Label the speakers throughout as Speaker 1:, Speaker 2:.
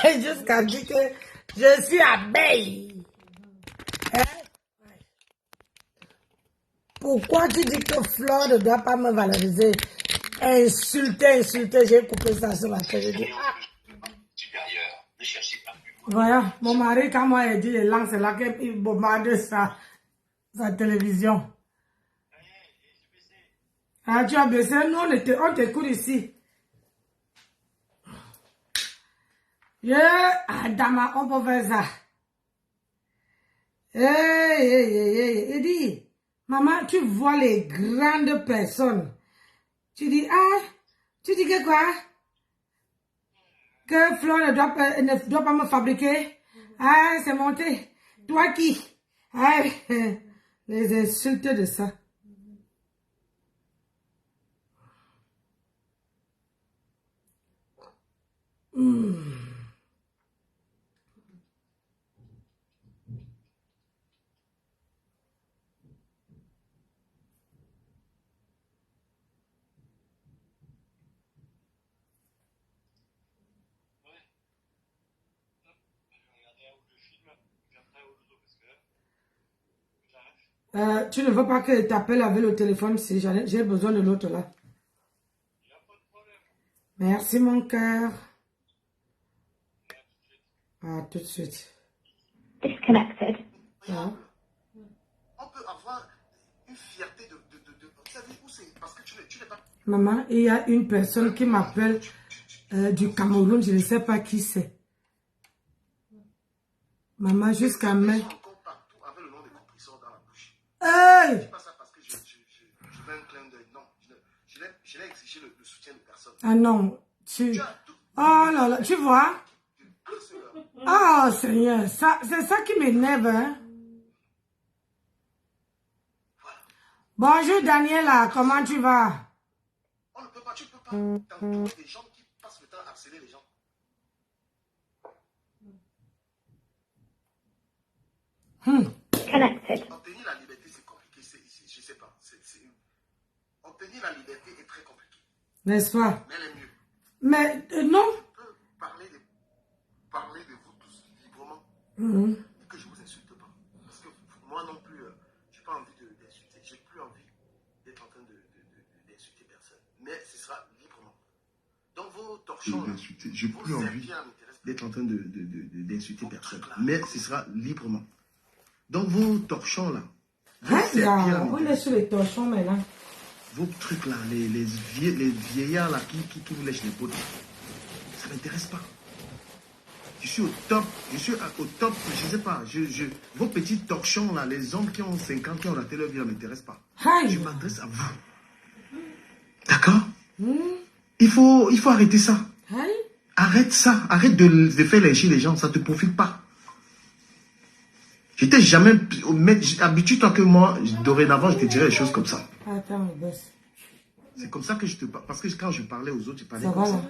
Speaker 1: Jusqu'à dire que je suis abeille. Hein? Pourquoi tu dis que Flore ne doit pas me valoriser? Insulter, j'ai coupé ça sur la tête. Je dis, ah. Voilà, mon mari, quand moi il dit les langues, c'est là qu'il bombarde sa télévision. Ah, tu as baissé, nous on t'écoute ici. Yeah, Adama, on peut faire ça. Il dit, maman, tu vois les grandes personnes. Tu dis, ah, tu dis que quoi? Que Flore ne doit pas me fabriquer. Ah, c'est monté. Toi qui? Ah, les insultes de ça. Tu ne veux pas que t'appelle avec le téléphone si j'ai besoin de l'autre là. Merci mon cœur. Ah, tout de suite.
Speaker 2: Disconnected.
Speaker 1: Ah.
Speaker 3: On peut avoir une fierté de vous savez où c'est parce que tu n'es pas...
Speaker 1: Maman, il y a une personne qui m'appelle du Cameroun, je ne sais pas qui c'est. Maman, jusqu'à mai.
Speaker 3: Encore partout avec le nom des compresseurs dans la bouche.
Speaker 1: Hey!
Speaker 3: Je ne dis pas ça parce que je veux un clin d'œil. Non, je n'ai exigé le soutien de personne.
Speaker 1: Ah non, oh là là, tu vois? Oh Seigneur, c'est ça qui m'énerve, hein? Bonjour Daniela, comment tu vas?
Speaker 3: On ne peut pas, tu ne peux pas t'entourer des gens qui passent le temps à harceler les gens.
Speaker 2: Connected.
Speaker 3: Obtenir la liberté, c'est compliqué. Je ne sais pas. Obtenir la liberté est très compliqué.
Speaker 1: N'est-ce pas?
Speaker 3: Mais elle est mieux.
Speaker 1: Mais non.
Speaker 3: Je peux parler de vous tous librement et que je ne vous insulte pas. Parce que moi non plus, je n'ai pas envie d'insulter. Je n'ai plus envie d'être en train d'insulter personne. Mais ce sera librement. Donc vos torchons, je n'ai plus envie d'être en train d'insulter personne. Mais ce sera librement. Donc vos torchons là,
Speaker 1: On est sur les torchons maintenant.
Speaker 3: Vos trucs là, les vieillards là qui vous lèchent les potes, ça ne m'intéresse pas. Je suis au top, je sais pas, vos petits torchons là, les hommes qui ont 50 qui ont raté leur vie, ne m'intéressent pas. Je m'adresse à vous. D'accord? Il faut arrêter ça. Arrête ça, arrête de faire lécher les gens, ça ne te profite pas. Je t'ai jamais... Habitue-toi que moi, dorénavant, je te dirais des choses comme ça.
Speaker 1: Attends,
Speaker 3: c'est comme ça que je te parle. Parce que quand je parlais aux autres, je parlais comme ça.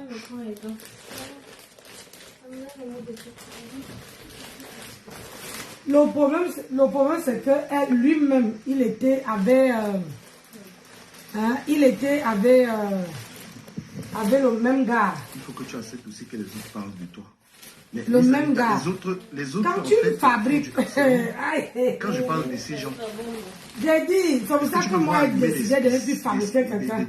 Speaker 1: Le problème c'est que lui-même, il était avec le même gars.
Speaker 3: Il faut que tu acceptes aussi que les autres parlent de toi. Mais
Speaker 1: le même gars.
Speaker 3: Les autres
Speaker 1: quand tu fabriques...
Speaker 3: quand je parle de ces gens...
Speaker 1: J'ai dit, c'est pour ça que moi, j'ai décidé de ne plus fabriquer quelqu'un.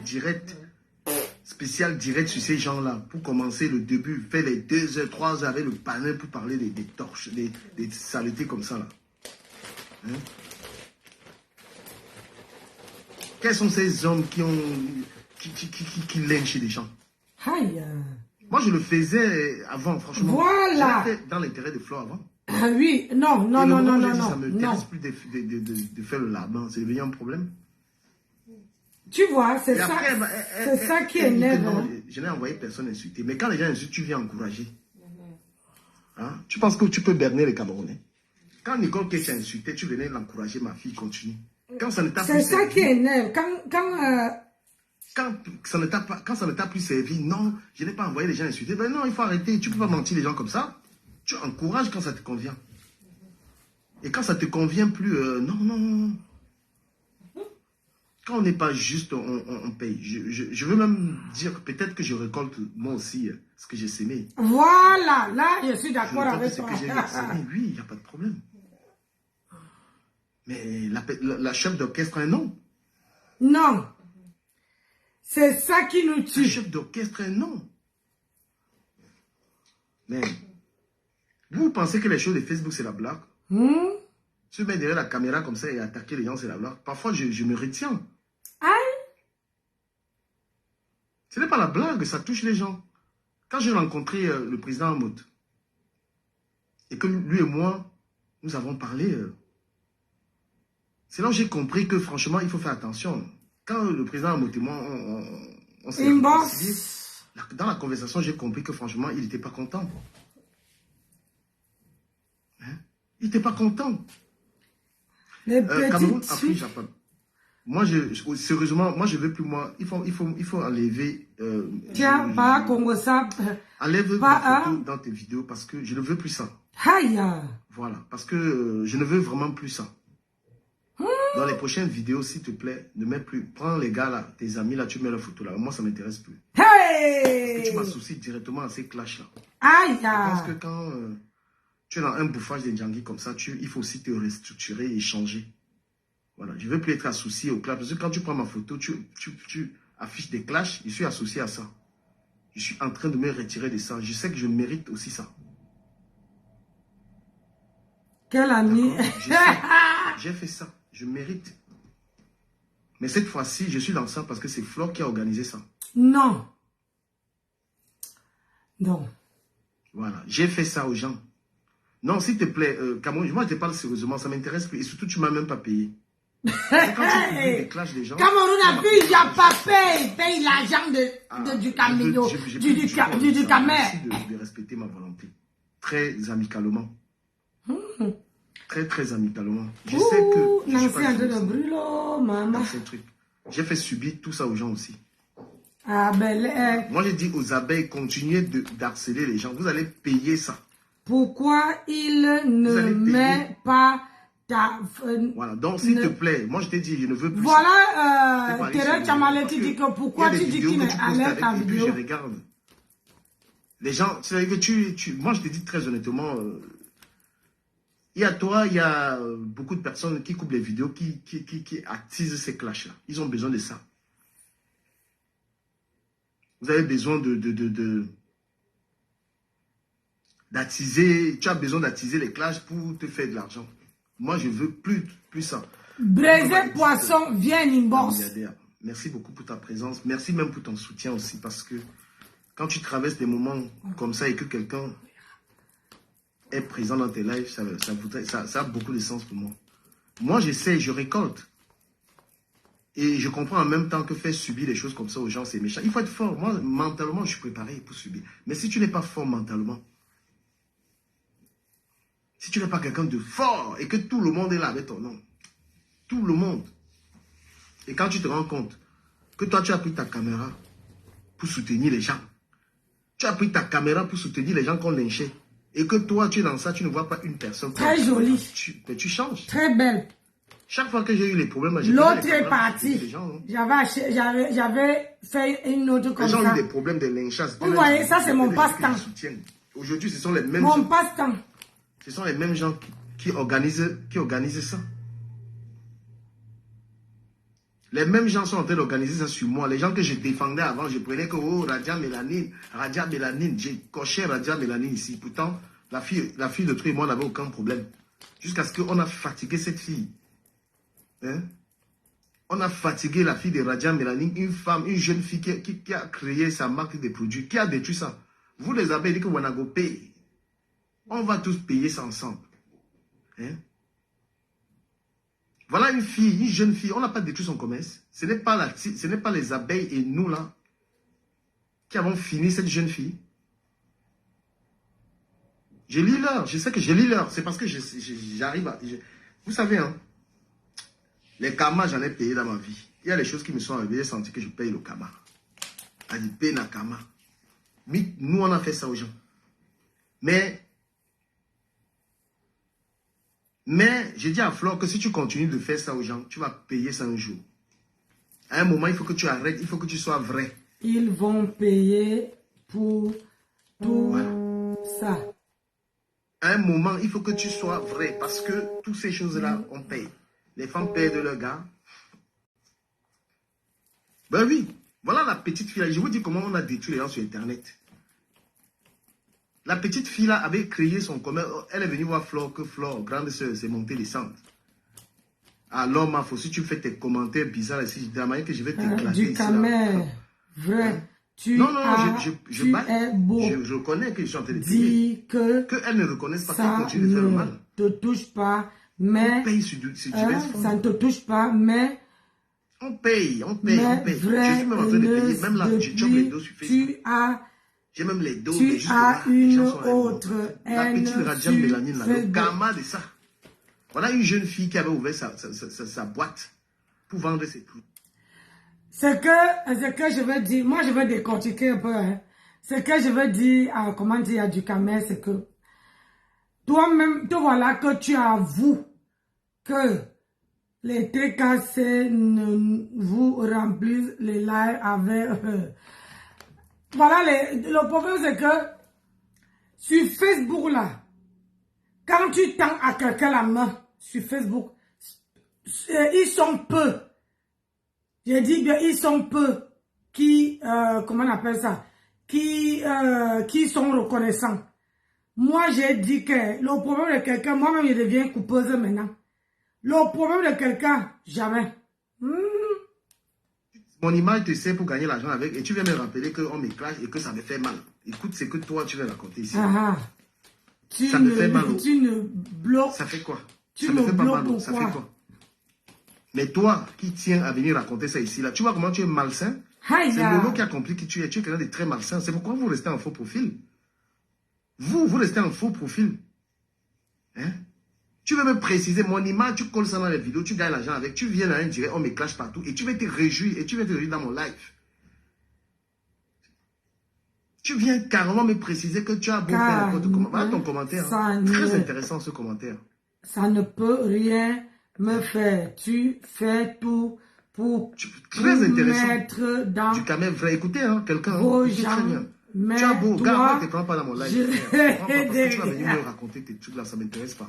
Speaker 3: Spécial direct sur ces gens-là. Pour commencer le début, faire les 2 heures, 3 heures avec le panel pour parler des torches, des saletés comme ça là. Hein? Quels sont ces hommes qui lynchent les gens?
Speaker 1: Aïe.
Speaker 3: Moi, je le faisais avant, franchement.
Speaker 1: Voilà.
Speaker 3: J'étais dans l'intérêt de Flore avant.
Speaker 1: Ah oui, non.
Speaker 3: Ça ne m'intéresse plus de faire le larbin. C'est devenu un problème.
Speaker 1: Tu vois, c'est ça qui énerve.
Speaker 3: Je n'ai envoyé personne insulter. Mais quand les gens insultent, tu viens encourager. Hein? Tu penses que tu peux berner les Camerounais? Quand Nicole Kay t'a insulté, tu venais l'encourager, ma fille, continue.
Speaker 1: C'est ça qui énerve.
Speaker 3: Quand ça ne t'a plus servi, non, je n'ai pas envoyé les gens insulter. Ben non, il faut arrêter. Tu ne peux pas mentir les gens comme ça. Tu encourages quand ça te convient. Et quand ça te convient plus, non. Quand on n'est pas juste, on paye. Je veux même dire que peut-être que je récolte moi aussi ce que j'ai sémé.
Speaker 1: Voilà, là, je suis
Speaker 3: Je
Speaker 1: d'accord
Speaker 3: récolte
Speaker 1: avec
Speaker 3: ce
Speaker 1: toi.
Speaker 3: que j'ai sémé. Oui, il n'y a pas de problème. Mais la chef d'orchestre, un non.
Speaker 1: Non. C'est ça qui nous
Speaker 3: La
Speaker 1: tue.
Speaker 3: chef d'orchestre, un non. Mais vous pensez que les choses de Facebook, c'est la blague? Se mettre derrière la caméra comme ça et attaquer les gens, c'est la blague. Parfois, je me retiens.
Speaker 1: Aïe.
Speaker 3: Ce n'est pas la blague, ça touche les gens. Quand j'ai rencontré le président Hamout, et que lui et moi, nous avons parlé, c'est là où j'ai compris que franchement, il faut faire attention. Quand le président Hamout et moi, on s'est réconciliés, dans la conversation, j'ai compris que franchement, il n'était pas content. Hein? Il n'était pas content.
Speaker 1: Les
Speaker 3: Cameroun,
Speaker 1: petites
Speaker 3: Afrique, Japon. Moi, sérieusement, moi, je veux plus, moi, il faut enlever...
Speaker 1: tiens, pas Congo ça.
Speaker 3: Enlève
Speaker 1: Pas
Speaker 3: ma photo dans tes vidéos parce que je ne veux plus ça.
Speaker 1: Aïe.
Speaker 3: Voilà, parce que je ne veux vraiment plus ça. Dans les prochaines vidéos, s'il te plaît, ne mets plus. Prends les gars là, tes amis là, tu mets la photo là. Moi, ça ne m'intéresse plus.
Speaker 1: Hey.
Speaker 3: Tu m'associes directement à ces clashs là.
Speaker 1: Aïe.
Speaker 3: Je pense que quand tu es dans un bouffage de Djangui comme ça, il faut aussi te restructurer et changer. Voilà, je ne veux plus être associé au clash. Parce que quand tu prends ma photo, tu affiches des clashs, je suis associé à ça. Je suis en train de me retirer de ça. Je sais que je mérite aussi ça.
Speaker 1: Quelle année?
Speaker 3: J'ai fait ça. Je mérite. Mais cette fois-ci, je suis dans ça parce que c'est Flore qui a organisé ça.
Speaker 1: Non. Non.
Speaker 3: Voilà. J'ai fait ça aux gens. Non, s'il te plaît, Cameroun, moi je te parle sérieusement, ça m'intéresse plus. Et surtout, tu ne m'as même pas payé. Quand tu publies des clashs des gens...
Speaker 1: Cameroun a vu, il n'y a pas payé. Paye l'argent du caméo. Du camère.
Speaker 3: Merci de respecter ma volonté. Très amicalement. Très, très amicalement. Je sais que...
Speaker 1: Nancy en train de brûler, maman.
Speaker 3: J'ai fait subir tout ça aux gens aussi.
Speaker 1: Ah ben...
Speaker 3: Moi, j'ai dit aux abeilles, continuez d'harceler les gens. Vous allez payer ça.
Speaker 1: Pourquoi il ne met pas ta...
Speaker 3: Voilà, donc s'il te plaît, moi je t'ai dit, je ne veux plus...
Speaker 1: Voilà, Thérèse Tchamalé, tu dis que pourquoi tu dis qu'il est allé ta vidéo.
Speaker 3: Je regarde. Les gens, c'est que moi je te dis très honnêtement, il y a toi, il y a beaucoup de personnes qui coupent les vidéos, qui attisent ces clashs-là. Ils ont besoin de ça. Vous avez besoin d'attiser, tu as besoin d'attiser les clashs pour te faire de l'argent. Moi, je veux plus ça.
Speaker 1: Brésil Poisson, viens inbox.
Speaker 3: Merci beaucoup pour ta présence. Merci même pour ton soutien aussi, parce que quand tu traverses des moments comme ça et que quelqu'un est présent dans tes lives, ça a beaucoup de sens pour moi. Moi, j'essaie, je récolte. Et je comprends en même temps que faire subir des choses comme ça aux gens, c'est méchant. Il faut être fort. Moi, mentalement, je suis préparé pour subir. Mais si tu n'es pas fort mentalement, si tu n'es pas quelqu'un de fort et que tout le monde est là avec ton nom, tout le monde, et quand tu te rends compte que toi, tu as pris ta caméra pour soutenir les gens, tu as pris ta caméra pour soutenir les gens qu'on lynchait, et que toi, tu es dans ça, tu ne vois pas une personne.
Speaker 1: Très jolie.
Speaker 3: Tu changes.
Speaker 1: Très belle.
Speaker 3: Chaque fois que j'ai eu les problèmes,
Speaker 1: l'autre est parti. J'avais fait une autre comme ça.
Speaker 3: Les gens ont eu des problèmes de lynchage.
Speaker 1: Vous voyez, ça c'est mon passe-temps.
Speaker 3: Aujourd'hui, ce sont les mêmes
Speaker 1: mon passe-temps.
Speaker 3: Ce sont les mêmes gens qui organisent ça. Les mêmes gens sont en train d'organiser ça sur moi. Les gens que je défendais avant, je prenais que Radia Mélanine, j'ai coché Radia Mélanine ici. Pourtant, la fille de Trou et moi n'avait aucun problème. Jusqu'à ce qu'on a fatigué cette fille. Hein? On a fatigué la fille de Radia Mélanine, une jeune fille qui a créé sa marque de produits, qui a détruit ça. Vous les avez dit que Wanago paye. On va tous payer ça ensemble. Hein? Voilà une fille, une jeune fille. On n'a pas détruit son commerce. Ce n'est pas les abeilles et nous là qui avons fini cette jeune fille. Je lis l'heure. Je sais que je lis l'heure. C'est parce que j'arrive à... Vous savez, hein, les karmas, j'en ai payé dans ma vie. Il y a des choses qui me sont arrivées. J'ai senti que je paye le karma. À dire, paye le karma. Mais nous, on a fait ça aux gens. Mais je dis à Flore que si tu continues de faire ça aux gens, tu vas payer ça un jour. À un moment, il faut que tu arrêtes, il faut que tu sois vrai.
Speaker 1: Ils vont payer pour tout ça.
Speaker 3: À un moment, il faut que tu sois vrai parce que toutes ces choses-là, on paye. Les femmes payent de leur gars. Ben oui, voilà la petite fille là. Je vous dis comment on a détruit les gens sur Internet. La petite fille là avait créé son commerce. Elle est venue voir Flore, que Flore, grande sœur, s'est montée descendre. Alors, ma faut si tu fais tes commentaires bizarres ici, de la manière que je vais t'éclater
Speaker 1: Du
Speaker 3: ici.
Speaker 1: camel, vrai. Tu
Speaker 3: Non,
Speaker 1: tu es beau.
Speaker 3: Je reconnais que je suis en train de payer.
Speaker 1: Dis que
Speaker 3: Qu'elle ne reconnaisse pas qu'elle
Speaker 1: ça
Speaker 3: continue de faire le
Speaker 1: ne
Speaker 3: mal.
Speaker 1: te touche pas, mais
Speaker 3: On paye sur diverses
Speaker 1: ça
Speaker 3: formes.
Speaker 1: ne te touche pas, mais
Speaker 3: On paye. Je
Speaker 1: vrai,
Speaker 3: suis même en train de payer. Même là, je chope les dos sur Facebook. J'ai même les dos.
Speaker 1: Tu as une autre
Speaker 3: La
Speaker 1: haine
Speaker 3: petite Radian
Speaker 1: sur
Speaker 3: Mélanine, là, le
Speaker 1: Facebook.
Speaker 3: karma de ça. Voilà une jeune fille qui avait ouvert sa boîte pour vendre ses produits.
Speaker 1: Ce que je veux dire, moi je veux décortiquer un peu. Hein. Ce que je veux dire, comment dire à Ducamel, c'est que toi-même, toi voilà que tu avoues que les TKC ne vous remplissent les lives avec... Voilà, le problème c'est que sur Facebook là, quand tu tends à quelqu'un la main sur Facebook, ils sont peu. Je dis bien, ils sont peu qui, comment on appelle ça, qui sont reconnaissants. Moi, j'ai dit que le problème de quelqu'un, moi-même, je deviens coupeuse maintenant. Le problème de quelqu'un, jamais.
Speaker 3: Mon image te sert pour gagner l'argent avec et tu viens me rappeler qu'on me clash et que ça me fait mal. Écoute ce que toi, tu viens raconter ici. Ça me fait mal.
Speaker 1: Tu ne bloques.
Speaker 3: Ça fait quoi?
Speaker 1: Tu
Speaker 3: Ça me
Speaker 1: me
Speaker 3: fait pas
Speaker 1: bloques
Speaker 3: mal. Ça
Speaker 1: pourquoi?
Speaker 3: fait quoi? Mais toi qui tiens à venir raconter ça ici, là, tu vois comment tu es malsain? C'est Lolo qui a compris qui tu es. Tu es quelqu'un de très malsain. C'est pourquoi vous restez en faux profil. Vous restez en faux profil. Hein? Tu veux me préciser, mon image, tu colles ça dans les vidéos, tu gagnes l'argent avec, tu viens dans un direct, on me clash partout, et tu vas te réjouir, dans mon live. Tu viens carrément me préciser que tu as beau faire n'importe comment. Voilà ton commentaire. Très intéressant ce commentaire.
Speaker 1: Ça ne peut rien me faire. Tu fais tout pour
Speaker 3: très intéressant.
Speaker 1: Mettre dans
Speaker 3: du camel vrai. Écoutez, hein, quelqu'un, très bien.
Speaker 1: Mais
Speaker 3: tu as beau,
Speaker 1: toi,
Speaker 3: regarde, ne te prends pas dans mon live. Tu vas venir me raconter tes trucs là, ça ne m'intéresse pas.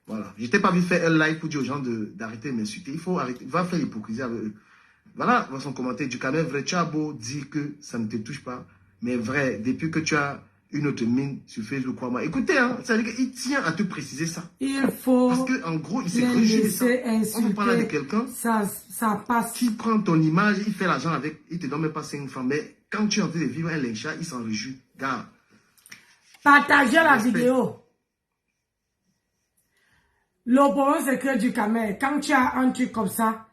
Speaker 3: Voilà. Je t'ai pas vu faire un like pour dire aux gens d'arrêter de m'insulter. Il faut arrêter. Va faire l'hypocrisie avec eux. Voilà, dans son commentaire. Du camel vrai, tu as beau dire que ça ne te touche pas. Mais vrai, depuis que tu as une autre mine sur Facebook, crois-moi. Écoutez, hein, ça veut dire qu'il tient à te préciser ça.
Speaker 1: Il faut.
Speaker 3: Parce qu'en gros, il s'est réjoui de ça. On vous parle de quelqu'un
Speaker 1: ça passe.
Speaker 3: Qui prend ton image, il fait l'argent avec, il te donne même pas 5 francs. Mais quand tu es en train de vivre un lynchage, il s'en réjouit. Regarde.
Speaker 1: Partagez la vidéo. Le problème, c'est que du camel, quand tu as un truc comme ça,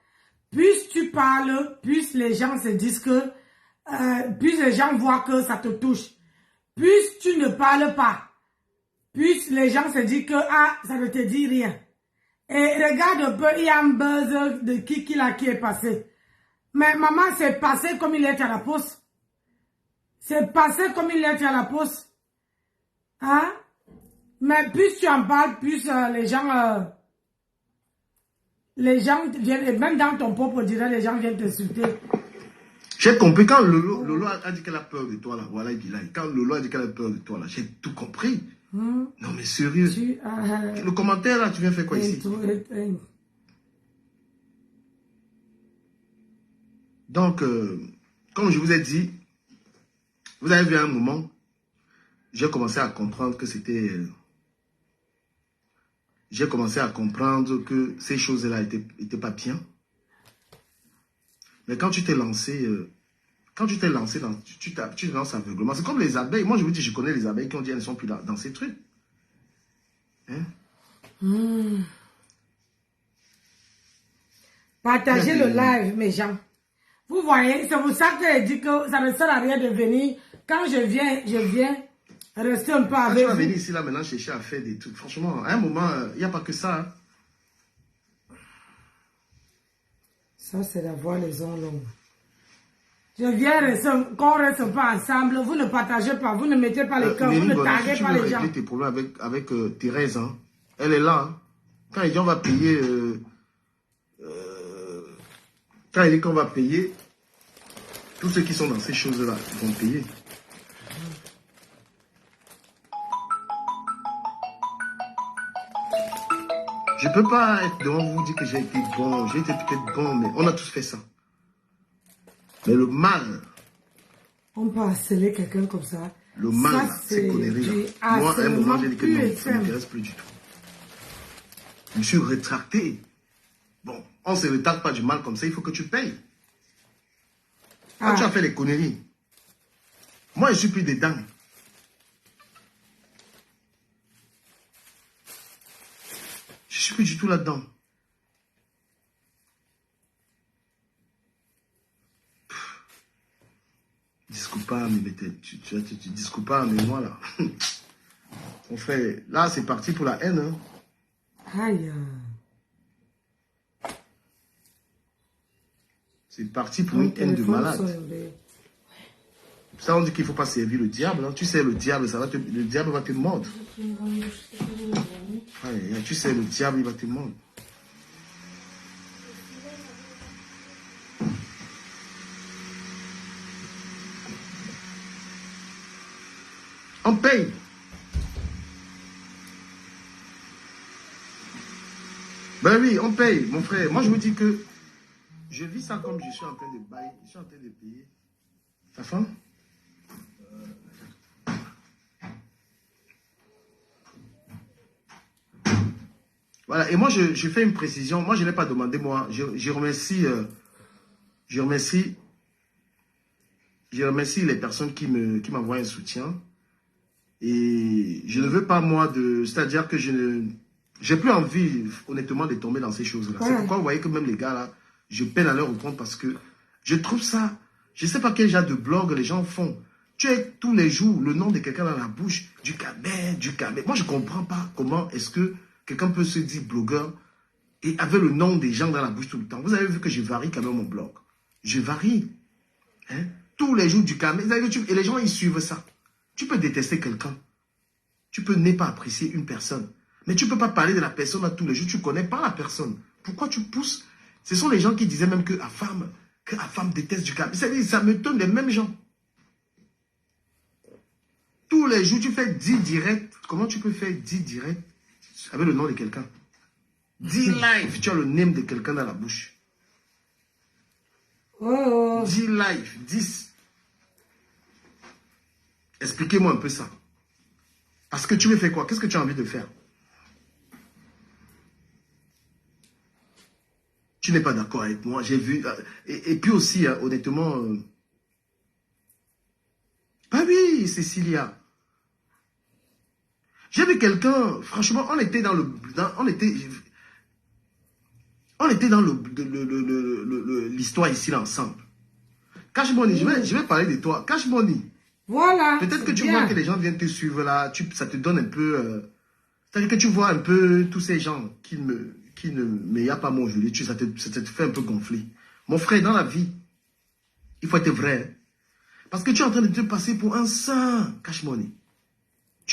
Speaker 1: plus tu parles, plus les gens se disent que, plus les gens voient que ça te touche. Plus tu ne parles pas, plus les gens se disent que, ah, ça ne te dit rien. Et regarde un peu, il y a un buzz de Kiki là qui est passé. Mais maman, c'est passé comme il est à la poste. C'est passé comme il est à la poste. Hein? Mais plus tu en parles, plus les gens viennent, et même dans ton propre direct, les gens viennent t'insulter.
Speaker 3: J'ai compris, quand Lolo a dit qu'elle a peur de toi, là, voilà, il dit là, quand Lolo a dit qu'elle a peur de toi, là, j'ai tout compris. Non, mais sérieux. Le commentaire, là, tu viens faire quoi ici? Donc, comme je vous ai dit, vous avez vu à un moment, j'ai commencé à comprendre que c'était... J'ai commencé à comprendre que ces choses-là étaient pas bien. Mais quand tu t'es lancé... tu te lances aveuglement. C'est comme les abeilles. Moi, je vous dis, je connais les abeilles qui ont dit elles ne sont plus dans ces trucs. Hein?
Speaker 1: Partagez le live, mes gens. Vous voyez, c'est pour ça que je dis que ça ne sert à rien de venir. Quand je viens rester un peu avec vous.
Speaker 3: Tu vas venir ici, là, maintenant, chercher à faire des trucs. Franchement, à un moment, il n'y a pas que ça. Hein.
Speaker 1: Ça, c'est d'avoir les ongles longs. Je viens rester, qu'on reste pas ensemble, vous ne partagez pas, vous ne mettez pas les cœurs, vous ne taguez pas les gens.
Speaker 3: Si tu veux régler tes problèmes avec Thérèse, hein, elle est là. Hein. Quand les gens vont payer Quand il dit qu'on va payer, tous ceux qui sont dans ces choses-là vont payer. Je ne peux pas être devant vous dire que j'ai été bon. J'ai été peut-être bon, mais on a tous fait ça. Mais le mal...
Speaker 1: On peut harceler quelqu'un comme ça.
Speaker 3: Le mal, c'est conneries. Moi, à un moment, j'ai dit que non, ça ne m'intéresse plus du tout. Je me suis rétracté. Bon, on ne se rétracte pas du mal comme ça, il faut que tu payes. Quand tu as fait les conneries, moi, je suis plus dedans. Je suis plus du tout là-dedans. Discoupable, mais tu discoupable, mais moi là. On fait. Là, c'est parti pour la haine. Hein.
Speaker 1: Aïe.
Speaker 3: C'est parti pour une haine de malade. Ça, on dit qu'il ne faut pas servir le diable. Hein. Tu sais, le diable, le diable va te mordre. Ouais, tu sais, le diable, il va te mordre. On paye. Ben oui, on paye, mon frère. Moi, je vous dis que je vis ça comme je suis en train de bailler. Je suis en train de payer. Ta femme? Voilà, et moi, je fais une précision. Moi, je n'ai pas demandé, moi. Je remercie les personnes qui m'envoient un soutien. Et je ne veux pas, moi, c'est-à-dire que j'ai plus envie, honnêtement, de tomber dans ces choses-là. Ouais. C'est pourquoi vous voyez que même les gars, là, je peine à leur répondre parce que je trouve ça, je ne sais pas quel genre de blog les gens font. Tu as tous les jours le nom de quelqu'un dans la bouche, du Kabé. Moi, je ne comprends pas comment est-ce que quelqu'un peut se dire blogueur et avec le nom des gens dans la bouche tout le temps. Vous avez vu que je varie quand même mon blog. Je varie. Hein? Tous les jours du Kabé. Et les gens, ils suivent ça. Tu peux détester quelqu'un. Tu peux ne pas apprécier une personne. Mais tu ne peux pas parler de la personne à tous les jours. Tu ne connais pas la personne. Pourquoi tu pousses? Ce sont les gens qui disaient même que la femme déteste du Kabé. Ça me donne les mêmes gens. Tous les jours, tu fais 10 directs. Comment tu peux faire 10 directs avec le nom de quelqu'un? 10 live, tu as le name de quelqu'un dans la bouche.
Speaker 1: Oh.
Speaker 3: 10 live, 10. Expliquez-moi un peu ça. Parce que tu me fais quoi? Qu'est-ce que tu as envie de faire? Tu n'es pas d'accord avec moi. J'ai vu... Et puis aussi, hein, honnêtement... Bah oui, Cécilia. J'ai vu quelqu'un... Franchement, on était dans le... on était dans l'histoire ici, là, ensemble. Cash Money, je vais parler de toi. Cash Money.
Speaker 1: Voilà.
Speaker 3: Peut-être que tu vois que les gens viennent te suivre là, ça te donne un peu... C'est-à-dire que tu vois un peu tous ces gens qui ne m'ayent pas mon aujourd'hui, ça te fait un peu gonfler. Mon frère, dans la vie, il faut être vrai. Parce que tu es en train de te passer pour un saint, Cash Money.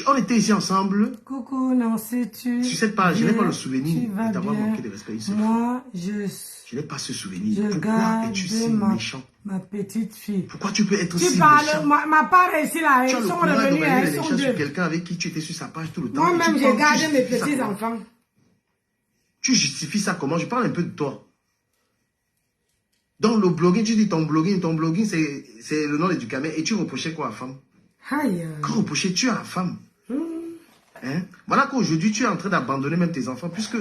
Speaker 3: On était ici ensemble.
Speaker 1: Coucou, non, sais-tu.
Speaker 3: Sur cette page, je n'ai pas le souvenir d'avoir manqué de respect.
Speaker 1: Moi,
Speaker 3: je n'ai pas ce souvenir. Pourquoi es-tu si méchant?
Speaker 1: Ma petite fille.
Speaker 3: Pourquoi tu peux être si
Speaker 1: méchant?
Speaker 3: Tu
Speaker 1: parles, ma part ici là,
Speaker 3: ils sont revenus, ils sont sur quelqu'un avec qui tu étais sur sa page tout le temps.
Speaker 1: Moi-même, j'ai gardé mes petits-enfants.
Speaker 3: Tu justifies ça comment? Je parle un peu de toi. Dans le blogging, tu dis ton blogging, c'est le nom de Ducamé. Et tu reprochais quoi à la femme?
Speaker 1: Aïe.
Speaker 3: Que reprochais-tu à la femme? Hein? Voilà qu'aujourd'hui, tu es en train d'abandonner même tes enfants, puisque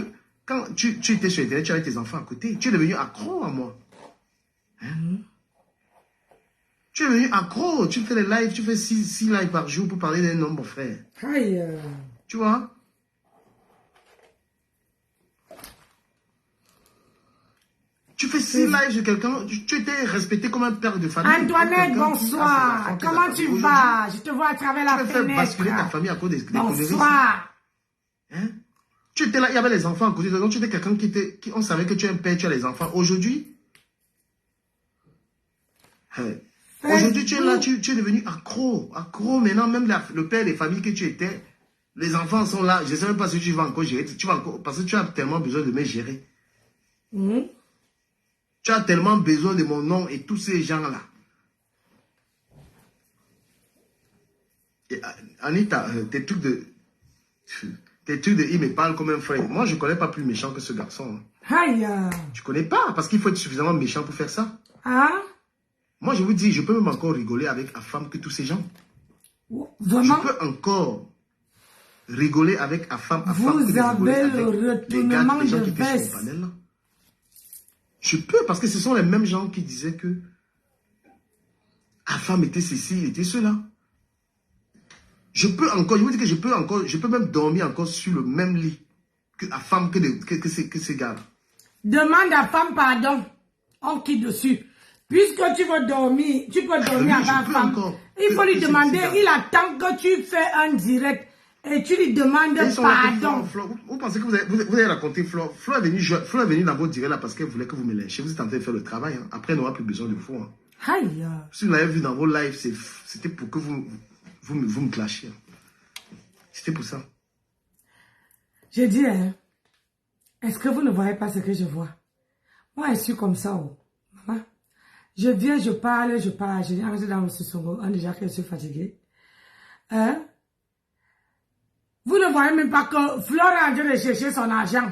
Speaker 3: quand tu étais sur Internet, tu avais tes enfants à côté. Tu es devenu accro à moi. Hein? Tu es devenu accro. Tu fais les lives, tu fais 6 lives par jour pour parler d'un homme, mon frère.
Speaker 1: Aïe.
Speaker 3: Tu vois? Tu fais 6 lives de quelqu'un, tu étais respecté comme un père de famille.
Speaker 1: Antoinette, bonsoir. Comment tu vas? Je te vois à travers la fenêtre.
Speaker 3: Tu vas faire basculer ta famille à cause des
Speaker 1: bonsoir.
Speaker 3: Hein? Tu étais là, il y avait les enfants à côté de toi. Tu étais quelqu'un on savait que tu es un père, tu as les enfants. Aujourd'hui, aujourd'hui tu es là, tu es devenu accro. Accro, maintenant, même le père des familles que tu étais, les enfants sont là. Je ne sais même pas si tu vas encore gérer. Parce que tu as tellement besoin de me gérer. Tu as tellement besoin de mon nom et tous ces gens-là. Anita, tes trucs de... il me parle comme un frère. Moi, je ne connais pas plus méchant que ce garçon.
Speaker 1: Aïe.
Speaker 3: Je ne connais pas, parce qu'il faut être suffisamment méchant pour faire ça.
Speaker 1: Ah?
Speaker 3: Moi, je vous dis, je peux même encore rigoler avec la femme que tous ces gens.
Speaker 1: Vraiment?
Speaker 3: Je peux encore rigoler avec la femme.
Speaker 1: Vous avez le retournement
Speaker 3: les gens
Speaker 1: de
Speaker 3: qui étaient sur
Speaker 1: veste.
Speaker 3: le panel, là. Je peux, parce que ce sont les mêmes gens qui disaient que la femme était ceci, était cela. Je peux encore, je vous dis que je peux même dormir encore sur le même lit que la femme, que ces gars-là.
Speaker 1: Demande à femme pardon. On quitte dessus. Puisque tu veux dormir, tu peux dormir avec la femme. Il faut lui demander, il attend que tu fais un direct et tu lui demandes pardon.
Speaker 3: Vous pensez que vous avez raconté Flo? Flo est venue dans votre direct là parce qu'elle voulait que vous me lâchiez. Vous êtes en train de faire le travail. Hein. Après, elle n'aura plus besoin de vous. Hein.
Speaker 1: Aïe.
Speaker 3: Si vous l'avez vu dans vos lives, c'était pour que vous me clashiez. C'était pour ça.
Speaker 1: Je dis, hein, est-ce que vous ne voyez pas ce que je vois? Moi, je suis comme ça. Oh. Maman, je viens, je parle. Je viens arrêter dans ce son. Déjà que je suis fatiguée. Hein? Vous ne voyez même pas que Flore est en train de chercher son argent.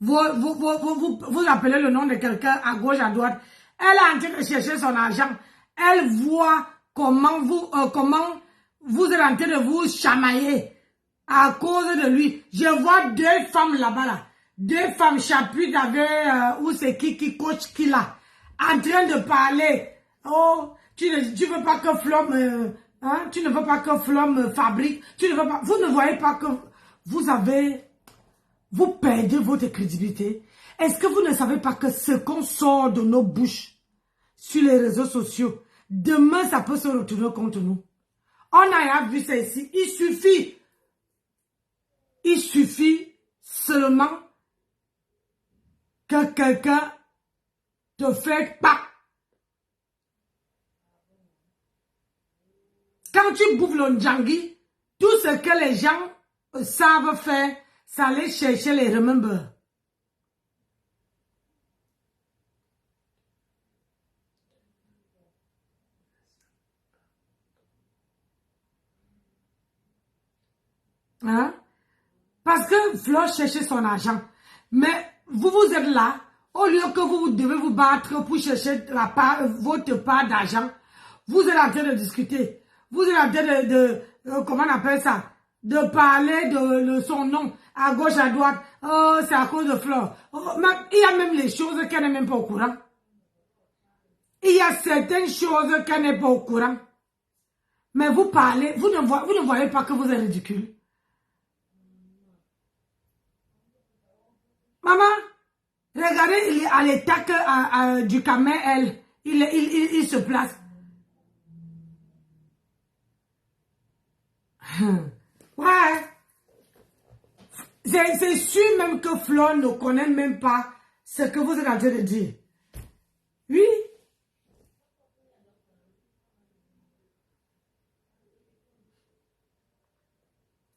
Speaker 1: Vous appelez le nom de quelqu'un à gauche, à droite. Elle est en train de chercher son argent. Elle voit comment vous êtes en train de vous chamailler à cause de lui. Je vois deux femmes là-bas, là. Deux femmes chapitres avec, où c'est qui coach qui là. En train de parler. Oh, tu veux pas que Flore hein? Tu ne veux pas que Flore me fabrique. Tu ne veux pas, vous ne voyez pas que vous perdez votre crédibilité. Est-ce que vous ne savez pas que ce qu'on sort de nos bouches sur les réseaux sociaux, demain ça peut se retourner contre nous? On a vu ça ici. Il suffit seulement que quelqu'un te fait pas. Quand tu bouffes le njangui, tout ce que les gens savent faire, c'est aller chercher les remember. Hein? Parce que Flore cherche son argent. Mais vous êtes là, au lieu que vous devez vous battre pour chercher votre part d'argent, vous êtes en train de discuter. Vous êtes en train de comment on appelle ça? De parler de son nom à gauche, à droite. Oh, c'est à cause de Flore. Oh, il y a même les choses qu'elle n'est même pas au courant. Il y a certaines choses qu'elle n'est pas au courant. Mais vous parlez, vous ne voyez pas que vous êtes ridicule. Maman, regardez à l'état du camé, il se place. Ouais. C'est sûr même que Flore ne connaît même pas ce que vous êtes en train de dire. Oui.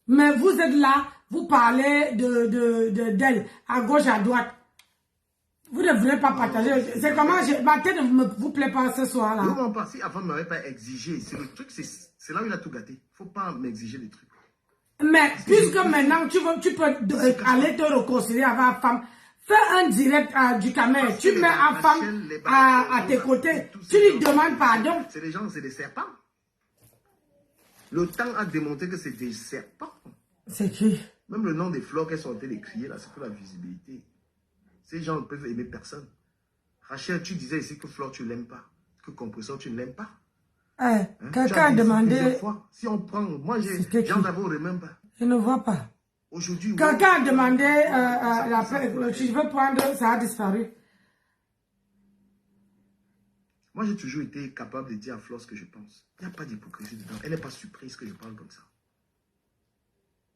Speaker 1: Mais vous êtes là, vous parlez d'elle, à gauche, à droite. Vous ne voulez pas partager. C'est comment ma tête ne vous plaît pas ce soir-là.
Speaker 3: Non, pas si avant ne m'avait pas exigé. C'est le truc, c'est là où il a tout gâté. Il ne faut pas m'exiger des trucs. Mais puisque maintenant tu peux aller te réconcilier avec la femme, fais un direct du caméra. Tu mets la femme à tes côtés. Tu lui demandes pardon. C'est des gens, c'est des serpents. Le temps a démontré que c'est des serpents.
Speaker 1: C'est qui?
Speaker 3: Même le nom des Flore qu'elles sont en train de crier là, c'est pour la visibilité. Ces gens ne peuvent aimer personne. Rachel, tu disais ici que Flore, tu ne l'aimes pas. Que Compresseur, tu ne l'aimes pas.
Speaker 1: Hein? Quelqu'un a demandé...
Speaker 3: Si on prend... Moi, j'en avais même pas.
Speaker 1: Je ne vois pas.
Speaker 3: Aujourd'hui...
Speaker 1: Quelqu'un a demandé... je veux prendre... Ça a disparu.
Speaker 3: Moi, j'ai toujours été capable de dire à Flore ce que je pense. Il n'y a pas d'hypocrisie dedans. Elle n'est pas surprise que je parle comme ça.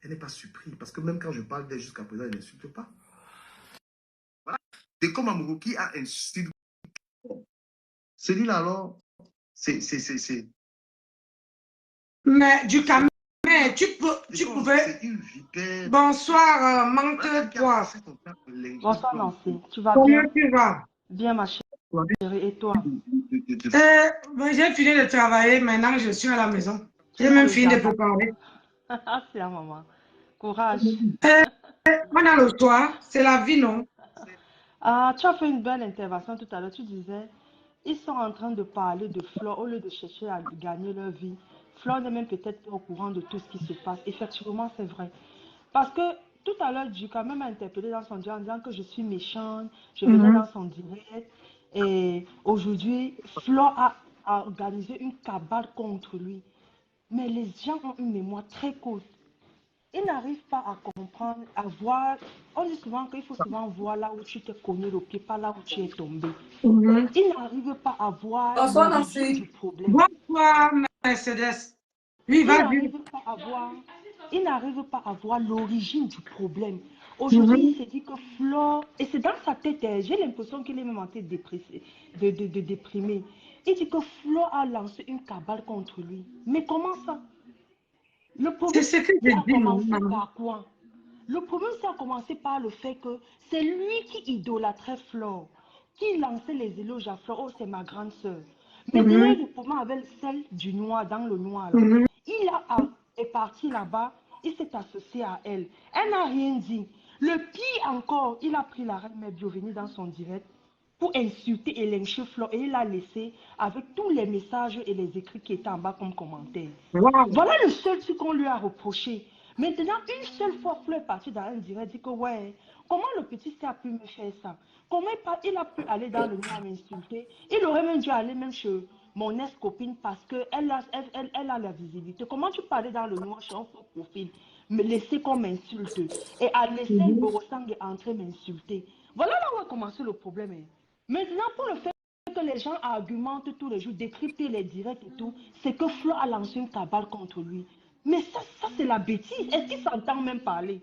Speaker 3: Elle n'est pas surprise. Parce que même quand je parle d'elle jusqu'à présent, elle n'insulte pas. Voilà. C'est comme Amourou qui a insulté. Celui-là, alors, c'est... Mais du camé, tu pouvais... Bonsoir, manque toi.
Speaker 4: Bonsoir, Nancy. Tu vas
Speaker 1: Comment
Speaker 4: bien?
Speaker 1: tu vas?
Speaker 4: Bien, ma
Speaker 3: Toi,
Speaker 4: chérie, et toi?
Speaker 1: Ben, j'ai fini de travailler, maintenant je suis à la maison.
Speaker 4: Tu
Speaker 1: J'ai
Speaker 4: n'as
Speaker 1: même
Speaker 4: le
Speaker 1: fini de
Speaker 4: jambon.
Speaker 1: préparer.
Speaker 4: C'est à maman. Courage.
Speaker 1: Euh, on a le soir, c'est la vie, non?
Speaker 4: Ah, tu as fait une belle intervention tout à l'heure. Tu disais, ils sont en train de parler de Flore au lieu de chercher à gagner leur vie. Flore n'est même peut-être pas au courant de tout ce qui se passe. Effectivement, c'est vrai. Parce que tout à l'heure, j'ai quand même interpellé dans son direct en disant que je suis méchante. Je venais dans
Speaker 1: Mhm.
Speaker 4: son direct. Et aujourd'hui, Flore a organisé une cabale contre lui. Mais les gens ont une mémoire très courte. Ils n'arrivent pas à comprendre, à voir. On dit souvent qu'il faut souvent voir là où tu t'es cogné le pied, pas là où tu es tombé.
Speaker 1: Mhm.
Speaker 4: Ils n'arrivent pas à voir
Speaker 5: Bonsoir
Speaker 4: l'origine du
Speaker 5: Nancy.
Speaker 4: problème.
Speaker 1: Bonsoir, Mercedes. Oui,
Speaker 4: Ils
Speaker 1: vas-y.
Speaker 4: n'arrivent pas à voir, ils n'arrivent pas à voir l'origine du problème. Aujourd'hui, il
Speaker 1: Mhm.
Speaker 4: s'est dit que Flore, et c'est dans sa tête, hein, j'ai l'impression qu'il est même en train de de déprimer. Il dit que Flore a lancé une cabale contre lui. Mais comment ça? Le
Speaker 1: C'est
Speaker 4: problème
Speaker 1: ce que je
Speaker 4: a
Speaker 1: dis, non,
Speaker 4: commencé
Speaker 1: maman.
Speaker 4: par quoi? Le problème, ça a commencé par le fait que c'est lui qui idolâtrait Flore, qui lançait les éloges à Flore. Oh, c'est ma grande sœur. Maintenant,
Speaker 1: Mhm.
Speaker 4: le problème avec celle du noir, dans le noir, là.
Speaker 1: Mhm.
Speaker 4: Est parti là-bas, il s'est associé à elle. Elle n'a rien dit. Le pire encore, il a pris la reine Mère Bienvenue dans son direct pour insulter et lyncher Flore et il l'a laissé avec tous les messages et les écrits qui étaient en bas comme commentaires.
Speaker 1: Wow.
Speaker 4: Voilà le seul truc qu'on lui a reproché. Maintenant, une seule fois, Fleur est partie dans un direct, dit que ouais, comment le petit a pu me faire ça? Comment il a pu aller dans le noir m'insulter? Il aurait même dû aller même chez mon ex-copine parce qu'elle a la visibilité. Comment tu peux aller dans le noir chez un faux profil, me laisser qu'on m'insulte et à laisser un
Speaker 1: Mhm.
Speaker 4: Borosang entrer m'insulter? Voilà là où a commencé le problème. Hein. Maintenant, pour le fait que les gens argumentent tous les jours, décrypter les directs et tout, c'est que Flo a lancé une cabale contre lui. Mais ça c'est la bêtise. Est-ce qu'il s'entend même parler?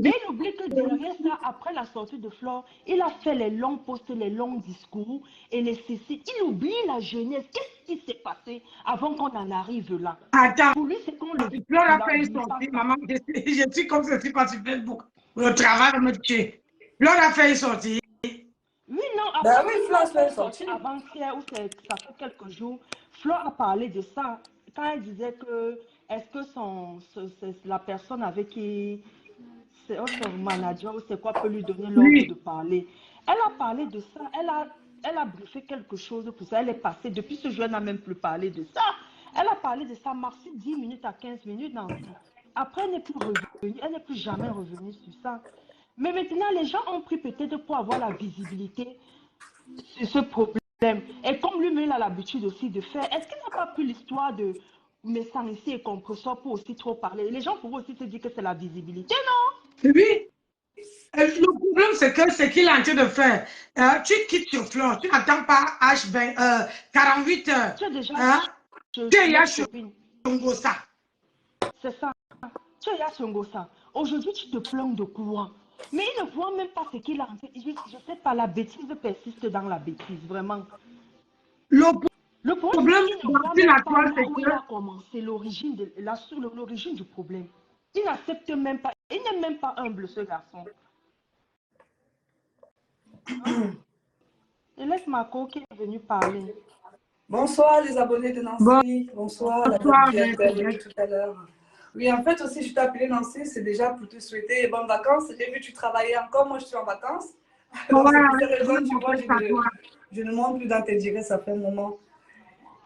Speaker 4: Et il oublie que derrière ça, après la sortie de Flore, il a fait les longs posts, les longs discours et les ceci. Il oublie la jeunesse. Qu'est-ce qui s'est passé avant qu'on en arrive là?
Speaker 1: Attends,
Speaker 4: Pour lui, c'est qu'on le
Speaker 1: Flore a fait une
Speaker 4: il pense
Speaker 1: sortie, maman. Je suis comme ceci parce que Facebook. Le travail va me tuer. Flore a fait une sortie.
Speaker 4: oui, non,
Speaker 5: Ben
Speaker 4: après,
Speaker 5: oui,
Speaker 4: Flo a
Speaker 5: Flash
Speaker 4: fait
Speaker 5: est
Speaker 4: une sortie
Speaker 5: sorti.
Speaker 4: avant-hier, ou ça fait quelques jours. Flo a parlé de ça. Quand elle disait que, est-ce que la personne avec qui, c'est son manager ou c'est quoi, peut lui donner l'ordre de
Speaker 1: Oui.
Speaker 4: parler. Elle a parlé de ça, elle a briefé quelque chose pour ça. Elle est passée, depuis ce jour, elle n'a même plus parlé de ça. Elle a parlé de ça, Marcy, 10 minutes à 15 minutes, Nancy. Après, elle n'est plus revenue, elle n'est plus jamais revenue sur ça. Mais maintenant, les gens ont pris peut-être pour avoir la visibilité sur ce problème. Et comme lui-même a l'habitude aussi de faire, est-ce qu'il n'a pas pris l'histoire de Messancy et Compressor pour aussi trop parler? Les gens pourraient aussi se dire que c'est la visibilité, non?
Speaker 1: Oui. Le problème, c'est que ce qu'il est en train de faire, tu quittes sur Flore, tu n'attends pas H20, 48 heures.
Speaker 4: Tu es déjà
Speaker 1: Hein?
Speaker 4: chez
Speaker 1: Tu es là sur
Speaker 4: l'ex-copine.
Speaker 1: Ngosa.
Speaker 4: C'est ça. Tu es là sur Ngosa. Aujourd'hui, tu te plains de quoi? Mais il ne voit même pas ce qu'il a en fait. Je ne sais pas, la bêtise persiste dans la bêtise, vraiment.
Speaker 1: Le
Speaker 4: Le problème, c'est
Speaker 1: problème
Speaker 4: qu'il ne voit
Speaker 1: dans
Speaker 4: même
Speaker 1: la
Speaker 4: pas
Speaker 1: toile,
Speaker 4: là
Speaker 1: c'est
Speaker 4: où il
Speaker 1: que
Speaker 4: a commencé, l'origine du problème. Il n'accepte même pas, il n'est même pas humble, ce garçon. Hein? Et laisse Marco qui est venu parler.
Speaker 5: Bonsoir les abonnés de Nancy. Bonsoir la dame
Speaker 1: bonsoir,
Speaker 5: qui est intervenue tout à l'heure. Oui, en fait aussi, je t'ai appelé Nancy, c'est déjà pour te souhaiter bonnes vacances. J'ai vu que tu travaillais encore, moi je suis en vacances. Donc c'est pour cette raison, tu vois, je ne monte plus dans tes directs, ça fait un moment.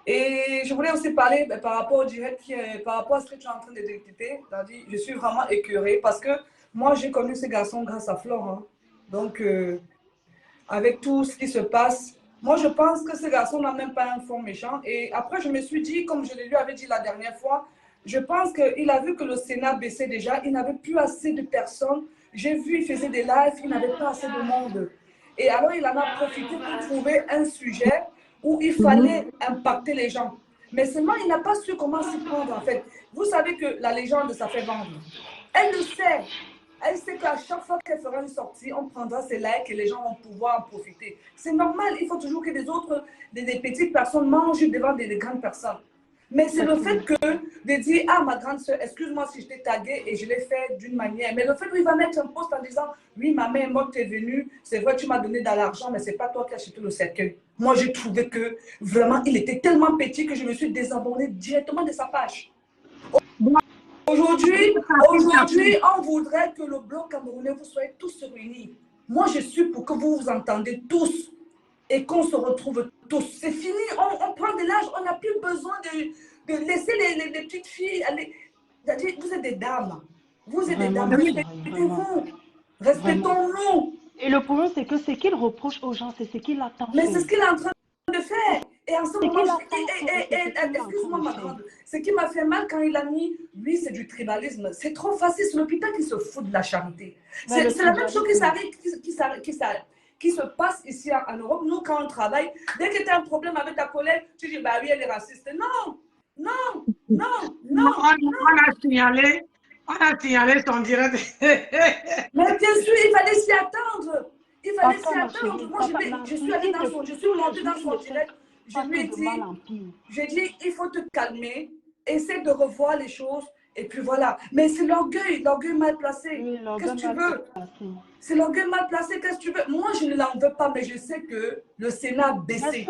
Speaker 5: Et je voulais aussi parler par rapport au direct, par rapport à ce que tu es en train de décrypter. Je suis vraiment écœurée parce que moi j'ai connu ce garçon grâce à Flore. Hein. Donc, avec tout ce qui se passe, moi je pense que ce garçon n'a même pas un fond méchant. Et après, je me suis dit, comme je lui avais dit la dernière fois, je pense qu'il a vu que le Sénat baissait déjà, il n'avait plus assez de personnes. J'ai vu, il faisait des lives, il n'avait pas assez de monde. Et alors, il en a profité pour trouver un sujet où il fallait impacter les gens. Mais seulement, il n'a pas su comment s'y prendre, en fait. Vous savez que la légende, ça fait vendre. Elle le sait. Elle sait qu'à chaque fois qu'elle fera une sortie, on prendra ses likes et les gens vont pouvoir en profiter. C'est normal, il faut toujours que des petites personnes mangent devant des grandes personnes. Mais c'est le fait que de dire, ah, ma grande soeur, excuse-moi si je t'ai tagué et je l'ai fait d'une manière. Mais le fait qu'il va mettre un post en disant, oui, ma mère est morte, t'es venue, c'est vrai, tu m'as donné de l'argent, mais c'est pas toi qui as acheté le cercueil. Moi, j'ai trouvé que vraiment, il était tellement petit que je me suis désabonnée directement de sa page. Aujourd'hui, on voudrait que le bloc camerounais, vous soyez tous réunis. Moi, je suis pour que vous vous entendez tous et qu'on se retrouve tous. C'est fini, on prend de l'âge, on n'a plus besoin de laisser les petites filles aller. Vous êtes des dames. Vous êtes des dames. Respectez-vous. Respectons-nous.
Speaker 4: Et le problème, c'est que ce qu'il reproche aux gens, c'est ce qu'il attend.
Speaker 5: Mais c'est ce qu'il est en train de faire. Et en ce moment, excuse-moi ma grande, ce qui m'a fait mal quand il a mis, lui c'est du tribalisme, c'est trop facile, c'est l'hôpital qui se fout de la charité. C'est la même chose qui se passe ici en Europe. Nous, quand on travaille, dès que tu as un problème avec ta collègue, tu dis, bah oui, elle est raciste. Non, non, non, non.
Speaker 1: On a signalé son direct.
Speaker 5: Mais bien sûr, il fallait s'y attendre. Il fallait s'y attendre. Moi, je suis allée montée dans son direct. Je lui ai dit, il faut te calmer, essaie de revoir les choses, et puis voilà. Mais c'est l'orgueil mal placé. Oui, qu'est-ce que tu veux? C'est l'orgueil mal placé, qu'est-ce que tu veux? Moi, je ne l'en veux pas, mais je sais que le Sénat a baissé.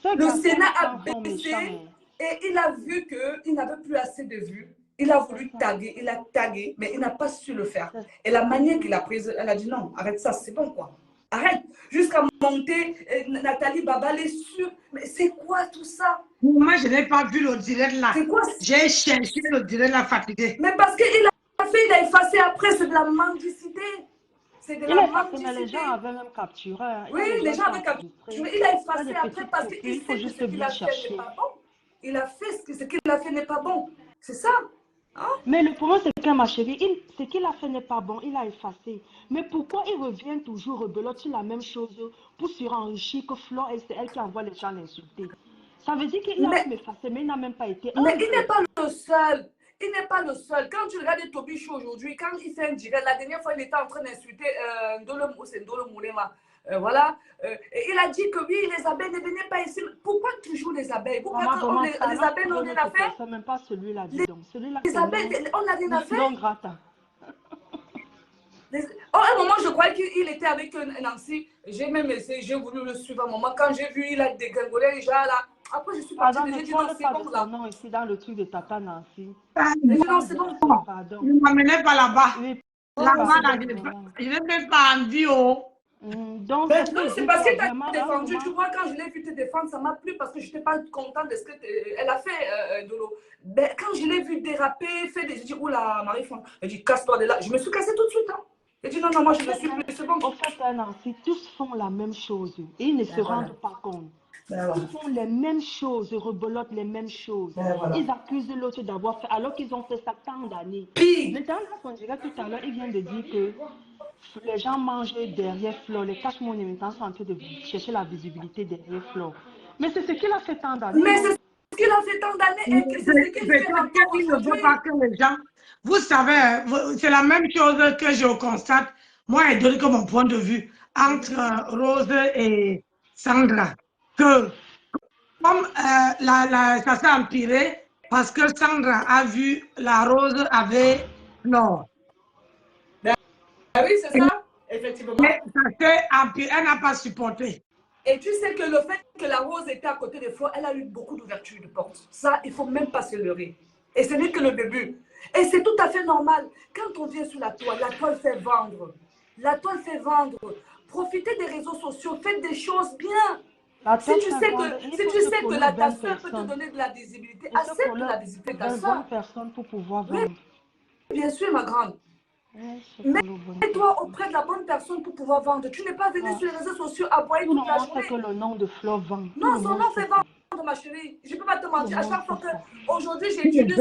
Speaker 5: Le Sénat a baissé, et il a vu qu'il n'avait plus assez de vues. Il a voulu taguer, il a tagué, mais il n'a pas su le faire. Et la manière qu'il a prise, elle a dit non, arrête ça, c'est bon quoi. Arrête, jusqu'à monter, Nathalie Baba, les sûre. Mais c'est quoi tout ça?
Speaker 1: Moi, je n'ai pas vu le direct là.
Speaker 5: C'est quoi?
Speaker 1: J'ai cherché le direct là, fatigué.
Speaker 5: Mais parce qu'il il a effacé après, c'est de la mendicité. C'est de la mendicité.
Speaker 4: Mais les gens avaient même capturé.
Speaker 5: Oui, les gens avaient capturé. Il a effacé après parce qu'il sait que ce qu'il a fait n'est pas bon. Il a fait ce qu'il a fait n'est pas bon. C'est ça. Hein?
Speaker 4: Mais le problème, c'est que ma chérie, ce qu'il a fait n'est pas bon, il a effacé. Mais pourquoi il revient toujours rebelote sur la même chose pour se enrichir que Flore, c'est elle qui envoie les gens l'insulter? Ça veut dire qu'il a même effacé, mais il n'a même pas été.
Speaker 5: Mais il n'est pas le seul. Il n'est pas le seul. Quand tu regardes Toby Show aujourd'hui, quand il fait un direct, la dernière fois, il était en train d'insulter Ndolo Moulema. Voilà. Il a dit que oui, les abeilles ne venaient pas ici. Pourquoi toujours les abeilles? Pourquoi les abeilles n'ont rien à faire?
Speaker 4: C'est même pas celui-là, dis donc.
Speaker 5: Les abeilles, on n'a rien à faire.
Speaker 4: Oh,
Speaker 5: à un moment, je croyais qu'il était avec Nancy. J'ai même essayé, j'ai voulu le suivre un moment. Quand j'ai vu, il a dégringolé les gens là. Après, je suis partie. J'ai dit non, c'est bon là.
Speaker 4: Non, ici dans le truc de Tata Nancy.
Speaker 5: J'ai dit non, c'est bon.
Speaker 4: Pardon.
Speaker 1: Ne m'amenez pas là-bas.
Speaker 4: Oui.
Speaker 1: Là-bas, je n'ai même pas envie.
Speaker 4: Donc,
Speaker 5: non, c'est parce que tu as défendu. Tu vois, quand je l'ai vu te défendre, ça m'a plu parce que je n'étais pas contente de ce qu'elle a fait, Dolo. Mais quand je l'ai vu déraper, j'ai dit, oula, Marie-France, elle dit, casse-toi de là. Je me suis cassée tout de suite. Hein. J'ai dit, non, non, moi, je me suis plus, c'est bon.
Speaker 4: En fait, Nancy, tous font la même chose et ils ne se rendent pas compte. Ils font les mêmes choses, rebelotent les mêmes choses. Ils accusent l'autre d'avoir fait, alors qu'ils ont fait ça tant d'années. Maintenant, là, on dirait tout à l'heure, il vient de dire que les gens mangent derrière Flore. Les cash money maintenant sont en train de chercher la visibilité derrière Flore. Mais c'est ce qu'il a fait tant d'années.
Speaker 5: Mais c'est ce qu'il a fait tant d'années et c'est ce qu'il fait encore aujourd'hui.
Speaker 1: Vous savez, c'est la même chose que je constate, moi, et donné comme mon point de vue, entre Rose et Sandra. Que comme ça s'est empiré, parce que Sandra a vu la Rose avec Flore.
Speaker 5: Ah oui, c'est ça, effectivement.
Speaker 1: Mais ça s'est empiré, elle n'a pas supporté.
Speaker 5: Et tu sais que le fait que la Rose était à côté de Flore, elle a eu beaucoup d'ouverture de portes. Ça, il ne faut même pas se leurrer. Et ce n'est que le début. Et c'est tout à fait normal. Quand on vient sur la toile fait vendre. La toile fait vendre. Profitez des réseaux sociaux, faites des choses bien. Si tu sais que ta soeur peut te donner de la visibilité, accepte la visibilité de ta soeur.
Speaker 4: Bonne personne pour pouvoir vendre.
Speaker 5: Oui, bien sûr, ma grande. Mets-toi auprès de la bonne personne pour pouvoir vendre. Tu n'es pas venu sur les réseaux sociaux à boire toute la journée.
Speaker 4: Que le nom de Flore vend.
Speaker 5: Non, son nom fait vendre, ma chérie. Je ne peux pas te mentir. À chaque fois que aujourd'hui j'utilise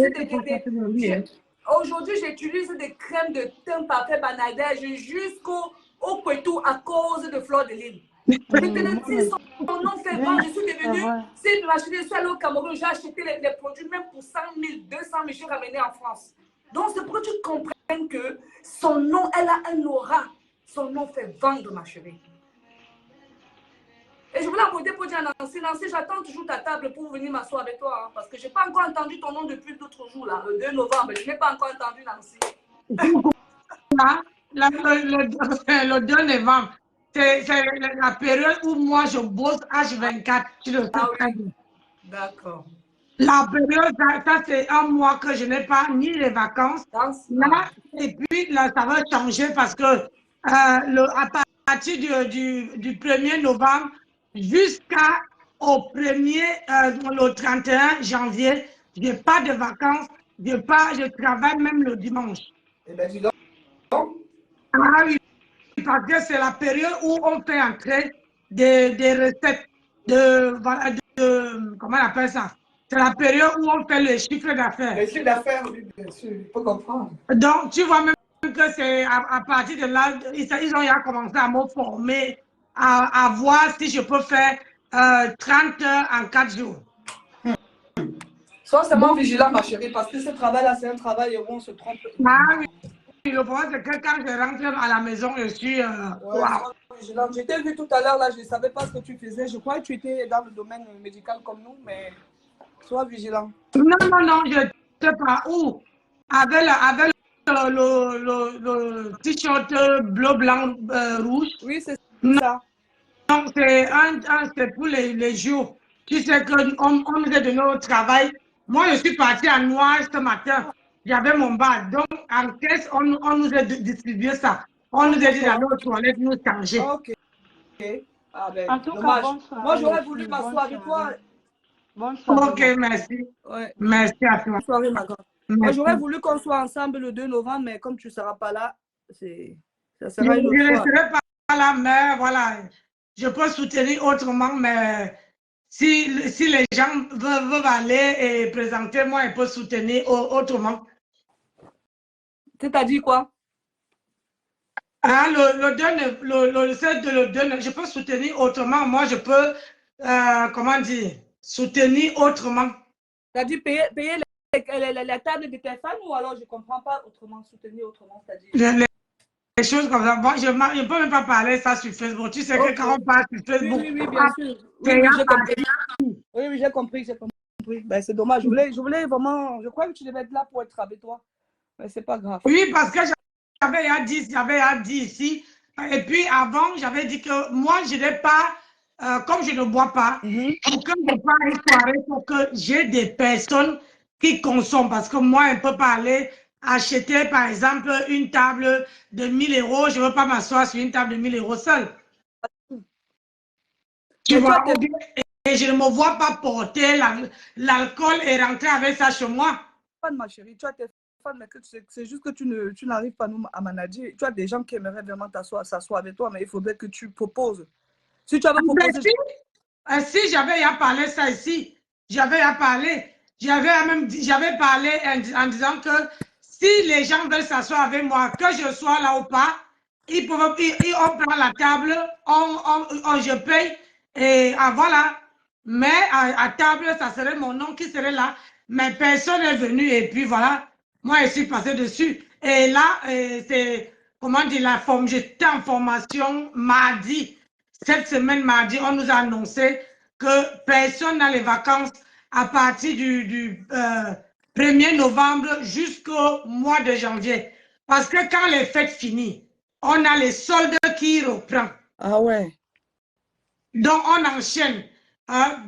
Speaker 5: des crèmes de teint parfait banadège jusqu'au Poitou à cause de Flore de Lille. Son nom fait vendre. Je suis devenue, c'est ma chérie, je suis allée au Cameroun, j'ai acheté les produits même pour 100 000, 200 000, j'ai ramené en France. Donc, c'est pour que tu comprennes que son nom, elle a un aura. Son nom fait vendre, ma chérie. Et je voulais apporter pour dire à Nancy, Nancy, j'attends toujours ta table pour venir m'asseoir avec toi. Hein, parce que je n'ai pas encore entendu ton nom depuis l'autre jour, là, le 2 novembre. Je n'ai pas encore entendu Nancy.
Speaker 1: Là, le 2 novembre, c'est la période où moi je bosse H24. Tu le sais très bien.
Speaker 5: D'accord.
Speaker 1: La période, ça c'est un mois que je n'ai pas ni les vacances. Là, et puis là, ça va changer parce que à partir du 1er novembre jusqu'au le 31 janvier, je n'ai pas de vacances, je travaille même le dimanche.
Speaker 5: Eh bien, dis donc.
Speaker 1: Ah oui, parce que c'est la période où on fait entrer des recettes comment on appelle ça? C'est la période où on fait le chiffre d'affaires.
Speaker 5: Le chiffre d'affaires, oui, bien sûr, il faut comprendre.
Speaker 1: Donc, tu vois même que c'est à partir de là, ils ont commencé à me former, à voir si je peux faire 30 heures en 4 jours.
Speaker 5: Sois seulement vigilant, ma chérie, parce que ce travail-là, c'est un travail où on se trompe.
Speaker 1: Ah oui, le problème, c'est que quand je rentre à la maison, je suis...
Speaker 5: Sois vigilante. Je t'ai vu tout à l'heure, là, je ne savais pas ce que tu faisais. Je crois que tu étais dans le domaine médical comme nous, mais sois vigilant.
Speaker 1: Non, je ne sais pas où. Avec le t-shirt bleu, blanc, rouge.
Speaker 5: Oui, c'est
Speaker 1: Non,
Speaker 5: ça.
Speaker 1: c'est pour les jours. Tu sais qu'on nous a donné au travail. Moi, je suis partie à Noir ce matin. J'avais mon bar. Donc, en caisse, on nous a distribué ça. On nous a dit d'aller aux toilettes, nous changer.
Speaker 5: Ok. Ah ben,
Speaker 4: En tout cas,
Speaker 5: dommage.
Speaker 4: bonsoir.
Speaker 5: Moi, j'aurais voulu m'asseoir avec toi.
Speaker 4: Bonsoir.
Speaker 1: Ok, merci.
Speaker 5: Ouais.
Speaker 1: Merci à toi.
Speaker 5: Bonne soirée, ma grande. Moi, j'aurais voulu qu'on soit ensemble le 2 novembre, mais comme tu ne seras pas là, ça sera une autre
Speaker 1: Je ne
Speaker 5: fois.
Speaker 1: serai pas là, mais voilà, je peux soutenir autrement, mais si les gens veulent aller et présenter, moi, je peux soutenir autrement.
Speaker 5: C'est-à-dire quoi?
Speaker 1: Ah, le 2, je peux soutenir autrement. Moi, je peux, comment dire, soutenir autrement.
Speaker 5: C'est-à-dire payer la table de tes fans ou alors je ne comprends pas autrement, soutenir autrement, c'est-à-dire...
Speaker 1: Les choses comme ça. Bon, je ne peux même pas parler ça sur Facebook. Tu sais que quand on parle sur Facebook,
Speaker 5: oui, bien sûr. Oui, j'ai compris. Oui, j'ai compris, Ben, c'est dommage. Je voulais vraiment... Je crois que tu devais être là pour être avec toi. Mais c'est pas grave.
Speaker 1: Oui, parce que j'avais dit ici. Et puis avant, j'avais dit que moi, je n'ai pas, comme je ne bois pas, pour que je fasse une soirée, pour que j'ai des personnes qui consomment. Parce que moi, je ne peux pas aller acheter, par exemple, une table de 1000 euros. Je ne veux pas m'asseoir sur une table de 1000 euros seule. Tu vois, et je ne me vois pas porter l'alcool et rentrer avec ça chez moi.
Speaker 5: Ma chérie, tu as tes fans, mais c'est juste que tu n'arrives pas à manager. Tu as des gens qui aimeraient vraiment s'asseoir avec toi, mais il faudrait que tu proposes. Si tu avais proposé...
Speaker 1: Si j'avais à parler ça ici, j'avais parlé en disant que si les gens veulent s'asseoir avec moi, que je sois là ou pas, on prend la table, je paye et voilà. Mais à table, ça serait mon nom qui serait là. Mais personne n'est venu et puis voilà, moi je suis passé dessus. Et là, c'est, comment dire, j'étais en formation mardi. Cette semaine, mardi, on nous a annoncé que personne n'a les vacances à partir du 1er novembre jusqu'au mois de janvier. Parce que quand les fêtes finissent, on a les soldes qui reprennent.
Speaker 5: Ah ouais.
Speaker 1: Donc, on enchaîne.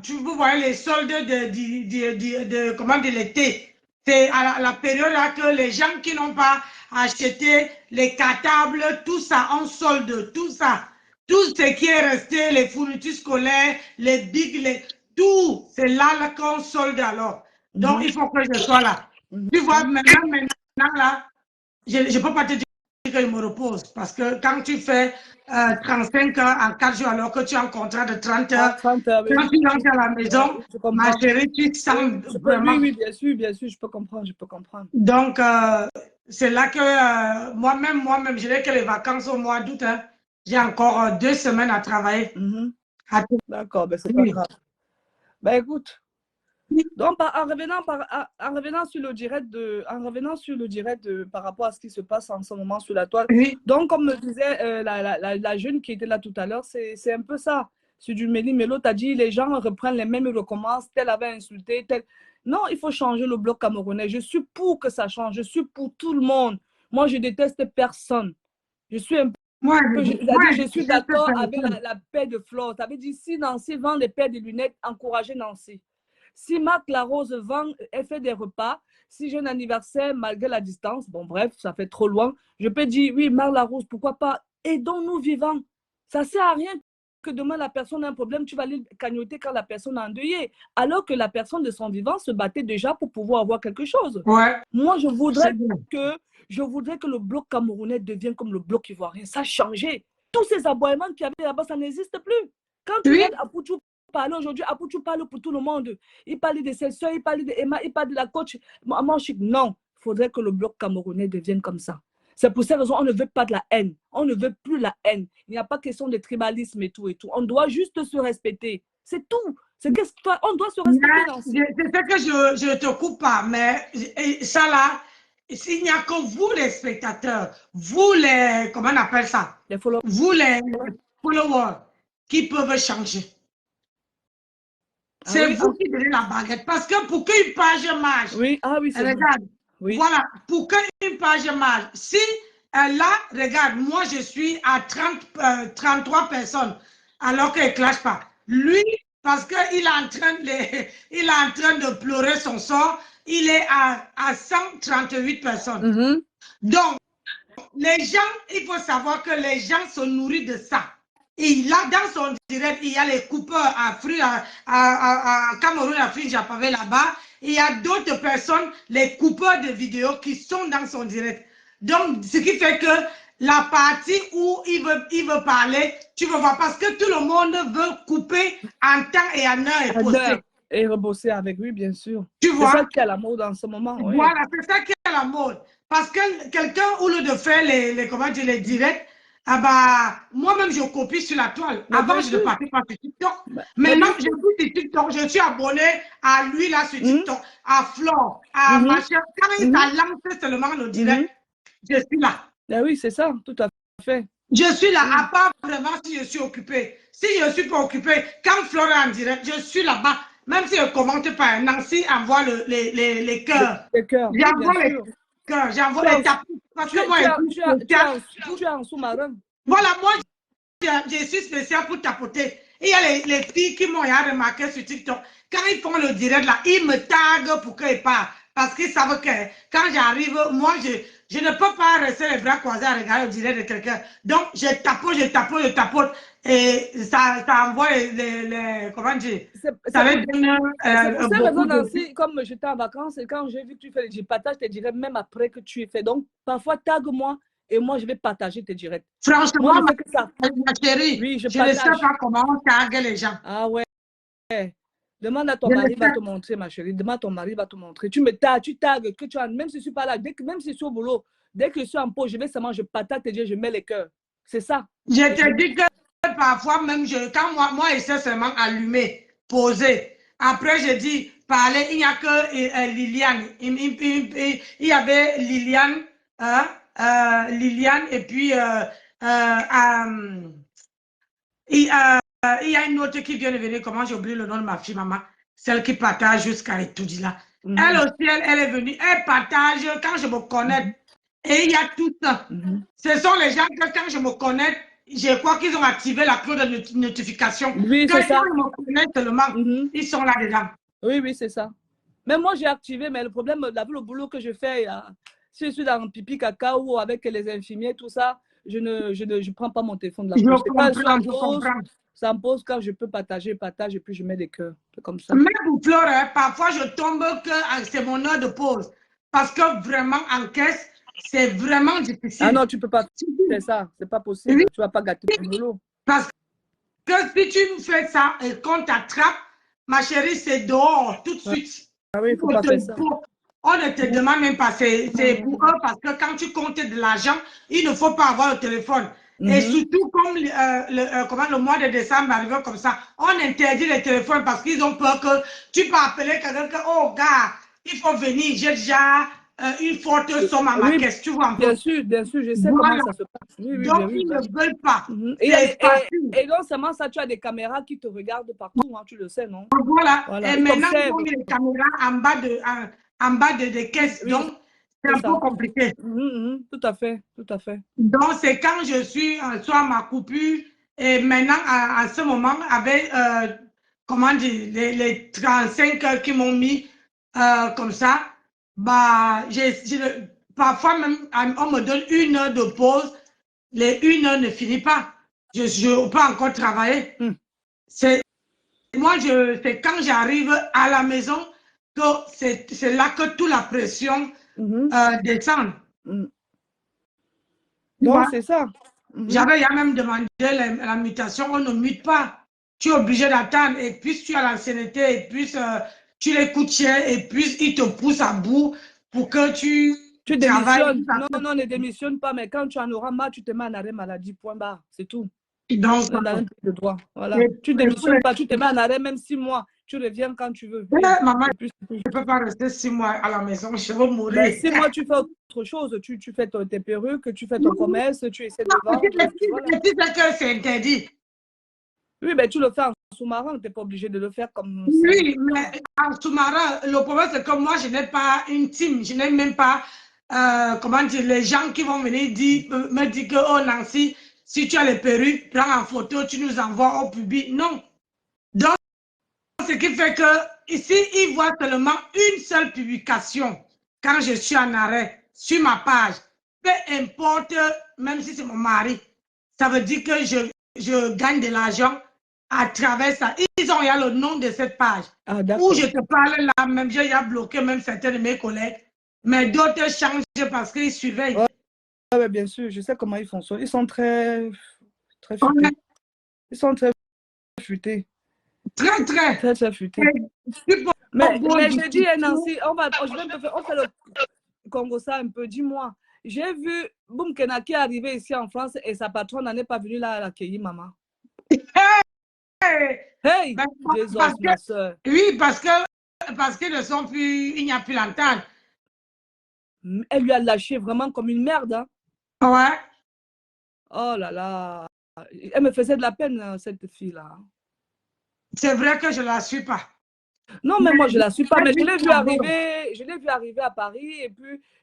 Speaker 1: Vous voyez les soldes de l'été. C'est à la période là que les gens qui n'ont pas acheté les cartables, tout ça, on solde, tout ça. Tout ce qui est resté, les fournitures scolaires, les bigs, tout, c'est là qu'on solde alors. Donc, il faut que je sois là. Tu vois, maintenant là, je ne peux pas te dire que je me repose. Parce que quand tu fais 35 heures en 4 jours, alors que tu as un contrat de 30 heures, quand tu rentres à la maison, ma chérie, tu sens vraiment...
Speaker 5: Oui, bien sûr, je peux comprendre.
Speaker 1: Donc, c'est là que moi-même, je n'ai que les vacances au mois d'août. Hein. J'ai encore 2 semaines à travailler.
Speaker 5: D'accord, ben c'est pas grave. Ben écoute, donc en revenant sur le direct par rapport à ce qui se passe en ce moment sur la toile. Donc comme me disait la jeune qui était là tout à l'heure, c'est un peu ça. sur du méli-mélo, tu as dit les gens reprennent les mêmes, ils recommencent, tel avait insulté, tel. Non, il faut changer le bloc camerounais. Je suis pour que ça change. Je suis pour tout le monde. Moi, je déteste personne. Je suis un peu. Je suis d'accord avec la paix de Flore. Ça veut dire si Nancy vend les paires de lunettes, encouragez Nancy. Si Marc Larose vend et fait des repas, si j'ai un anniversaire malgré la distance, bon bref, ça fait trop loin, je peux dire oui, Marc Larose, pourquoi pas, aidons-nous vivants. Ça ne sert à rien que demain la personne a un problème, tu vas aller cagnoter quand la personne est endeuillée, alors que la personne de son vivant se battait déjà pour pouvoir avoir quelque chose.
Speaker 1: Ouais.
Speaker 5: Moi, je voudrais que le bloc camerounais devienne comme le bloc ivoirien. Ça a changé. Tous ces aboiements qu'il y avait là-bas, ça n'existe plus. Quand tu regardes Apoutou parler aujourd'hui, Apoutou parle pour tout le monde. Il parle de ses soeurs, il parle d'Emma, il parle de la coach. Non, il faudrait que le bloc camerounais devienne comme ça. C'est pour ces raisons, on ne veut pas de la haine. On ne veut plus la haine. Il n'y a pas question de tribalisme et tout et tout. On doit juste se respecter. C'est tout. On doit se respecter.
Speaker 1: C'est ce que je ne te coupe pas, mais ça là, s'il n'y a que vous les spectateurs, vous les, comment on appelle ça? Vous les followers qui peuvent changer. C'est vous qui donnez la baguette. Parce que pour qu'une page marche, regarde, voilà, pour qu'une page marche, si là, regarde, moi je suis à 33 personnes, alors qu'elle ne clash pas. Lui, parce qu'il est en train de pleurer son sort, il est à 138 personnes. Donc, les gens, il faut savoir que les gens se nourrissent de ça. Et là, dans son direct, il y a les coupeurs à Cameroun, à Japavé là-bas. Il y a d'autres personnes, les coupeurs de vidéos qui sont dans son direct. Donc, ce qui fait que la partie où il veut parler, tu veux voir, parce que tout le monde veut couper en temps et en heure et poster.
Speaker 5: Et rebosser avec lui, bien sûr.
Speaker 1: Tu vois?
Speaker 5: C'est ça qui est à la mode en ce moment. Oui.
Speaker 1: Voilà, c'est ça qui est à la mode. Parce que quelqu'un, au lieu de faire les directs, ah bah, moi-même, je copie sur la toile. Avant, je ne partais pas sur TikTok. Maintenant, je suis sur TikTok. Je suis abonné à lui, là, sur TikTok, à Flore, à machin. Quand il a lancé seulement le direct, je suis là.
Speaker 5: Oui, c'est ça, tout à fait.
Speaker 1: Je suis là, à part vraiment si je suis occupée. Si je ne suis pas occupée, quand Flore est en direct, je suis là-bas. Même si je ne commente pas, Nancy envoie les cœurs.
Speaker 5: Les cœurs.
Speaker 1: J'envoie les cœurs, j'envoie les tapis. Parce que moi,
Speaker 5: tu es en sous-marin.
Speaker 1: Voilà, moi, je suis spécial pour tapoter. Il y a les filles qui m'ont remarqué sur TikTok. Quand ils font le direct là, ils me taguent pour qu'ils parlent. Parce qu'ils savent que quand j'arrive, moi, je ne peux pas rester les bras croisés à regarder le direct de quelqu'un. Donc, je tapote. Et ça envoie comment dire? Ça va
Speaker 5: donner comme j'étais en vacances et quand j'ai vu que tu fais, je partage tes directs même après que tu es fait. Donc, parfois, tague-moi et moi, je vais partager tes directs.
Speaker 1: Franchement, ma chérie,
Speaker 5: oui, je
Speaker 1: ne sais pas comment on tague les gens.
Speaker 5: Ah ouais. Demande à ton mari, va te montrer, ma chérie. Demande à ton mari, va te montrer. Tu me tagues, que tu as, même si je ne suis pas là, même si je suis au boulot, dès que je suis en pause, je partage tes directs, je mets les cœurs. C'est ça.
Speaker 1: Je te dis que parfois, même quand moi, je sais seulement allumer, poser. Après, je dis, parler, il n'y a que Liliane. Il y avait Liliane, Liliane, et puis il y a une autre qui vient de venir, comment j'ai oublié le nom de ma fille, maman, celle qui partage jusqu'à Etoudi là. Elle aussi, elle est venue, elle partage quand je me connecte. Et il y a tout ça. Ce sont les gens que quand je me connecte, je crois qu'ils ont activé la cloche de notification.
Speaker 5: Oui, c'est ça.
Speaker 1: Quand ils me connaissent seulement, ils sont là dedans.
Speaker 5: Oui, c'est ça. Même moi, j'ai activé, mais le problème, le boulot que je fais, si je suis dans un pipi caca ou avec les infirmiers, tout ça, je ne prends pas mon téléphone de la poche. Ça me pose quand je peux partage et puis je mets des cœurs. Comme ça.
Speaker 1: Même pour pleurer, parfois je tombe que c'est mon heure de pause. Parce que vraiment, en caisse, c'est vraiment difficile.
Speaker 5: Ah non, tu ne peux pas faire ça. C'est pas possible. Oui. Tu ne vas pas gâter ton boulot.
Speaker 1: Parce que si tu me fais ça et qu'on t'attrape, ma chérie, c'est dehors tout de suite.
Speaker 5: Ah oui, il ne faut pas faire ça.
Speaker 1: On ne te demande même pas. C'est pour eux parce que quand tu comptes de l'argent, il ne faut pas avoir le téléphone. Et surtout, comme le mois de décembre arrive comme ça, on interdit les téléphones parce qu'ils ont peur que tu peux appeler quelqu'un que, oh gars, il faut venir, j'ai déjà une forte somme à ma
Speaker 5: Oui,
Speaker 1: caisse, tu vois un
Speaker 5: bien
Speaker 1: peu.
Speaker 5: sûr, je sais
Speaker 1: Voilà.
Speaker 5: comment ça se passe. Oui, oui,
Speaker 1: Donc,
Speaker 5: oui,
Speaker 1: ils
Speaker 5: bah.
Speaker 1: ne veulent pas.
Speaker 5: Et,
Speaker 1: C'est facile.
Speaker 5: et non seulement ça, tu as des caméras qui te regardent partout, hein, tu le sais, non?
Speaker 1: Voilà.
Speaker 5: Voilà,
Speaker 1: Et
Speaker 5: ils
Speaker 1: maintenant, ils ont
Speaker 5: t'observent.
Speaker 1: mis les caméras en bas des caisses.
Speaker 5: Oui,
Speaker 1: Donc, c'est
Speaker 5: c'est
Speaker 1: un peu
Speaker 5: ça.
Speaker 1: compliqué.
Speaker 5: Tout à fait, tout à fait.
Speaker 1: Donc, c'est quand je suis soit ma coupure, et maintenant, à ce moment, avec, comment dire, les 35 heures qui m'ont mis comme ça, bah, parfois même, on me donne 1 heure de pause, les 1 heure ne finit pas. Je peux encore travailler. C'est Moi, c'est quand j'arrive à la maison que c'est là que toute la pression descend. Tu
Speaker 5: Donc,
Speaker 1: vois?
Speaker 5: c'est ça.
Speaker 1: J'avais même demandé la mutation, on ne mute pas. Tu es obligé d'attendre. Et puis, tu as l'ancienneté, et puis tu les coûtes cher, et puis ils te poussent à bout pour que tu
Speaker 5: Tu
Speaker 1: travailles.
Speaker 5: démissionnes. Non, non, ne démissionne pas, mais quand tu en auras marre, tu te mets en arrêt maladie, point barre. C'est tout.
Speaker 1: Donc,
Speaker 5: On est dans un pays de droit. Voilà. Tu ne démissionnes pas, tu te mets en arrêt même 6 mois. Tu reviens quand tu veux.
Speaker 1: maman,
Speaker 5: Et puis,
Speaker 1: je ne peux pas rester 6 mois à la maison, je vais mourir.
Speaker 5: ben, 6 mois, tu fais autre chose. Tu fais tes perruques, tu fais ton commerce, tu essaies de vendre. Voilà.
Speaker 1: C'est que c'est interdit.
Speaker 5: Oui, ben, tu le fais en sous-marin, tu n'es pas obligé de le faire comme ça.
Speaker 1: Oui, mais en sous-marin, le problème, c'est que moi, je n'ai pas une team. Je n'ai même pas, comment dire, les gens qui vont venir me dire que, oh Nancy, si tu as les perruques, prends en photo, tu nous envoies au public. Non. Donc, ce qui fait que, ici, ils voient seulement une seule publication quand je suis en arrêt sur ma page. Peu importe, même si c'est mon mari, ça veut dire que je gagne de l'argent à travers ça. Il y a le nom de cette page. Où je te parle là, même j'ai bloqué même certains de mes collègues, mais d'autres changent parce qu'ils surveillent.
Speaker 5: Ouais, bien sûr, je sais comment ils fonctionnent. Ils sont très futés. Ils sont très futés. Très futés. Mais je dis, Nancy, on fait le Congo ça un peu. Dis-moi, j'ai vu Boum Kenaki arriver ici en France et sa patronne n'est pas venue là l'accueillir, maman. Hey, Jésus, ma soeur.
Speaker 1: Oui, parce qu'ils ne sont plus, il n'y a plus l'entente.
Speaker 5: Elle lui a lâché vraiment comme une merde. Hein.
Speaker 1: Ouais.
Speaker 5: Oh là là. Elle me faisait de la peine, cette fille-là.
Speaker 1: C'est vrai que je ne la suis pas.
Speaker 5: Non, mais moi, je ne la suis pas. Mais je l'ai vu arriver à Paris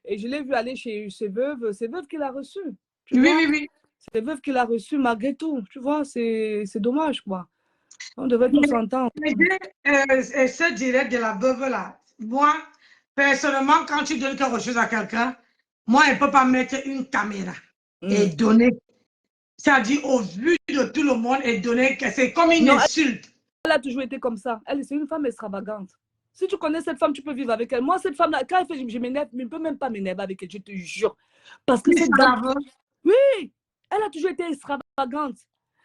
Speaker 5: et je l'ai vu aller chez ses veuves. C'est veuve qu'il a reçu.
Speaker 1: Oui.
Speaker 5: C'est veuve qu'il a reçu malgré tout. Tu vois, c'est dommage, quoi. On devrait tous s'entendre.
Speaker 1: Ce direct de la veuve là, moi, personnellement, quand tu donnes quelque chose à quelqu'un, moi, elle ne peut pas mettre une caméra et donner. C'est-à-dire au vu de tout le monde et donner, c'est comme une insulte.
Speaker 5: Elle a toujours été comme ça. C'est une femme extravagante. Si tu connais cette femme, tu peux vivre avec elle. Moi, cette femme-là, quand elle fait, je m'énerve, mais je ne peux même pas m'énerver avec elle, je te jure. Parce que cette dame, oui, elle a toujours été extravagante.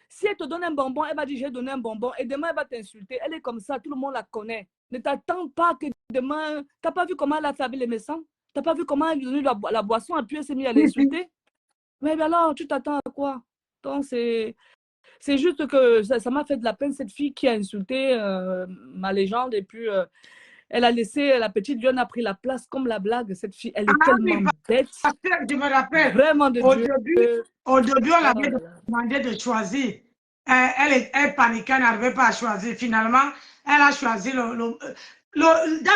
Speaker 5: Si elle te donne un bonbon, elle va dire j'ai donné un bonbon et demain elle va t'insulter. Elle est comme ça, tout le monde la connaît. Ne t'attends pas que demain, tu n'as pas vu comment elle a fait avec les médecins? Tu n'as pas vu comment elle lui a donné la boisson et puis elle s'est mise à l'insulter? Mais alors, tu t'attends à quoi? Donc, c'est juste que ça m'a fait de la peine, cette fille qui a insulté ma légende et puis elle a laissé, la petite Lionne a pris la place comme la blague. Cette fille, elle est tellement bête.
Speaker 1: Je me rappelle.
Speaker 5: Vraiment de Dieu.
Speaker 1: Au début, on l'avait demandé de choisir. Elle paniquait, elle n'arrivait pas à choisir. Finalement, elle a choisi dans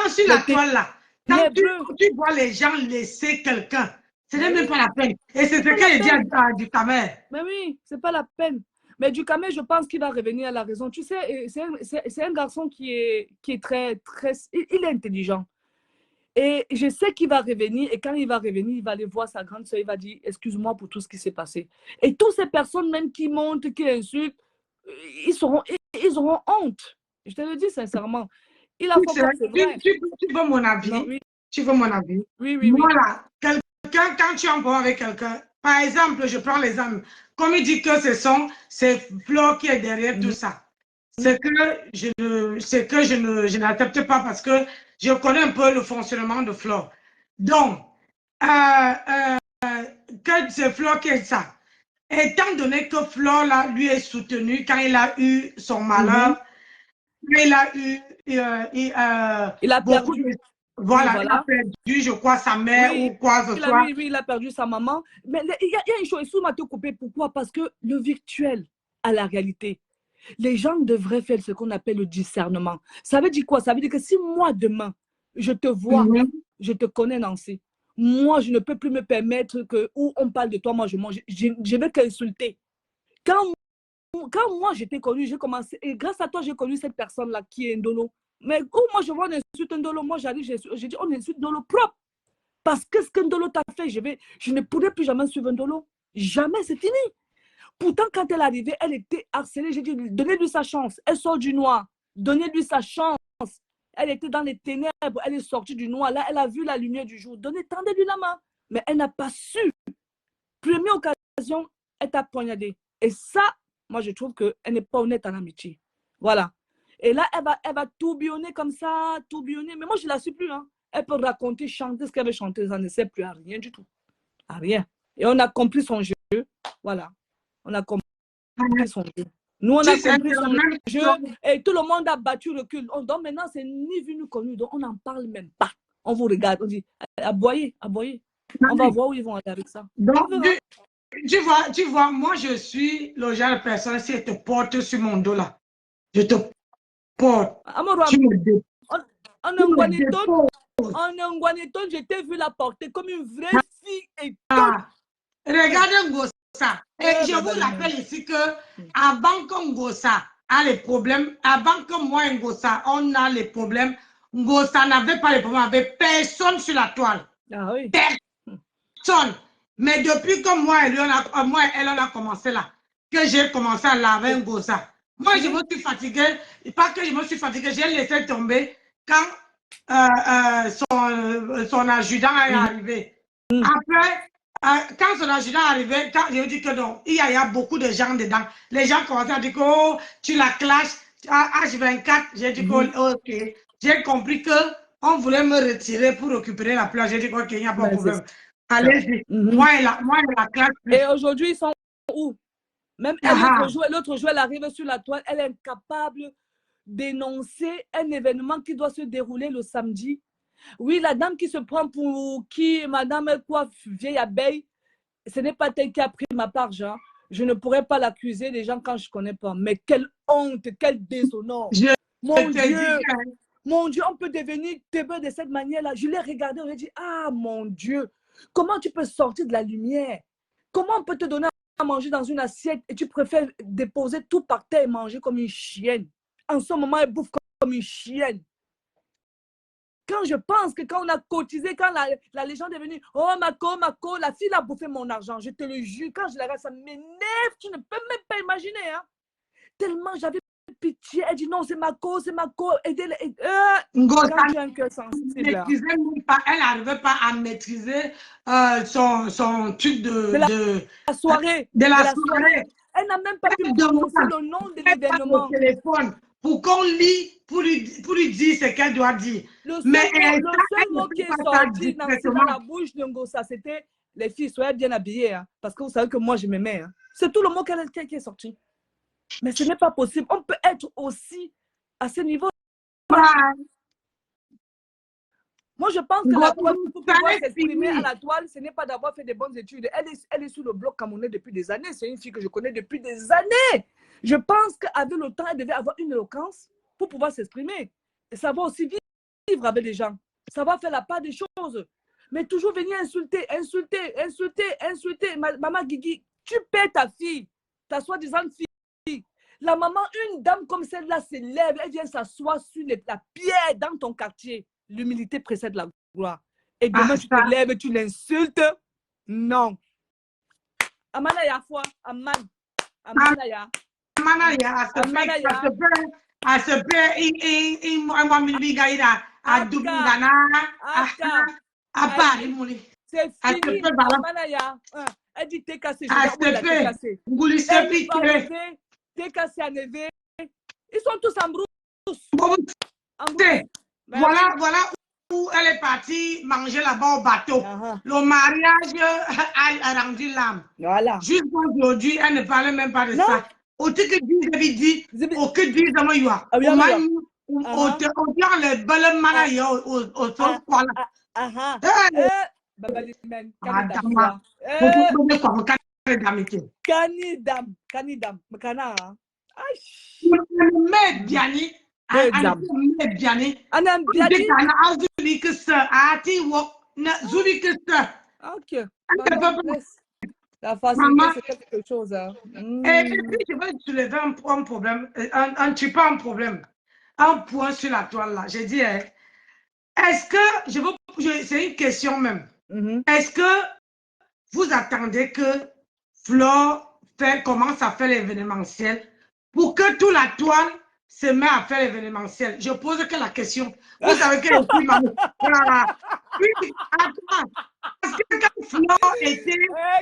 Speaker 1: sur la toile là. Quand tu vois les gens laisser quelqu'un, ce n'est même pas la peine. Et c'est ce qu'elle dit à Ducamel.
Speaker 5: Mais oui, c'est pas la peine. Mais Ducamel, je pense qu'il va revenir à la raison. Tu sais, c'est un garçon qui est très, très... Il est intelligent. Et je sais qu'il va revenir. Et quand il va revenir, il va aller voir sa grande soeur. Il va dire, excuse-moi pour tout ce qui s'est passé. Et toutes ces personnes même qui montent, qui insultent, ils auront honte. Je te le dis sincèrement. Il a fait comme c'est vrai.
Speaker 1: Tu veux mon avis? Non, oui. Tu veux mon avis?
Speaker 5: Oui.
Speaker 1: Voilà. Quelqu'un, quand tu es en avec quelqu'un, par exemple, je prends l'exemple, comme il dit que c'est Flo qui est derrière tout ça. C'est que je n'accepte pas parce que je connais un peu le fonctionnement de Flo. Donc, que c'est Flo qui est ça. Étant donné que Flo là, lui est soutenu quand il a eu son malheur, il a eu
Speaker 5: il a perdu.
Speaker 1: Voilà,
Speaker 4: oui,
Speaker 1: il a perdu, je crois, sa mère
Speaker 4: Oui,
Speaker 1: ou quoi que ce soit.
Speaker 4: oui, il a perdu sa maman. Mais il y a une chose, excuse-moi de te couper. Pourquoi? Parce que le virtuel a la réalité. Les gens devraient faire ce qu'on appelle le discernement. Ça veut dire quoi? Ça veut dire que si moi, demain, je te vois, je te connais, Nancy, moi, je ne peux plus me permettre que, où on parle de toi, moi, je mange. Je vais qu'insulter. Quand moi, j'étais connue, j'ai commencé, et grâce à toi, j'ai connu cette personne-là qui est Ndolo. Mais où moi, je vois on insulte Ndolo, moi, j'arrive, j'ai dit, on insulte Ndolo propre. Parce que ce que Ndolo t'a fait, je ne pourrais plus jamais suivre Ndolo. Jamais, c'est fini. Pourtant, quand elle est arrivée, elle était harcelée. J'ai dit, donnez-lui sa chance. Elle sort du noir. Donnez-lui sa chance. Elle était dans les ténèbres. Elle est sortie du noir. Là, elle a vu la lumière du jour. Tendez-lui la main. Mais elle n'a pas su. Première occasion, elle t'a poignardé. Et ça, moi, je trouve qu'elle n'est pas honnête en amitié. Voilà. Et là, elle va tourbillonner comme ça, tourbillonner. Mais moi, je ne la suis plus. Hein. Elle peut raconter, chanter ce qu'elle veut chanter. Ça ne sert plus à rien du tout. À rien. Et on a compris son jeu. Voilà. On a compris son jeu. Nous, on a compris son jeu. Et tout le monde a battu le cul. Donc maintenant, c'est ni vu ni connu. Donc on n'en parle même pas. On vous regarde. On dit, aboyez, aboyez. On va voir où ils vont aller avec ça.
Speaker 1: Donc, tu vois, moi, je suis le genre de personne, si elle te porte sur mon dos là, je te porte. Tu me déposes.
Speaker 4: En Nguaneton, je t'ai vu la porter comme une vraie fille. Et
Speaker 1: regardez Ngossa. Et je vous rappelle ici que avant que Ngossa a les problèmes, avant que moi et Ngossa, on a les problèmes, Ngossa n'avait pas les problèmes avec personne sur la toile.
Speaker 4: Ah oui.
Speaker 1: Personne. Mais depuis que moi et elle, on a commencé là, que j'ai commencé à laver Ngossa. Moi, je me suis fatiguée. Pas que je me suis fatiguée, j'ai laissé tomber quand son adjudant est arrivé. Après, quand son adjudant est arrivé, quand je dis que non, il y a beaucoup de gens dedans. Les gens commençaient à dire que oh, tu la clashes à H24. J'ai dit que ok. J'ai compris qu'on voulait me retirer pour récupérer la plage. J'ai dit ok, il n'y a pas de problème. Allez-y. Moi et la classe.
Speaker 4: Et aujourd'hui, ils sont où? Même l'autre joueur, elle arrive sur la toile, elle est incapable d'énoncer un événement qui doit se dérouler le samedi. Oui, la dame qui se prend pour qui, madame quoi, vieille abeille, ce n'est pas elle qui a pris ma part, genre. Je ne pourrais pas l'accuser des gens quand je ne connais pas. Mais quelle honte, quel déshonneur. Mon Dieu, on peut devenir témoin de cette manière-là. Je l'ai regardé, on a dit, ah mon Dieu, comment tu peux sortir de la lumière? Comment on peut te donner à manger dans une assiette et tu préfères déposer tout par terre et manger comme une chienne? En ce moment, elle bouffe comme une chienne. Quand je pense que quand on a cotisé, quand la légende est venue, oh Mako, la fille a bouffé mon argent, je te le jure, quand je la regarde, ça m'énerve, tu ne peux même pas imaginer. Hein? Tellement j'avais pitié, elle dit non, c'est Mako, aidez-le. Quand tu as un cœur sensible.
Speaker 1: Elle n'arrivait pas à maîtriser son truc de
Speaker 4: la soirée. Elle n'a même pas pu prononcer le nom de l'événement.
Speaker 1: Pour qu'on lit, pour lui dire ce qu'elle doit dire.
Speaker 4: Le seul mot qui est sorti dans la bouche de Ngossa, c'était les filles, soyez bien habillées, hein, parce que vous savez que moi, je m'aimais. Hein. C'est tout le mot qui est sorti. Mais ce n'est pas possible. On peut être aussi à ce niveau. Moi, je pense que la toile, pour pouvoir s'exprimer à la toile, ce n'est pas d'avoir fait des bonnes études. Elle est sur le bloc camerounais depuis des années. C'est une fille que je connais depuis des années. Je pense qu'avec le temps, elle devait avoir une éloquence pour pouvoir s'exprimer. Et ça va aussi vivre avec les gens. Ça va faire la part des choses. Mais toujours venir insulter. Maman Guigui, tu perds ta fille, ta soi-disant fille. La maman, une dame comme celle-là se lève, elle vient s'asseoir sur la pierre dans ton quartier. L'humilité précède la gloire. Et demain, tu te lèves et tu l'insultes. Non. Amanaya foi, Amanaya.
Speaker 1: À ce peu,
Speaker 4: c'est fini. Amanaya. Elle dit t'es cassé. T'es cassé à Neve. Ils sont tous en brousse.
Speaker 1: Voilà où elle est partie manger là-bas au bateau. Le mariage a rendu l'âme.
Speaker 4: Voilà.
Speaker 1: Jusqu'à aujourd'hui, elle ne parlait même pas de ça. Au que dit, aucun dit, autant les belles manas au sol, quoi.
Speaker 5: Babalimen,
Speaker 1: Adama.
Speaker 5: Kanidam, Makana.
Speaker 1: Mais Biani,
Speaker 5: Medam.
Speaker 1: Biani,
Speaker 5: Anam Biani. Ok. La facilité,
Speaker 1: Maman,
Speaker 5: c'est quelque chose. Hein.
Speaker 1: et puis je vais soulever un problème, tu pas un problème, un point sur la toile là. J'ai dit, est-ce que, c'est une question même, est-ce que vous attendez que Flore commence à faire l'événementiel pour que toute la toile se met à faire l'événementiel? Je pose que la question. Vous savez que je suis maman. Oui, attends. Parce que quand Flore était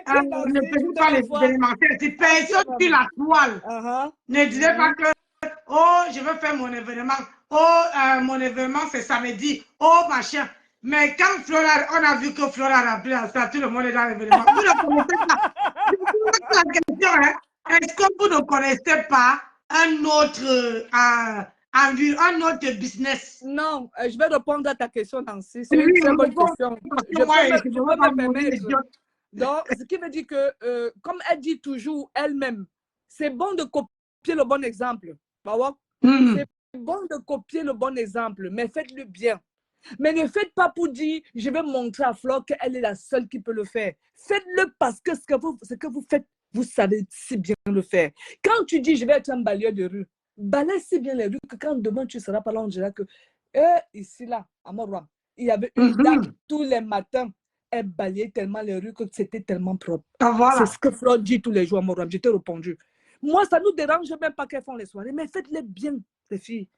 Speaker 1: ne faisait pas l'événementiel, si personne sur la toile ne disait pas que oh, je veux faire mon événement. Oh, mon événement, c'est samedi. Oh, machin. Mais quand on a vu que Flora a rempli la salle, tout le monde est dans l'événement. Vous ne connaissez pas. Je vous pose la question, hein. Est-ce que vous ne connaissez pas un autre business?
Speaker 5: Non, je vais répondre à ta question, Nancy. C'est une très bonne question. Je peux me permettre. Donc, ce qui veut dire que, comme elle dit toujours elle-même, c'est bon de copier le bon exemple. C'est bon de copier le bon exemple, mais faites-le bien. Mais ne faites pas pour dire, je vais montrer à Flore qu'elle est la seule qui peut le faire. Faites-le parce que ce que vous faites, vous savez si bien le faire. Quand tu dis, je vais être un balayeur de rue, balaye si bien les rues que quand demain tu ne seras pas là, on dira que, ici, là, à Moroua, il y avait une dame tous les matins, elle balayait tellement les rues que c'était tellement propre.
Speaker 1: Voilà.
Speaker 5: C'est ce que Flore dit tous les jours à Moroua. Je t'ai répondu. Moi, ça ne nous dérange même pas qu'elles font les soirées, mais faites-les bien, les filles.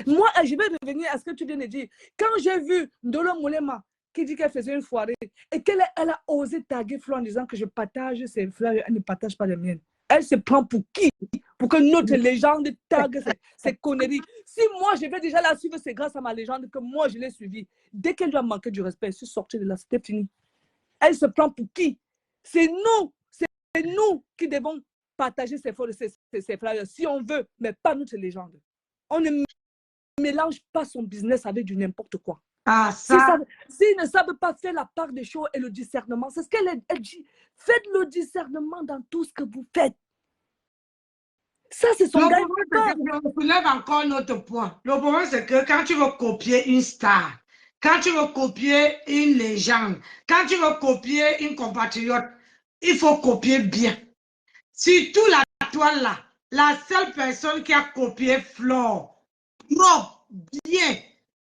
Speaker 5: Moi, je vais revenir à ce que tu viens de dire. Quand j'ai vu Ndolo Moulema qui dit qu'elle faisait une soirée et qu'elle a osé taguer Flore en disant que je partage ses fleurs, elle ne partage pas les miennes. Elle se prend pour qui? Pour que notre légende tague ces conneries. Si moi, je vais déjà la suivre, c'est grâce à ma légende que moi, je l'ai suivie. Dès qu'elle lui a manqué du respect, elle est sortie de là, c'était fini. Elle se prend pour qui? C'est nous qui devons partager ces fleurs si on veut, mais pas notre légende. On ne mélange pas son business avec du n'importe quoi.
Speaker 1: Ah, ça.
Speaker 5: S'ils ne savent pas faire la part des choses et le discernement, c'est ce qu'elle dit. Faites le discernement dans tout ce que vous faites. Ça, c'est son gars.
Speaker 1: Je soulève encore un autre point. Le problème, c'est que quand tu veux copier une star, quand tu veux copier une légende, quand tu veux copier une compatriote, il faut copier bien. Surtout la toile là, la seule personne qui a copié Flore, propre, bien,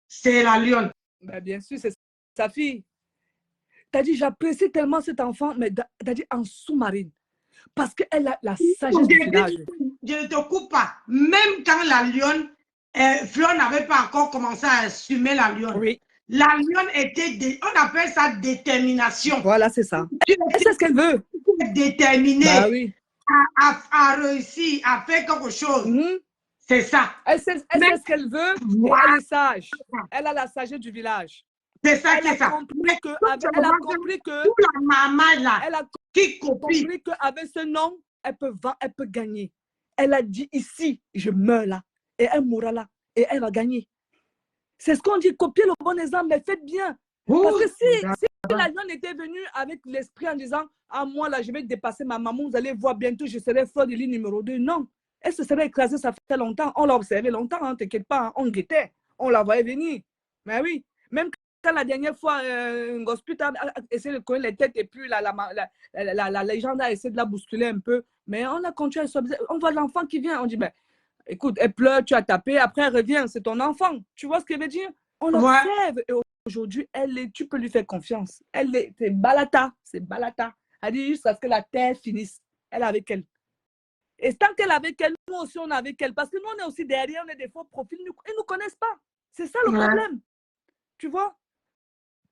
Speaker 1: c'est la lionne.
Speaker 5: Ben, bien sûr, c'est sa fille. T'as dit, j'apprécie tellement cet enfant, mais t'as dit en sous-marine. Parce qu'elle a la sagesse du village.
Speaker 1: Je ne te coupe pas. Même quand la lionne, Flore n'avait pas encore commencé à assumer la lionne. Oui. La lionne était, on appelle ça détermination.
Speaker 5: Voilà, c'est ça. Elle sait ce qu'elle veut.
Speaker 1: Déterminée
Speaker 5: bah, oui.
Speaker 1: à réussir, à faire quelque chose. C'est ça.
Speaker 5: Elle sait ce qu'elle veut et elle est sage. Elle a la sagesse du village.
Speaker 1: C'est ça qui est ça.
Speaker 5: Elle a compris que
Speaker 1: toute la maman là,
Speaker 5: elle a
Speaker 1: qui copie.
Speaker 5: compris qu'avec ce nom, elle peut gagner. Elle a dit ici, je meurs là. Et elle mourra là. Et elle va gagner. C'est ce qu'on dit, copier le bon exemple, mais faites bien. Parce que si la lionne était venue avec l'esprit en disant, ah moi là, je vais dépasser ma maman, vous allez voir bientôt, je serai Fleur de Lys numéro 2. Non. Elle se serait écrasée, ça fait longtemps. On l'a observé longtemps, hein, t'inquiète pas, hein, on guettait. On la voyait venir. Mais oui, même quand la dernière fois, Ngosput a essayé de connaître les têtes et puis la légende a essayé de la bousculer un peu. Mais on a continué à s'observer. On voit l'enfant qui vient, on dit, ben, écoute, elle pleure, tu as tapé, après elle revient, c'est ton enfant. Tu vois ce que je veux dire? On l'observe. Et aujourd'hui, tu peux lui faire confiance. C'est Balata, c'est Balata. Elle dit juste parce que la terre finisse. Elle est avec elle. Et tant qu'elle est avec elle, nous aussi on est avec elle. Parce que nous, on est aussi derrière, on est des faux profils. Ils ne nous connaissent pas. C'est ça le problème. Tu vois?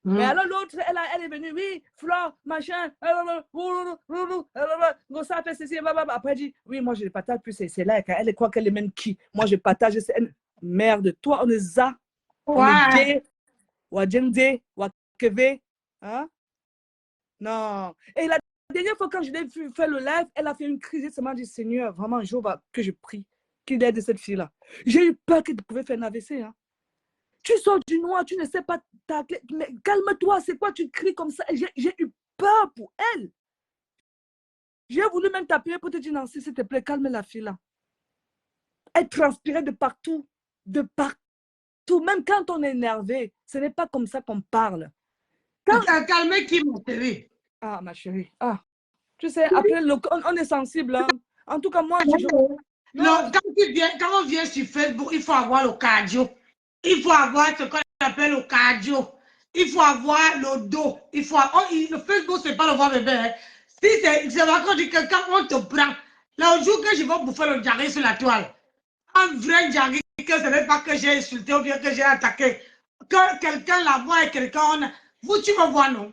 Speaker 5: Mais alors l'autre, elle est venue, oui, Flore, machin, ça a fait ceci, après elle dit, oui, moi je ne partage plus, c'est là, elle croit qu'elle est même qui? Moi je partage, merde, toi on est ça, on est gay, Wajende, Wakeve, hein? Non. Et la dernière fois quand je l'ai vu faire le live, elle a fait une crise, elle m'a dit, Seigneur, vraiment, je veux que je prie, qu'il aide cette fille-là. J'ai eu peur qu'elle pouvait faire un AVC. Hein. Tu sors du noir, tu ne sais pas ta clé. Mais calme-toi, c'est quoi, tu cries comme ça? J'ai eu peur pour elle. J'ai voulu même t'appeler pour te dire, Nancy, s'il te plaît, calme la fille-là. Elle transpirait de partout, de partout. Même quand on est énervé, ce n'est pas comme ça qu'on parle.
Speaker 1: Calmez qui, mon chéri?
Speaker 5: Ah, ma chérie. Ah, tu sais, après, on est sensible. Hein. En tout cas, moi,
Speaker 1: Non, quand on vient sur Facebook, il faut avoir le cardio. Il faut avoir ce qu'on appelle le cardio. Il faut avoir le dos. Le Facebook, ce n'est pas le voir bébé. Hein. Si c'est vrai qu'on dit que quand on te prend, le jour que je vais bouffer le diarrhée sur la toile, un vrai diarrhée, que ce n'est pas que j'ai insulté ou bien que j'ai attaqué, que quelqu'un la voit et quelqu'un, vous, tu me vois, non?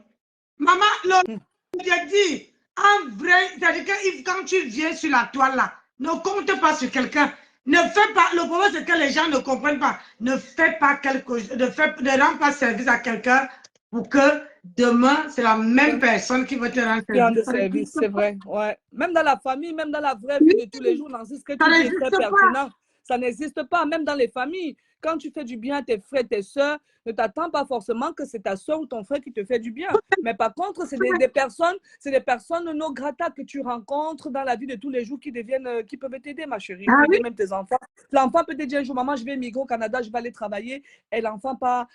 Speaker 1: Maman, je dis, un vrai, c'est-à-dire que quand tu viens sur la toile là, ne compte pas sur quelqu'un. Ne fais pas, le problème c'est que les gens ne comprennent pas. Ne fais pas quelque chose, ne rends pas service à quelqu'un pour que demain, c'est la même personne qui va te rendre
Speaker 5: service. C'est vrai, ouais. Même dans la famille, même dans la vraie vie de tous les jours, dans ce que tu dis est très pertinent. Ça n'existe pas, même dans les familles. Quand tu fais du bien à tes frères, tes soeurs, ne t'attends pas forcément que c'est ta soeur ou ton frère qui te fait du bien. Mais par contre, c'est des personnes non grata que tu rencontres dans la vie de tous les jours qui peuvent t'aider, ma chérie. Même tes enfants. L'enfant peut te dire un jour, maman, je vais migrer au Canada, je vais aller travailler. Et l'enfant va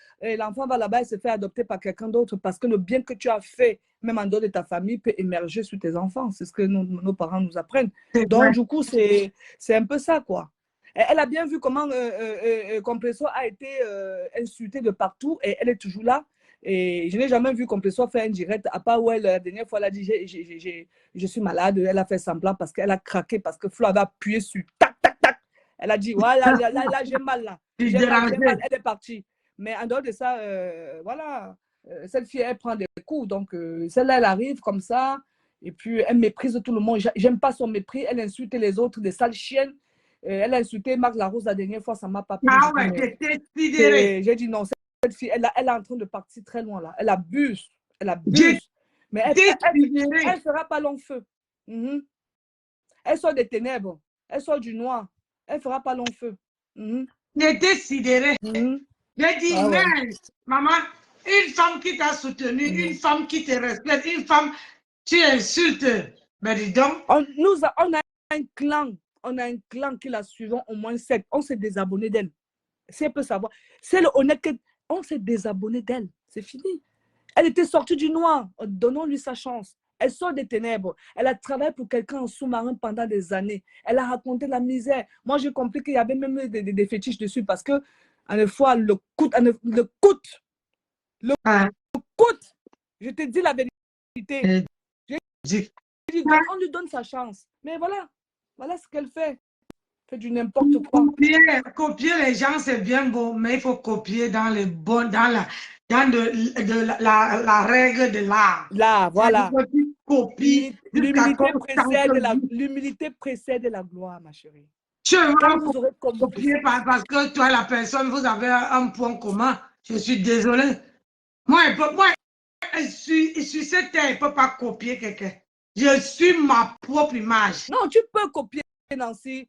Speaker 5: là-bas et se fait adopter par quelqu'un d'autre parce que le bien que tu as fait, même en dehors de ta famille, peut émerger sur tes enfants. C'est ce que nos parents nous apprennent. Donc, du coup, c'est un peu ça, quoi. Elle a bien vu comment Compresso a été insulté de partout et elle est toujours là. Et je n'ai jamais vu Compresso faire un direct, à part où la dernière fois, elle a dit je suis malade. Elle a fait semblant parce qu'elle a craqué, parce que Flo avait appuyé sur tac, tac, tac. Elle a dit voilà, là j'ai mal, là. J'ai mal. Elle est partie. Mais en dehors de ça, voilà, cette fille, elle prend des coups. Donc, celle-là, elle arrive comme ça. Et puis, elle méprise tout le monde. J'aime pas son mépris. Elle insulte les autres, des sales chiennes. Elle a insulté Marc Larose la dernière fois, ça ne m'a pas plu.
Speaker 1: Ah ouais, j'étais sidérée.
Speaker 5: J'ai dit non, cette fille, elle est en train de partir très loin là. Elle abuse. Mais elle ne fera pas long feu. Elle sort des ténèbres. Elle sort du noir. Elle ne fera pas long feu.
Speaker 1: J'étais sidérée. J'ai dit, maman, une femme qui t'a soutenu, une femme qui te respecte, une femme, tu insultes. Mais dis donc.
Speaker 5: On a un clan. On a un clan qui la suivant au moins 7. On s'est désabonné d'elle. Si elle peut savoir. C'est le honnête qu'on s'est désabonné d'elle. C'est fini. Elle était sortie du noir. Donnons-lui sa chance. Elle sort des ténèbres. Elle a travaillé pour quelqu'un en sous-marin pendant des années. Elle a raconté la misère. Moi, j'ai compris qu'il y avait même des fétiches dessus parce que, à la fois, le coût. Je te dis la vérité. On lui donne sa chance. Mais voilà. Voilà ce qu'elle fait. Elle fait du n'importe quoi.
Speaker 1: Copier les gens, c'est bien beau, mais il faut copier dans les bons, dans la règle de l'art.
Speaker 5: Là, voilà.
Speaker 1: L'humilité
Speaker 5: précède la gloire, ma chérie.
Speaker 1: Tu vas copier parce que toi, la personne, vous avez un point commun. Je suis désolée. Moi, je suis sur cette terre, je ne peux pas copier quelqu'un. Je suis ma propre image.
Speaker 5: Non, tu peux copier, Nancy.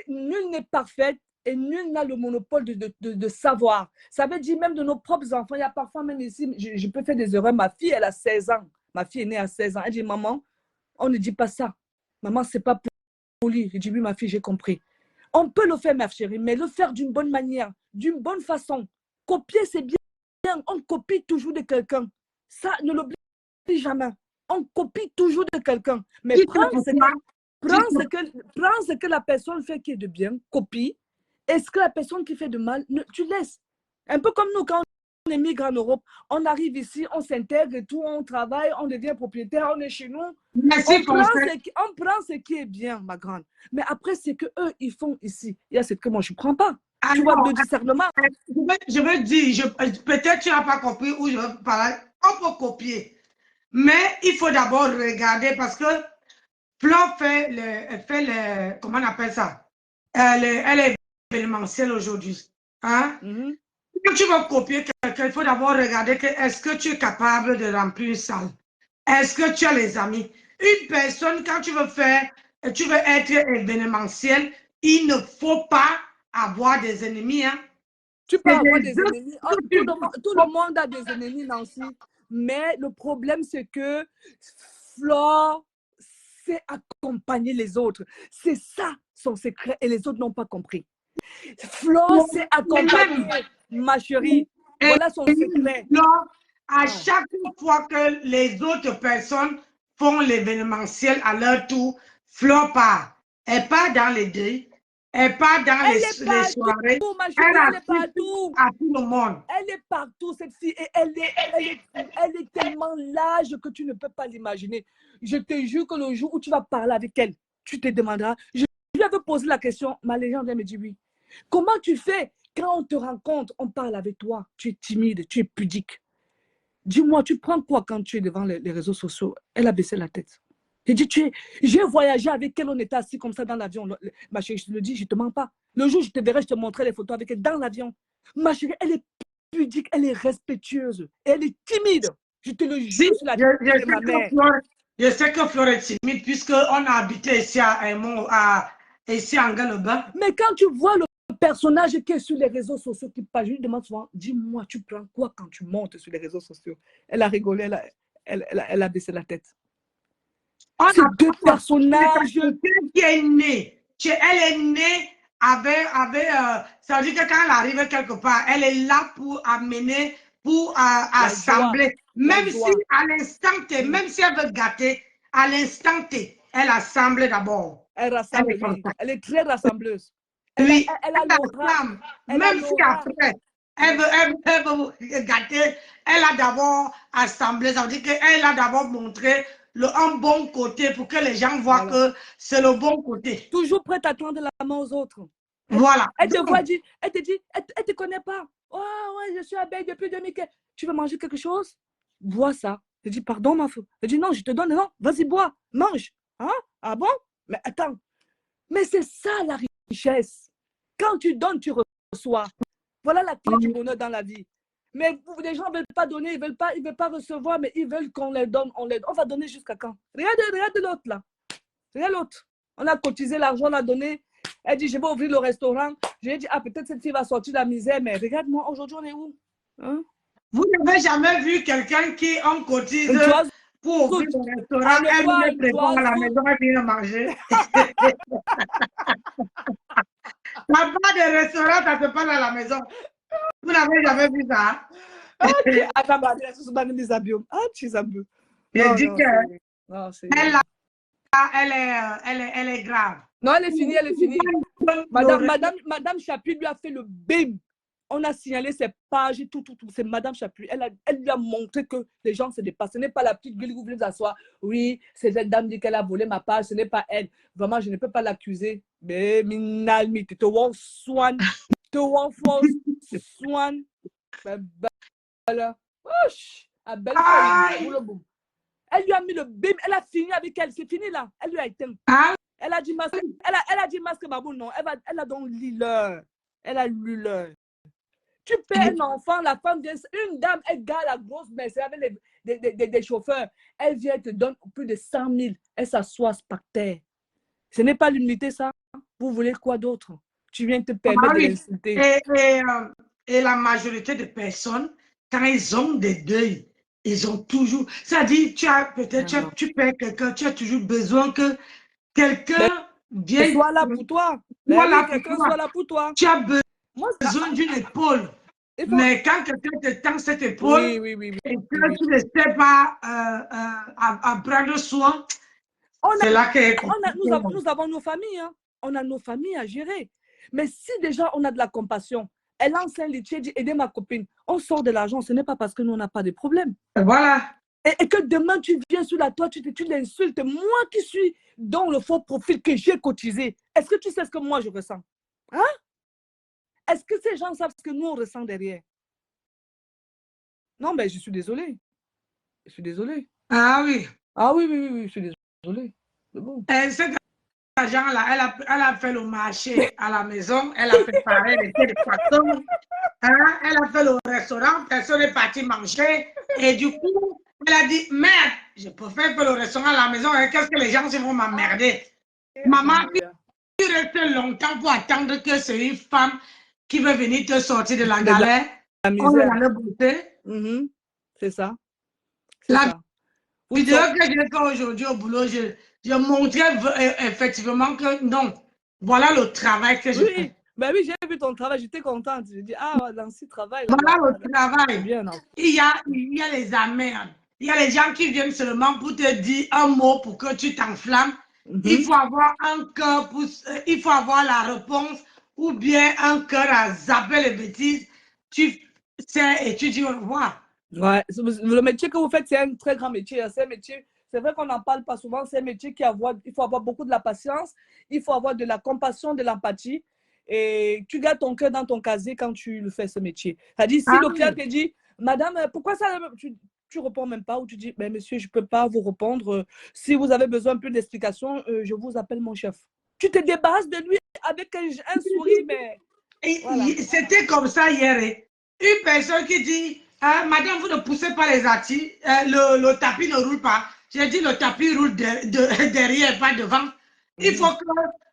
Speaker 5: Nul n'est parfait et nul n'a le monopole de savoir. Ça veut dire même de nos propres enfants. Il y a parfois même ici, je peux faire des erreurs. Ma fille, elle a 16 ans. Ma fille est née à 16 ans. Elle dit, maman, on ne dit pas ça. Maman, ce n'est pas poli. Je dis, oui, ma fille, j'ai compris. On peut le faire, ma chérie, mais le faire d'une bonne manière, d'une bonne façon. Copier, c'est bien. On copie toujours de quelqu'un. Ça, ne l'oublie jamais. On copie toujours de quelqu'un. Mais prends ce que la personne fait qui est de bien, copie. Et ce que la personne qui fait de mal, tu laisses. Un peu comme nous, quand on émigre en Europe, on arrive ici, on s'intègre et tout, on travaille, on devient propriétaire, on est chez nous. On prend ce qui est bien, ma grande. Mais après, c'est qu'eux, ils font ici. Il y a ce que moi, je ne prends pas. Tu vois, le discernement.
Speaker 1: Je veux dire, peut-être tu n'as pas compris où je veux parler. On peut copier. Mais il faut d'abord regarder parce que Flo fait comment on appelle ça? Elle est événementielle aujourd'hui. Hein? Quand tu vas copier quelqu'un, il faut d'abord regarder est-ce que tu es capable de remplir une salle? Est-ce que tu as les amis? Une personne, quand tu veux être événementiel, il ne faut pas avoir des ennemis. Hein.
Speaker 5: Tu peux
Speaker 1: C'est
Speaker 5: avoir
Speaker 1: des
Speaker 5: des
Speaker 1: autres
Speaker 5: ennemis.
Speaker 1: que
Speaker 5: Tout
Speaker 1: tu-
Speaker 5: le monde a des ennemis, Nancy. Mais le problème, c'est que Flore sait accompagner les autres. C'est ça son secret et les autres n'ont pas compris. Flore sait accompagner, ma chérie. Voilà son secret.
Speaker 1: À chaque fois que les autres personnes font l'événementiel à leur tour, Flo part. Elle part dans les deuils, elle part dans
Speaker 5: Elle
Speaker 1: les
Speaker 5: est partout,
Speaker 1: soirées,
Speaker 5: ma chérie, elle est
Speaker 1: assiste
Speaker 5: partout.
Speaker 1: à tout le monde.
Speaker 5: Elle est partout, cette fille. Et elle est tellement large que tu ne peux pas l'imaginer. Je te jure que le jour où tu vas parler avec elle, tu te demanderas. Je lui avais posé la question, ma légende, elle me dit oui. Comment tu fais quand on te rencontre, on parle avec toi, tu es timide, tu es pudique. Dis-moi, tu prends quoi quand tu es devant les réseaux sociaux? Elle a baissé la tête. J'ai dit, j'ai voyagé avec elle, on était assis comme ça dans l'avion. Ma chérie, je te le dis, je ne te mens pas. Le jour où je te verrai, je te montrerai les photos avec elle dans l'avion. Ma chérie, elle est pudique, elle est respectueuse, elle est timide. Je te le jure sur la tête de ma mère.
Speaker 1: Je sais que Flore est timide puisqu'on a habité ici ici en Galaba.
Speaker 5: Mais quand tu vois le personnage qui est sur les réseaux sociaux, qui parle, je lui demande souvent, dis-moi, tu prends quoi quand tu montes sur les réseaux sociaux? Elle a rigolé, elle a baissé la tête. Ces deux personnages.
Speaker 1: Qui est né, elle est née ça veut dire que quand elle arrive quelque part, elle est là pour amener, pour assembler. Même si à l'instant T, même si elle veut gâter, à l'instant T, elle assemble d'abord.
Speaker 5: Elle rassemble, elle est très rassembleuse.
Speaker 1: Oui,
Speaker 5: elle a l'aura.
Speaker 1: Même si après, elle veut gâter, elle a d'abord assemblé. Ça veut dire qu'elle a d'abord montré un bon côté pour que les gens voient que c'est le bon côté.
Speaker 5: Toujours prête à tendre la main aux autres.
Speaker 1: Voilà.
Speaker 5: Elle te voit dire, elle te connaît pas. Oh ouais, je suis abeille depuis 2015. Tu veux manger quelque chose? Bois ça. Je dis, pardon, ma fille. Elle dit, non, je te donne, non, vas-y, bois, mange. Hein? Ah bon? Mais attends. Mais c'est ça la richesse. Quand tu donnes, tu reçois. Voilà la clé du bonheur dans la vie. Mais les gens ne veulent pas donner, ils ne veulent pas recevoir, mais ils veulent qu'on les donne. On va donner jusqu'à quand? Regarde l'autre là. Regarde l'autre. On a cotisé l'argent, on a donné. Elle dit, je vais ouvrir le restaurant. Je lui ai dit, ah, peut-être cette fille va sortir de la misère, mais regarde-moi, aujourd'hui, on est où? Hein?
Speaker 1: Vous n'avez jamais vu quelqu'un qui en cotise pour ouvrir le restaurant, elle vient préparer à la maison, elle vient manger. La part des restaurants, ça se passe à la maison. Vous n'avez jamais vu ça? Je dis que elle est grave.
Speaker 5: Non, elle est finie, elle est finie. Madame Chapuis lui a fait le bim. On a signalé ses pages, tout. C'est Madame Chapuis. Elle lui a montré que les gens se dépassent. Ce n'est pas la petite gueule qui voulait s'asseoir. Oui, c'est cette dame dit qu'elle a volé ma page. Ce n'est pas elle. Vraiment, je ne peux pas l'accuser. Mais minalmi, tu te vois soin. Tu te vois soin. Elle lui a mis le bim. Elle a fini avec elle. C'est fini là. Elle lui a éteint. Elle a dit masque. Elle a dit masque babou. Non. Elle a donc lu l'heure. Elle a lu l'heure. Tu paies un enfant, la femme vient, une dame, elle garde la grosse mercerie avec des chauffeurs. Elle vient te donne plus de 100 000. Elle s'assoit par terre. Ce n'est pas l'unité, ça. Vous voulez quoi d'autre? Tu viens te permettre de l'insulter.
Speaker 1: Et la majorité des personnes, quand ils ont des deuils, ils ont toujours... C'est-à-dire, tu paies quelqu'un, tu as toujours besoin que quelqu'un vienne...
Speaker 5: Soit là pour toi. Quelqu'un soit là pour toi.
Speaker 1: Tu as besoin d'une épaule. Mais quand quelqu'un te tend cette épaule, et que tu ne sais pas à prendre soin, c'est là que...
Speaker 5: Nous avons nos familles. Hein. On a nos familles à gérer. Mais si déjà on a de la compassion, elle lance un litier, dit aider ma copine, on sort de l'argent, ce n'est pas parce que nous on n'a pas de problème.
Speaker 1: Voilà.
Speaker 5: Et que demain tu viens sur la toile, tu l'insultes. Moi qui suis dans le faux profil que j'ai cotisé, est-ce que tu sais ce que moi je ressens? Hein? Est-ce que ces gens savent ce que nous on ressent derrière? Non, mais je suis désolée. Je suis désolée.
Speaker 1: Ah oui.
Speaker 5: Ah oui, je suis désolée. C'est bon.
Speaker 1: Cet argent-là, elle a fait le marché à la maison, elle a préparé les pieds de poisson, hein, elle a fait le restaurant, personne n'est parti manger. Et du coup, elle a dit, merde, je préfère faire le restaurant à la maison, hein, qu'est-ce que les gens vont m'emmerder? Maman, tu restes longtemps pour attendre que c'est une femme qui veut venir te sortir de la galère,
Speaker 5: la
Speaker 1: on
Speaker 5: misère.
Speaker 1: va le bosser.
Speaker 5: C'est ça. C'est
Speaker 1: La
Speaker 5: ça.
Speaker 1: vidéo que j'ai fait aujourd'hui au boulot, je montrais effectivement que non, voilà le travail que je fais.
Speaker 5: Ben oui, j'ai vu ton travail, j'étais contente. Je dis, ah, dans ce travail.
Speaker 1: Voilà le travail.
Speaker 5: Bien,
Speaker 1: il y a les amers. Il y a les gens qui viennent seulement pour te dire un mot pour que tu t'enflammes. Il faut avoir un cœur, il faut avoir la réponse ou bien un cœur à zapper les bêtises. Tu sais et tu dis au revoir.
Speaker 5: Ouais, le métier que vous faites, c'est un très grand métier. C'est un métier, c'est vrai qu'on n'en parle pas souvent, c'est un métier il faut avoir beaucoup de la patience, il faut avoir de la compassion, de l'empathie. Et tu gardes ton cœur dans ton casier quand tu le fais, ce métier. C'est-à-dire, si le client te dit, madame, pourquoi ça, tu réponds même pas, ou tu dis, ben, monsieur, je peux pas vous répondre. Si vous avez besoin un peu d'explication, je vous appelle mon chef. Tu te débarrasses de lui avec un sourire, mais
Speaker 1: voilà. C'était comme ça hier. Une personne qui dit, madame, vous ne poussez pas les artis, le tapis ne roule pas. J'ai dit, le tapis roule derrière, pas devant. Il faut que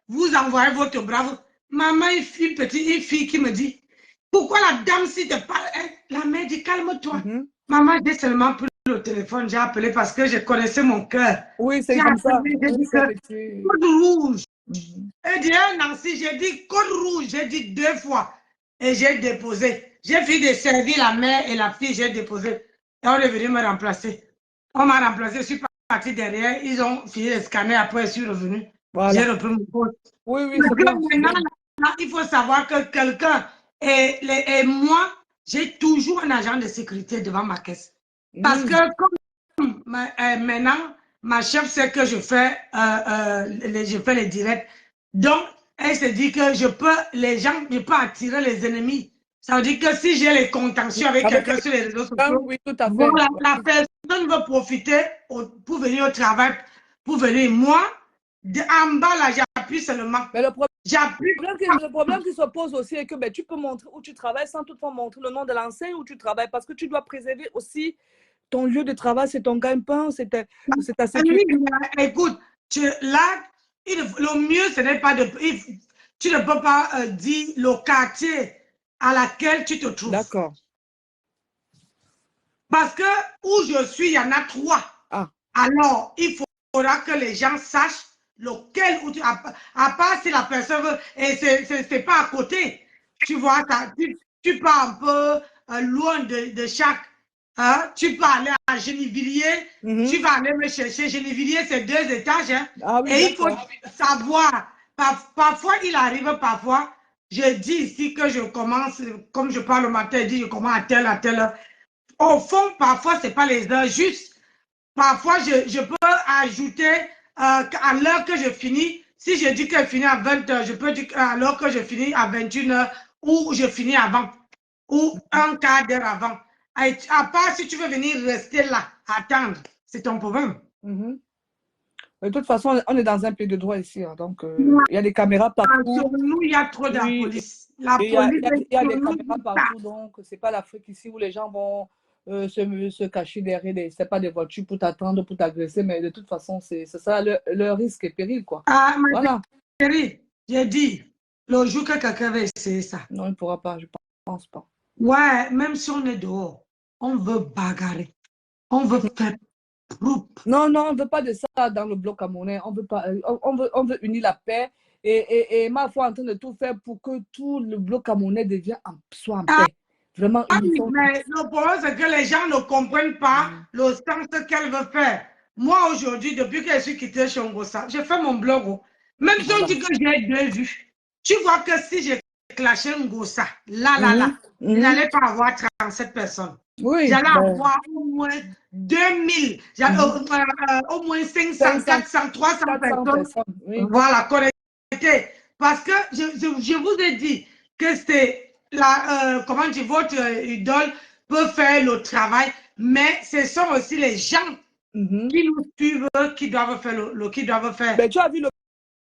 Speaker 1: vous envoyez votre bravo. Maman, une petite fille qui me dit, pourquoi la dame, si te parle, la mère dit, calme-toi. Maman, j'ai seulement pris le téléphone, j'ai appelé parce que je connaissais mon cœur.
Speaker 5: Oui, c'est comme ça.
Speaker 1: J'ai dit que, code rouge. Elle dit, Nancy, j'ai dit code rouge, j'ai dit 2 fois. Et j'ai déposé. J'ai fini de servir la mère et la fille, j'ai déposé. Et on est venu me remplacer. On m'a remplacé, je suis partie derrière. Ils ont fini de scanner, après je suis revenu. Voilà. J'ai repris mon poste.
Speaker 5: Oui,
Speaker 1: maintenant, il faut savoir que quelqu'un, et moi, j'ai toujours un agent de sécurité devant ma caisse. Parce que comme maintenant, ma chef sait que je fais les directs. Donc, elle se dit que je peux attirer les ennemis. Ça veut dire que si j'ai les contentieux avec quelqu'un sur les réseaux sociaux,
Speaker 5: oui, tout à fait.
Speaker 1: Bon, la personne veut profiter pour venir au travail, pour venir. Moi, en bas là, j'appuie seulement.
Speaker 5: Mais le problème qui se pose aussi est que ben, tu peux montrer où tu travailles sans toutefois montrer le nom de l'enseigne où tu travailles parce que tu dois préserver aussi ton lieu de travail, c'est ton gagne-pain, c'est ta sécurité.
Speaker 1: Écoute, là, le mieux, ce n'est pas de... Tu ne peux pas dire le quartier à laquelle tu te trouves.
Speaker 5: D'accord.
Speaker 1: Parce que où je suis, il y en a 3. Ah. Alors, il faudra que les gens sachent lequel, où à part si la personne veut, et c'est pas à côté. Tu vois, tu pars un peu loin de chaque. Hein? Tu peux aller à Gennevilliers, tu vas aller me chercher. Gennevilliers, c'est 2 étages. Hein? Ah, oui, et il faut savoir, parfois il arrive, parfois, je dis ici que je commence, comme je parle le matin, je dis je commence à telle heure. Au fond, parfois, ce n'est pas les heures justes. Parfois, je peux ajouter à l'heure que je finis. Si je dis que je finis à 20h, je peux dire à l'heure que je finis à 21h ou je finis avant ou un quart d'heure avant. À part si tu veux venir rester là, attendre, c'est ton problème.
Speaker 5: De toute façon, on est dans un pays de droit ici, hein, donc il y a des caméras partout.
Speaker 1: Sur nous, il y a trop de la police.
Speaker 5: Il y a des caméras partout, donc c'est pas l'Afrique ici où les gens vont se cacher derrière c'est pas des voitures pour t'attendre, pour t'agresser, mais de toute façon, c'est ça le risque et péril, quoi.
Speaker 1: Ah, mais voilà. J'ai dit, le jour que quelqu'un va essayer ça.
Speaker 5: Non, il ne pourra pas, je pense pas.
Speaker 1: Ouais, même si on est dehors, on veut bagarrer. On veut faire
Speaker 5: non, on ne veut pas de ça dans le bloc camerounais. On veut unir la paix. Et ma foi en train de tout faire pour que tout le bloc camerounais soit en paix. Vraiment uniforme.
Speaker 1: Mais le problème, c'est que les gens ne comprennent pas le sens qu'elle veut faire. Moi, aujourd'hui, depuis que je suis quittée chez Ngossa, j'ai fait mon blog. Même si on dit que j'ai 2 vues, tu vois que si j'ai clashé Ngossa, je n'allais pas avoir 37 personnes.
Speaker 5: Oui,
Speaker 1: j'allais avoir au moins 2000, au moins 500, 400, 300 personnes. Oui. Voilà, connectées. Parce que je vous ai dit que c'est comment dire, votre idole peut faire le travail, mais ce sont aussi les gens qui nous suivent qui doivent faire
Speaker 5: Mais tu as vu le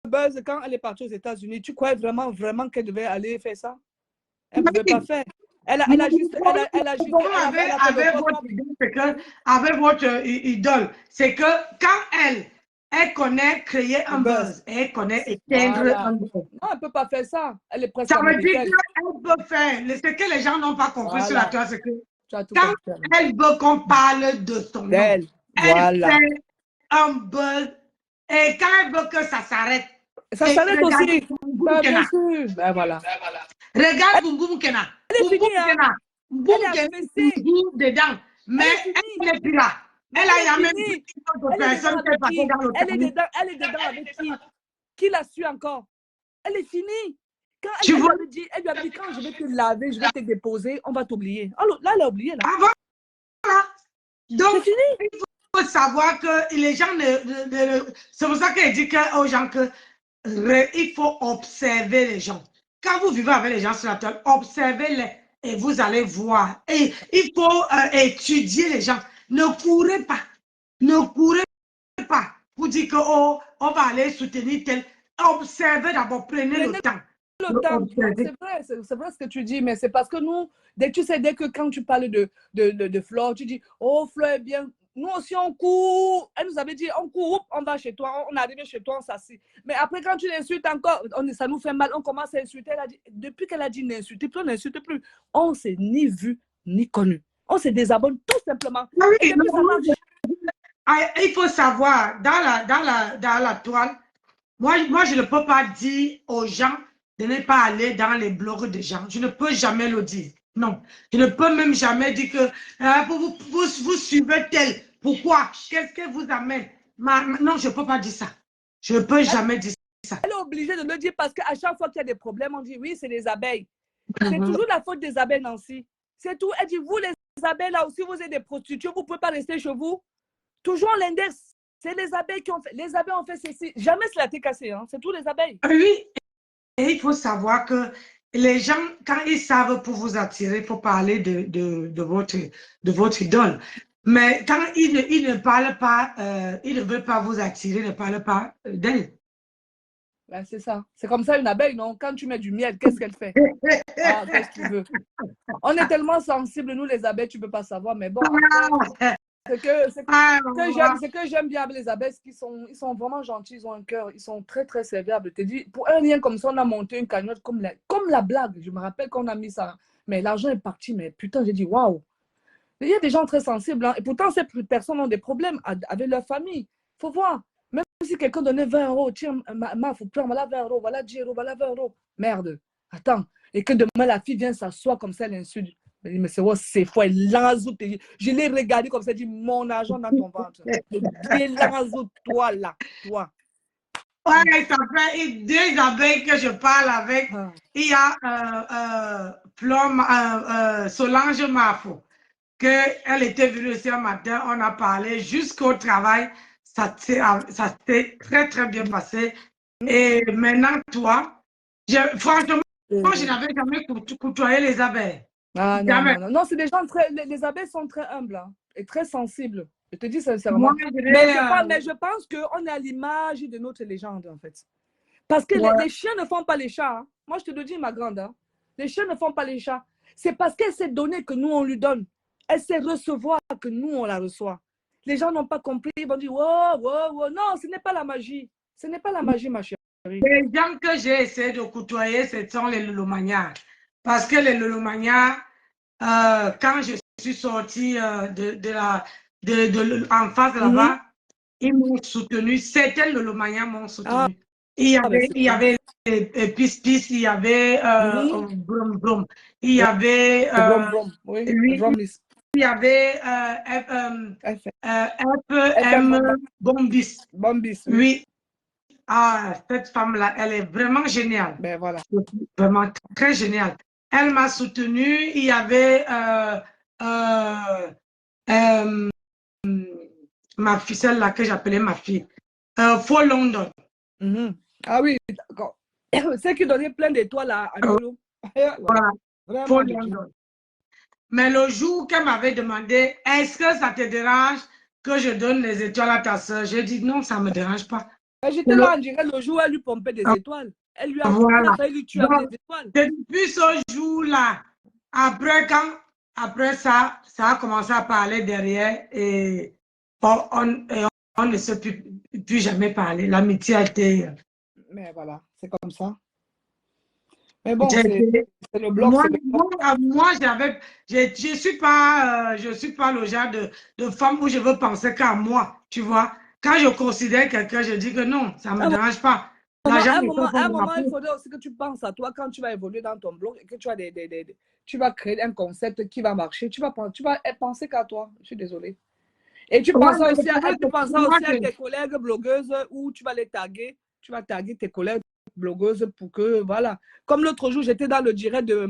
Speaker 5: buzz quand elle est partie aux États-Unis, tu croyais vraiment qu'elle devait aller faire ça? Elle ne pouvait pas faire. Elle a juste.
Speaker 1: Avec votre idole, c'est que quand elle Elle connaît créer un buzz. Elle connaît éteindre
Speaker 5: Voilà.
Speaker 1: un buzz.
Speaker 5: Non, elle ne peut pas faire ça. Elle est presque
Speaker 1: Ça veut dire
Speaker 5: américaine.
Speaker 1: qu'elle peut faire. Ce que les gens n'ont pas compris sur la
Speaker 5: Voilà.
Speaker 1: toile, c'est que
Speaker 5: Tu as tout
Speaker 1: quand
Speaker 5: compris.
Speaker 1: elle veut qu'on parle de son nom,
Speaker 5: D'elle.
Speaker 1: elle
Speaker 5: Voilà.
Speaker 1: fait un buzz. Et quand elle veut que ça s'arrête,
Speaker 5: Ça
Speaker 1: et
Speaker 5: s'arrête
Speaker 1: regarde
Speaker 5: aussi.
Speaker 1: Boum Boum
Speaker 5: Ben,
Speaker 1: Kena.
Speaker 5: bien sûr. Ben, voilà.
Speaker 1: Regarde Boum Boum Kena.
Speaker 5: Elle est
Speaker 1: Boum Boum
Speaker 5: finie, hein.
Speaker 1: Kena. Boum
Speaker 5: Elle est
Speaker 1: Kena
Speaker 5: affaissée.
Speaker 1: toujours dedans. Mais
Speaker 5: Elle est finie.
Speaker 1: elle n'est plus là.
Speaker 5: Mais
Speaker 1: Elle a même
Speaker 5: finie.
Speaker 1: une autre
Speaker 5: Elle est dedans
Speaker 1: personne qui est
Speaker 5: avec
Speaker 1: passée
Speaker 5: qui?
Speaker 1: dans le tamis.
Speaker 5: Elle est dedans avec qui? Qui la suit encore? Elle est finie. Quand
Speaker 1: Tu vois?
Speaker 5: elle lui avait dit, quand je vais te laver, je vais te déposer, on va t'oublier. Alors là, elle a oublié. Là.
Speaker 1: Ah, voilà. Donc,
Speaker 5: c'est fini.
Speaker 1: il faut savoir que les gens c'est pour ça qu'elle dit aux gens que il faut observer les gens. Quand vous vivez avec les gens sur la toile, observez-les et vous allez voir. Et il faut étudier les gens. Ne courez pas. Ne courez pas pour dire que oh, on va aller soutenir tel. Observez d'abord, prenez le temps.
Speaker 5: Le temps. C'est vrai ce que tu dis, mais c'est parce que nous, dès que quand tu parles de Flore, tu dis, oh, Flore est bien. Nous aussi, on court. Elle nous avait dit, on court, on va chez toi, on arrive chez toi, on s'assied. Mais après, quand tu l'insultes encore, ça nous fait mal, on commence à insulter. Elle a dit, depuis qu'elle a dit n'insultez plus, on n'insulte plus. On ne s'est ni vu, ni connu. On se désabonne tout simplement.
Speaker 1: Oui,
Speaker 5: Et depuis, ça marche.
Speaker 1: Il faut savoir, dans la toile, moi, je ne peux pas dire aux gens de ne pas aller dans les blogs des gens. Je ne peux jamais le dire. Non. Je ne peux même jamais dire que vous suivez tel. Pourquoi? Qu'est-ce que vous amène? Non, je ne peux pas dire ça. Je ne peux jamais dire ça.
Speaker 5: Elle est obligée de le dire parce qu'à chaque fois qu'il y a des problèmes, on dit oui, c'est les abeilles. C'est toujours la faute des abeilles, Nancy. C'est tout. Elle dit, vous, les abeilles, là aussi, vous êtes des prostituées, vous ne pouvez pas rester chez vous. Toujours l'index. C'est les abeilles qui ont fait. Les abeilles ont fait ceci. Jamais cela t'est cassé. Hein. C'est tous les abeilles.
Speaker 1: Oui. Et il faut savoir que les gens, quand ils savent pour vous attirer, il faut parler de votre idole. Mais quand ils ne parlent pas, ils ne veulent pas vous attirer, ne parlent pas d'elle.
Speaker 5: Ben, c'est ça. C'est comme ça une abeille, non? Quand tu mets du miel, qu'est-ce qu'elle fait? Ah, qu'est-ce que tu veux? On est tellement sensibles, nous, les abeilles, tu ne peux pas savoir. Mais bon, ce que j'aime bien avec les abeilles, c'est qu'ils sont vraiment gentils, ils ont un cœur, ils sont très, très serviables. Je te dis, pour un lien comme ça, on a monté une cagnotte comme la blague. Je me rappelle qu'on a mis ça. Mais l'argent est parti. Mais putain, j'ai dit, waouh! Il y a des gens très sensibles. Hein, et pourtant, ces personnes ont des problèmes avec leur famille. Il faut voir. Même si quelqu'un donnait 20 euros, tiens, ma, faut prendre, voilà 20 euros, voilà 10 euros, voilà 20 euros. Merde, attends. Et que demain, la fille vient s'asseoir comme ça, elle insulte. Elle dit, mais c'est fou, elle l'enzoute. Je l'ai regardé comme ça, elle dit, mon argent dans ton ventre. Elle l'enzoute, toi là, toi.
Speaker 1: Ouais, ça fait deux abeilles que je parle avec. Il y a Solange Mafo, qu'elle était venue aussi un matin, on a parlé jusqu'au travail. Ça s'est très, très bien passé. Et maintenant, toi, franchement, moi, je n'avais jamais côtoyé les abeilles.
Speaker 5: Ah non, c'est des gens les abeilles sont très humbles hein, et très sensibles. Je te dis sincèrement. Mais je pense qu'on est à l'image de notre légende, en fait. Parce que les chiens ne font pas les chats. Hein. Moi, je te le dis, ma grande. Hein. Les chiens ne font pas les chats. C'est parce qu'elle s'est donnée que nous, on lui donne. Elle sait recevoir que nous, on la reçoit. Les gens n'ont pas compris. Ils vont dire, wow. Non, ce n'est pas la magie. Ce n'est pas la magie, ma chérie.
Speaker 1: Les gens que j'ai essayé de côtoyer, ce sont les lolomagnards. Parce que les lolomagnards, quand je suis sortie en face de là-bas, ils m'ont soutenu. Certains lolomagnards m'ont soutenu. Il y avait Pis, il y avait Brum Brum, il y avait il y avait FM Bombis. Oui. Ah, cette femme-là, elle est vraiment géniale.
Speaker 5: Ben voilà.
Speaker 1: Vraiment très géniale. Elle m'a soutenue. Il y avait ma fille, celle-là que j'appelais ma fille, For London.
Speaker 5: Ah oui, d'accord. C'est qui donnait plein d'étoiles à Lolo.
Speaker 1: Voilà. For London. Mais le jour qu'elle m'avait demandé, est-ce que ça te dérange que je donne les étoiles à ta soeur? J'ai dit non, ça ne me dérange pas.
Speaker 5: J'étais là, on dirait le jour où elle lui pompait des étoiles. Elle lui a failli lui tuer avec des étoiles.
Speaker 1: Depuis ce jour-là, après ça a commencé à parler derrière et on ne sait plus. plus jamais parlé. L'amitié a été...
Speaker 5: Mais voilà, c'est comme ça. Mais bon,
Speaker 1: j'ai
Speaker 5: c'est
Speaker 1: été-
Speaker 5: le bloc,
Speaker 1: Moi,
Speaker 5: c'est le bloc.
Speaker 1: moi je suis pas le genre de femme où je veux penser qu'à moi, tu vois. Quand je considère quelqu'un, je dis que non, ça ne me dérange pas. L'argent ne fait pas
Speaker 5: À un
Speaker 1: de ma
Speaker 5: moment, il
Speaker 1: peau.
Speaker 5: faudrait aussi que tu penses à toi quand tu vas évoluer dans ton blog et que tu as tu vas créer un concept qui va marcher. Tu vas penser qu'à toi. Je suis désolée. Et tu
Speaker 1: Ouais,
Speaker 5: penseras
Speaker 1: mais le
Speaker 5: aussi
Speaker 1: problème, c'est que moi,
Speaker 5: à tes collègues blogueuses où tu vas les taguer. Tu vas taguer tes collègues blogueuses pour que, voilà. Comme l'autre jour, j'étais dans le direct de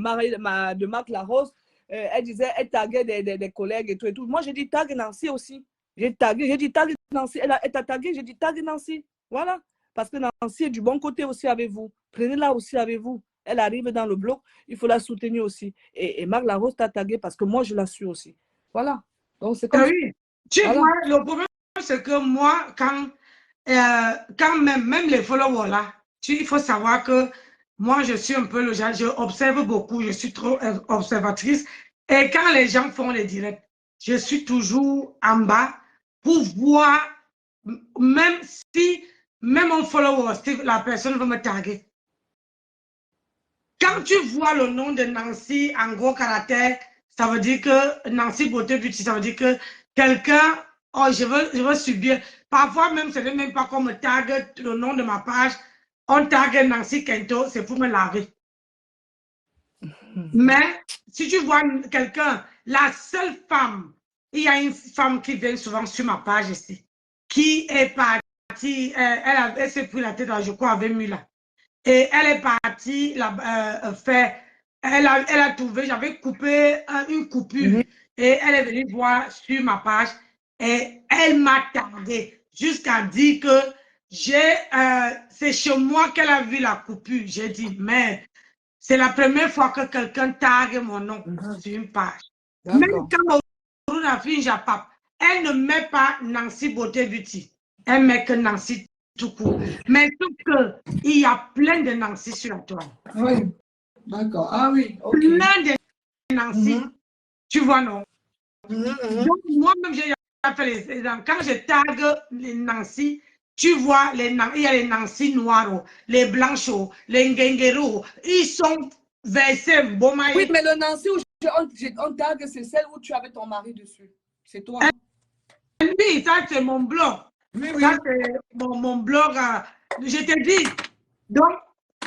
Speaker 5: Marc Larose. Elle disait, elle taguait des collègues et tout et tout. Moi, j'ai dit tag Nancy aussi. J'ai dit tag Nancy. Elle t'a tagué, j'ai dit tag Nancy. Voilà. Parce que Nancy est du bon côté aussi avec vous. Prenez-la aussi avec vous. Elle arrive dans le bloc, il faut la soutenir aussi. Et Marc Larose t'a tagué parce que moi, je la suis aussi. Voilà. Donc, c'est comme ça.
Speaker 1: oui. Tu
Speaker 5: Voilà.
Speaker 1: vois, le problème, c'est que moi, quand même les followers là, il faut savoir que moi, je suis un peu le genre, je observe beaucoup, je suis trop observatrice. Et quand les gens font les directs, je suis toujours en bas pour voir, même si, même un follower, si la personne veut me taguer. Quand tu vois le nom de Nancy en gros caractère, ça veut dire que Nancy Beauté Beauty, ça veut dire que quelqu'un, oh, je veux subir. Parfois même, ce n'est même pas qu'on me tague le nom de ma page. On tague Nancy Kento, c'est pour me laver. Mais si tu vois quelqu'un, la seule femme, il y a une femme qui vient souvent sur ma page ici, qui est partie, elle s'est pris la tête, je crois, avec Mula. Et elle est partie faire, elle a trouvé, j'avais coupé une coupure et elle est venue voir sur ma page et elle m'a tagué jusqu'à dire que c'est chez moi qu'elle a vu la coupure. J'ai dit, mais c'est la première fois que quelqu'un tague mon nom sur une page. Même quand Mauruna Fin Japap, elle ne met pas Nancy Beauté Beauty. Elle met que Nancy tout court. Mais sauf qu'il y a plein de Nancy sur la toile.
Speaker 5: Oui, d'accord. Ah oui, ok.
Speaker 1: Plein de Nancy. Tu vois, non? Donc, moi-même, j'ai fait les exemples. Quand je tague les Nancy, tu vois, il y a les Nancy noirs, les blanches, les Ngengeru, ils sont versés.
Speaker 5: Oui, mais le Nancy où on tag, c'est celle où tu avais ton mari dessus. C'est toi.
Speaker 1: Oui, ça, c'est mon blog.
Speaker 5: Oui, oui.
Speaker 1: Ça, c'est mon blog. Je te dis. Donc,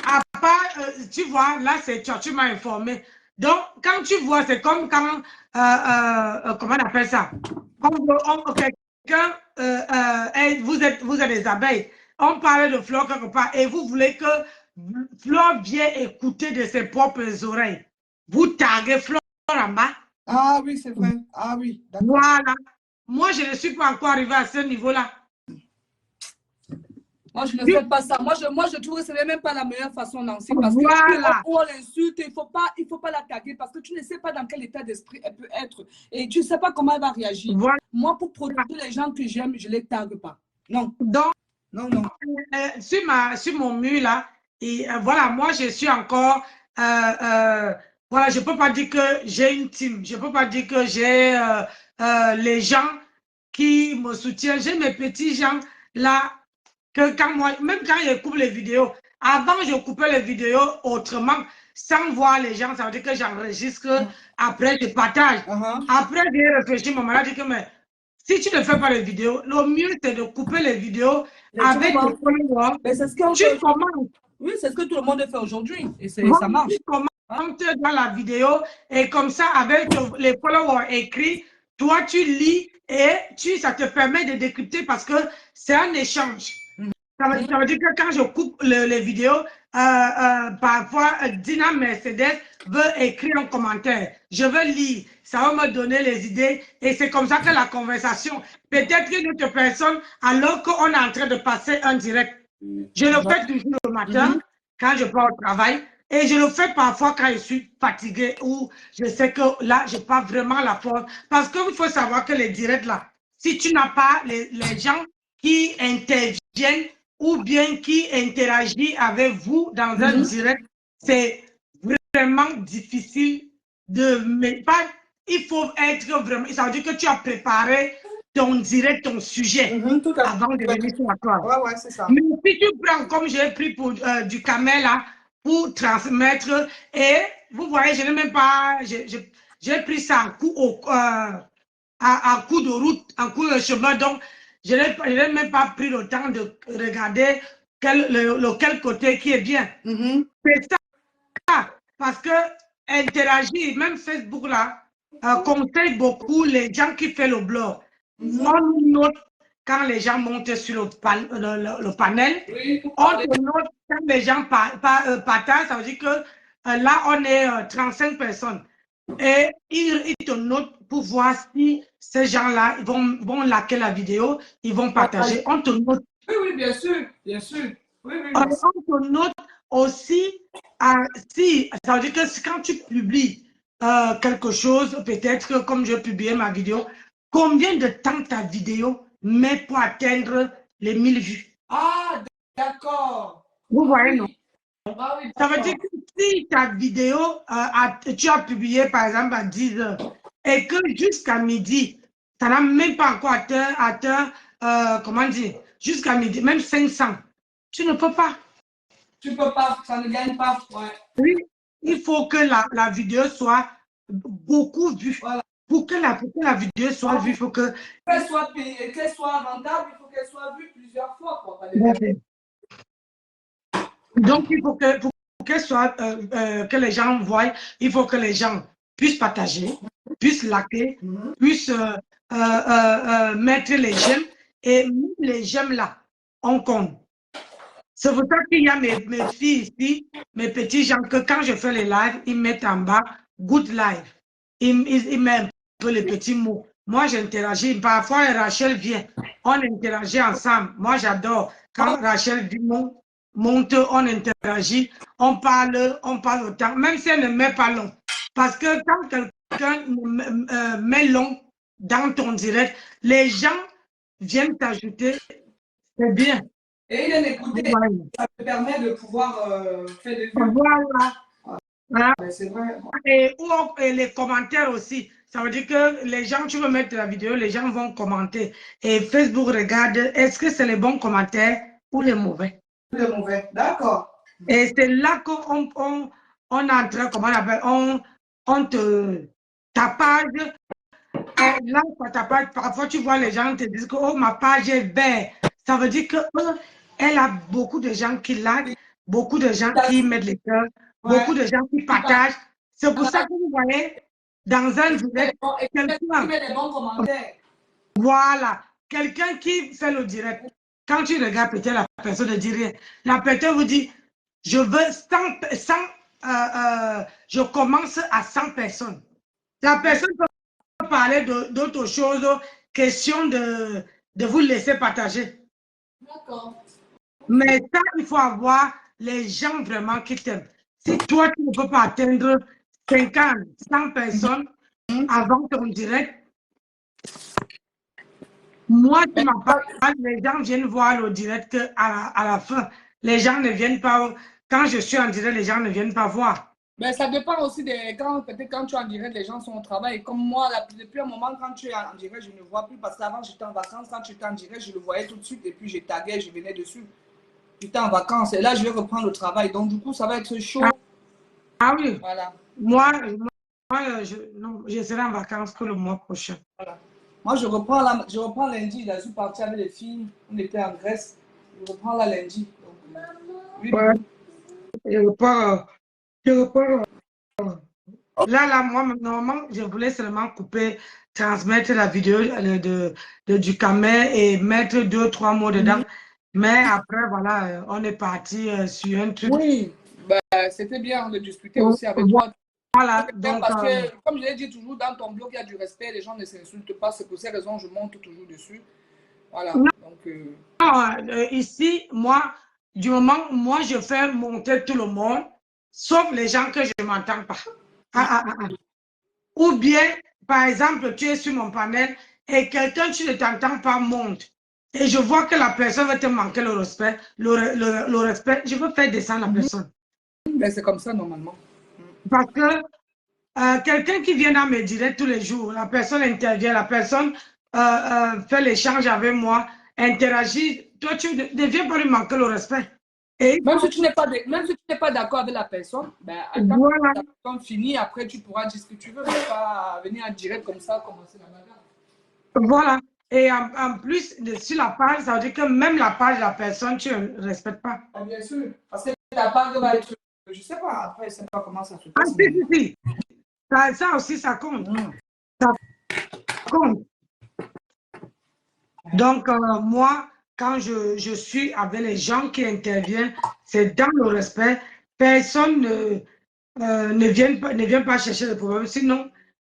Speaker 1: à part, tu vois, là, tu m'as informé. Donc, quand tu vois, c'est comme quand, comment on appelle ça? Quelqu'un, vous êtes des abeilles. On parlait de Flore quelque part et vous voulez que Flore vienne écouter de ses propres oreilles. Vous taguez Flore en bas.
Speaker 5: Ah oui, c'est vrai. Ah oui, d'accord.
Speaker 1: Voilà. Moi, je ne suis pas encore arrivé à ce niveau-là.
Speaker 5: Moi, je ne fais pas ça. Moi, je trouve que ce n'est même pas la meilleure façon, Nancy. Parce
Speaker 1: Voilà.
Speaker 5: que on l'insulte, il ne faut pas la taguer parce que tu ne sais pas dans quel état d'esprit elle peut être. Et tu ne sais pas comment elle va réagir. Voilà. Moi, pour protéger les gens que j'aime, je ne les tague pas. Non.
Speaker 1: Donc,
Speaker 5: non.
Speaker 1: Sur mon mur, là, et voilà, moi, je suis encore... voilà, je ne peux pas dire que j'ai une team. Je ne peux pas dire que j'ai les gens qui me soutiennent. J'ai mes petits gens là, que quand moi, même quand je coupe les vidéos, avant, je coupais les vidéos autrement, sans voir les gens. Ça veut dire que j'enregistre, après, je partage. Après, j'ai réfléchi, maman a dit que, mais si tu ne fais pas les vidéos, le mieux, c'est de couper les vidéos avec tes followers.
Speaker 5: Mais c'est ce qu'on
Speaker 1: tu commences.
Speaker 5: Oui, c'est ce que tout le monde fait aujourd'hui. Et ça marche.
Speaker 1: Tu commences dans la vidéo et comme ça, avec les followers écrits, toi, tu lis et ça te permet de décrypter parce que c'est un échange. Ça veut dire que quand je coupe les vidéos, parfois, Dina Mercedes veut écrire un commentaire. Je veux lire. Ça va me donner les idées. Et c'est comme ça que la conversation, peut-être une autre personne, alors qu'on est en train de passer un direct. Je le fais toujours le matin, quand je pars au travail. Et je le fais parfois quand je suis fatiguée ou je sais que là, je n'ai pas vraiment la force. Parce qu'il faut savoir que les directs là, si tu n'as pas les gens qui interviennent ou bien qui interagissent avec vous dans un direct, c'est vraiment difficile de... Mais pas, il faut être vraiment... Ça veut dire que tu as préparé ton direct, ton sujet,
Speaker 5: Tout à
Speaker 1: avant de venir sur la toile.
Speaker 5: Ouais, c'est ça.
Speaker 1: Mais si tu prends, comme j'ai pris pour du camel là, pour transmettre, et vous voyez, je n'ai même pas, j'ai pris ça en coup de route, en coup de chemin, donc je n'ai même pas pris le temps de regarder lequel côté qui est bien. C'est ça, parce que interagir, même Facebook là, conseille beaucoup les gens qui font le blog. On note quand les gens montent sur le panel, on te note quand les gens partagent, ça veut dire que là, on est 35 personnes. Et ils te notent pour voir si ces gens-là vont liker la vidéo, ils vont partager. On te note.
Speaker 5: Oui, bien sûr, bien sûr. Oui,
Speaker 1: on te note aussi, si, ça veut dire que quand tu publies quelque chose, peut-être comme je publié ma vidéo, combien de temps ta vidéo met pour atteindre les 1000 vues?
Speaker 5: Ah, d'accord.
Speaker 1: Vous voyez, non?
Speaker 5: Oui,
Speaker 1: ça veut dire que si ta vidéo, tu as publié par exemple à 10 heures et que jusqu'à midi, ça n'a même pas encore atteint comment dire, jusqu'à midi, même 500, tu ne peux pas.
Speaker 5: Tu peux pas, ça ne gagne pas. Ouais.
Speaker 1: Oui, il faut que la vidéo soit beaucoup vue.
Speaker 5: Voilà.
Speaker 1: Pour que la vidéo soit vue, il faut que...
Speaker 5: Qu'elle soit payée, qu'elle soit rentable, il faut qu'elle soit vue plusieurs fois.
Speaker 1: Donc, il faut que, pour qu'elle soit, que les gens voient, il faut que les gens puissent partager, puissent liker, puissent mettre les j'aime. Et les j'aime là, on compte. C'est pour ça qu'il y a mes filles ici, mes petits gens, que quand je fais les lives, ils mettent en bas good live. Ils mettent un peu les petits mots. Moi, j'interagis. Parfois, Rachel vient. On interagit ensemble. Moi, j'adore. Quand Rachel monte, on interagit. On parle autant. Même si elle ne met pas long. Parce que quand quelqu'un met long dans ton direct, les gens viennent t'ajouter. C'est bien.
Speaker 5: Et il est écouté, ça te permet de pouvoir faire des vues.
Speaker 1: Voilà.
Speaker 5: C'est vrai.
Speaker 1: Et les commentaires aussi. Ça veut dire que les gens, tu veux mettre la vidéo, les gens vont commenter. Et Facebook regarde, est-ce que c'est les bons commentaires ou les mauvais?
Speaker 5: Les mauvais, d'accord.
Speaker 1: Et c'est là qu'on entre, comment on appelle, on ta page, là, ta page, parfois tu vois les gens te disent que oh, ma page est verte. Ça veut dire que elle a beaucoup de gens qui like, beaucoup de gens qui mettent les cœurs, beaucoup de gens qui partagent. C'est pour ça que vous voyez, dans un direct, quelqu'un
Speaker 5: met des bons commentaires.
Speaker 1: Voilà, quelqu'un qui fait le direct. Quand tu regardes peut-être la personne ne dit rien. La personne vous dit, je veux 100 je commence à 100 personnes. La personne peut parler d'autres choses, question de vous laisser partager.
Speaker 5: D'accord.
Speaker 1: Mais ça, il faut avoir les gens vraiment qui t'aiment. Si toi, tu ne peux pas atteindre 50, 100 personnes avant ton direct, moi, tu m'en parles, les gens viennent voir le direct à la fin. Les gens ne viennent pas, quand je suis en direct, les gens ne viennent pas voir.
Speaker 5: Mais ça dépend aussi peut-être quand tu es en direct, les gens sont au travail. Comme moi, depuis un moment, quand tu es en direct, je ne vois plus parce qu'avant, j'étais en vacances. Quand tu étais en direct, je le voyais tout de suite et puis je taguais, je venais dessus. J'étais en vacances et là, je vais reprendre le travail. Donc, du coup, ça va être chaud.
Speaker 1: Ah oui.
Speaker 5: Voilà.
Speaker 1: Moi je serai en vacances que le mois prochain.
Speaker 5: Voilà. Moi, je reprends lundi. Là, je suis partie avec les filles. On était en Grèce. Je reprends là lundi. Donc, oui.
Speaker 1: Ouais. Je repars. Là, moi, normalement, je voulais seulement couper, transmettre la vidéo du camel et mettre 2-3 mots dedans. Mais après, voilà, on est parti sur un truc.
Speaker 5: Oui, c'était bien de discuter aussi avec toi.
Speaker 1: Voilà, donc,
Speaker 5: parce que, comme je l'ai dit toujours, dans ton blog, il y a du respect, les gens ne s'insultent pas. C'est pour ces raisons que je monte toujours dessus. Voilà. Donc,
Speaker 1: ici, moi, du moment où moi, je fais monter tout le monde, sauf les gens que je ne m'entends pas. Ou bien, par exemple, tu es sur mon panel et quelqu'un, tu ne t'entends pas, monte. Et je vois que la personne va te manquer le respect, le respect, je veux faire descendre la personne.
Speaker 5: Mais c'est comme ça, normalement.
Speaker 1: Parce que quelqu'un qui vient dans mes directs tous les jours, la personne intervient, la personne fait l'échange avec moi, interagir, toi, tu ne viens pas lui manquer le respect. Et
Speaker 5: Même si tu n'es pas d'accord avec la personne, ben, attends
Speaker 1: voilà,
Speaker 5: que la personne finit, après tu pourras dire ce que tu veux, mais pas venir en direct comme ça, commencer la bagarre.
Speaker 1: voilà. Et en plus, sur la page, ça veut dire que même la page de la personne, tu ne respectes pas.
Speaker 5: Ah, bien sûr, parce que la page va être, je sais pas, après, je sais pas comment ça se
Speaker 1: Ah,
Speaker 5: passe.
Speaker 1: si, si, si. Ça aussi, ça compte. Ça compte. Donc, moi, quand je suis avec les gens qui interviennent, c'est dans le respect. Personne ne vient pas chercher le problème. Sinon,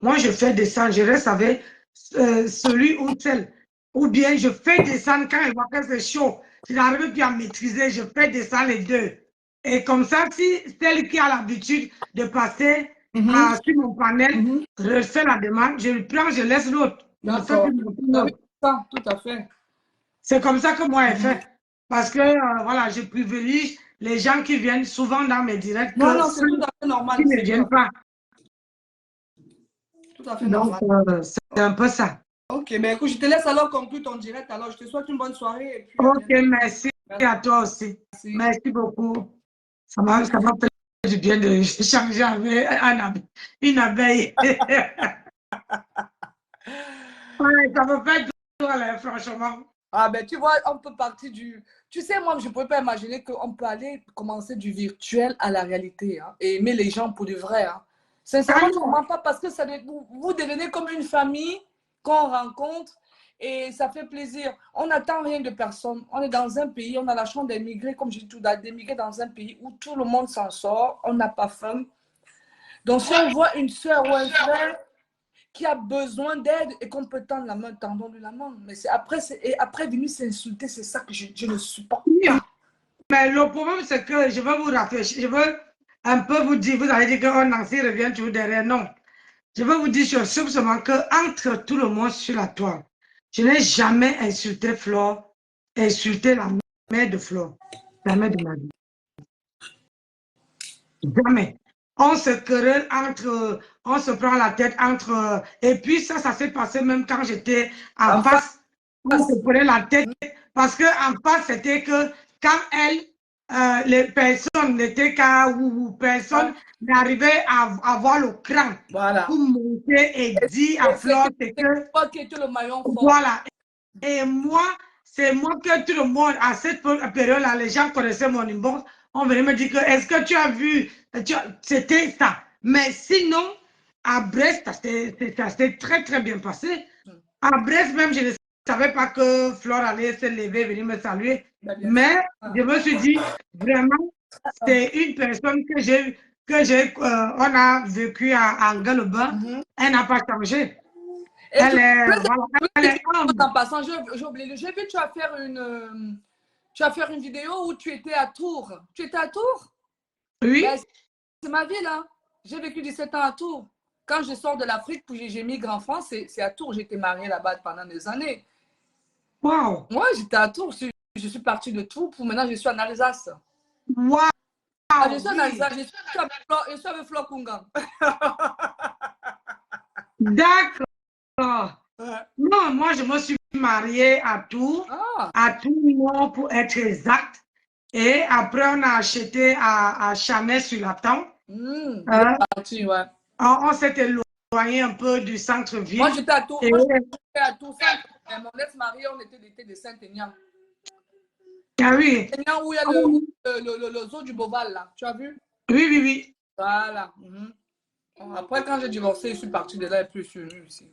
Speaker 1: moi, je fais descendre, je reste avec celui ou celle. Ou bien, je fais descendre quand je vois que c'est chaud. Je n'arrive plus à maîtriser, je fais descendre les deux. Et comme ça, si celle qui a l'habitude de passer sur mon panel refait la demande, je le prends, je laisse l'autre. Je ne fais
Speaker 5: D'accord.
Speaker 1: plus monter
Speaker 5: Ah oui,
Speaker 1: l'autre.
Speaker 5: ça, tout à fait.
Speaker 1: C'est comme ça que moi, j'ai fait. Parce que, voilà, je privilégie les gens qui viennent souvent dans mes directs
Speaker 5: Non,
Speaker 1: que
Speaker 5: non, c'est
Speaker 1: ceux
Speaker 5: tout à fait normal.
Speaker 1: qui ne
Speaker 5: C'est
Speaker 1: viennent pas.
Speaker 5: tout à fait
Speaker 1: Donc,
Speaker 5: normal.
Speaker 1: c'est un peu ça.
Speaker 5: Ok, mais écoute, je te laisse alors conclure ton direct. Alors, je te souhaite une bonne soirée. Et puis,
Speaker 1: Ok, merci à toi aussi.
Speaker 5: merci.
Speaker 1: Merci beaucoup. Ça m'a fait du bien de changer avec une abeille. Ouais, ça me fait toi, là, franchement.
Speaker 5: Ah, ben, tu vois, on peut partir du. Tu sais, moi, je ne pouvais pas imaginer qu'on peut aller commencer du virtuel à la réalité, hein, et aimer les gens pour du vrai. Hein. Sincèrement, je ne comprends pas parce que ça, vous devenez comme une famille qu'on rencontre et ça fait plaisir. On n'attend rien de personne. On est dans un pays, on a la chance d'émigrer, comme je dis tout, d'émigrer dans un pays où tout le monde s'en sort, on n'a pas faim. Donc, si on voit une soeur ou un frère qui a besoin d'aide et qu'on peut tendre la main, tendons-lui la main. Mais après venir s'insulter, c'est ça que je ne supporte pas.
Speaker 1: Mais le problème, c'est que je veux vous rafraîchir, je veux un peu vous dire, vous allez dire que Nancy revient toujours derrière. Non. Je veux vous dire simplement qu'entre tout le monde sur la toile, je n'ai jamais insulté Flore, insulté la mère de Flore, la mère de ma vie. Jamais. On se querelle on se prend la tête entre, et puis ça s'est passé même quand j'étais en face, on se prenait la tête, parce qu'en face, c'était que quand les personnes n'étaient qu'à ou personne n'arrivait à avoir le cran pour monter et dire à Flore que,
Speaker 5: toi qui étais le maillon fort.
Speaker 1: Voilà. Et moi, c'est moi que tout le monde, à cette période-là, les gens connaissaient mon inbox. On venait me dire que, est-ce que tu as vu, c'était ça. Mais sinon, à Brest, ça s'est très, très bien passé. À Brest, même, je ne savais pas que Flore allait se lever, venir me saluer. Mais je me suis dit, vraiment, c'est une personne on a vécu en Galopin. Elle n'a pas changé. Elle est humble.
Speaker 5: En passant, j'ai oublié. J'ai vu tu vas faire une vidéo où tu étais à Tours. Tu étais à Tours?
Speaker 1: Oui.
Speaker 5: Ben, c'est ma ville, hein. J'ai vécu 17 ans à Tours. Quand je sors de l'Afrique, puis j'ai migré en France, c'est à Tours. J'étais mariée là-bas pendant des années.
Speaker 1: Wow.
Speaker 5: Moi, j'étais à Tours. Je suis partie de Tours pour maintenant, je suis en Alsace.
Speaker 1: Wow.
Speaker 5: Ah, je suis en Alsace. Je suis avec Flore Kungang.
Speaker 1: D'accord. Non, moi, je me suis mariée à Tours, à Tours pour être exact. Et après, on a acheté à Chanel-sur-la-Tente. On s'est éloigné un peu du centre-ville.
Speaker 5: Moi, j'étais à Tours. Mon ex-mari, on était de Saint-Aignan.
Speaker 1: Ah oui.
Speaker 5: Saint-Aignan où il y a le zoo du Boval, là. Tu as vu?
Speaker 1: Oui, oui, oui.
Speaker 5: Voilà. Après, quand j'ai divorcé, je suis partie de là et plus venue ici.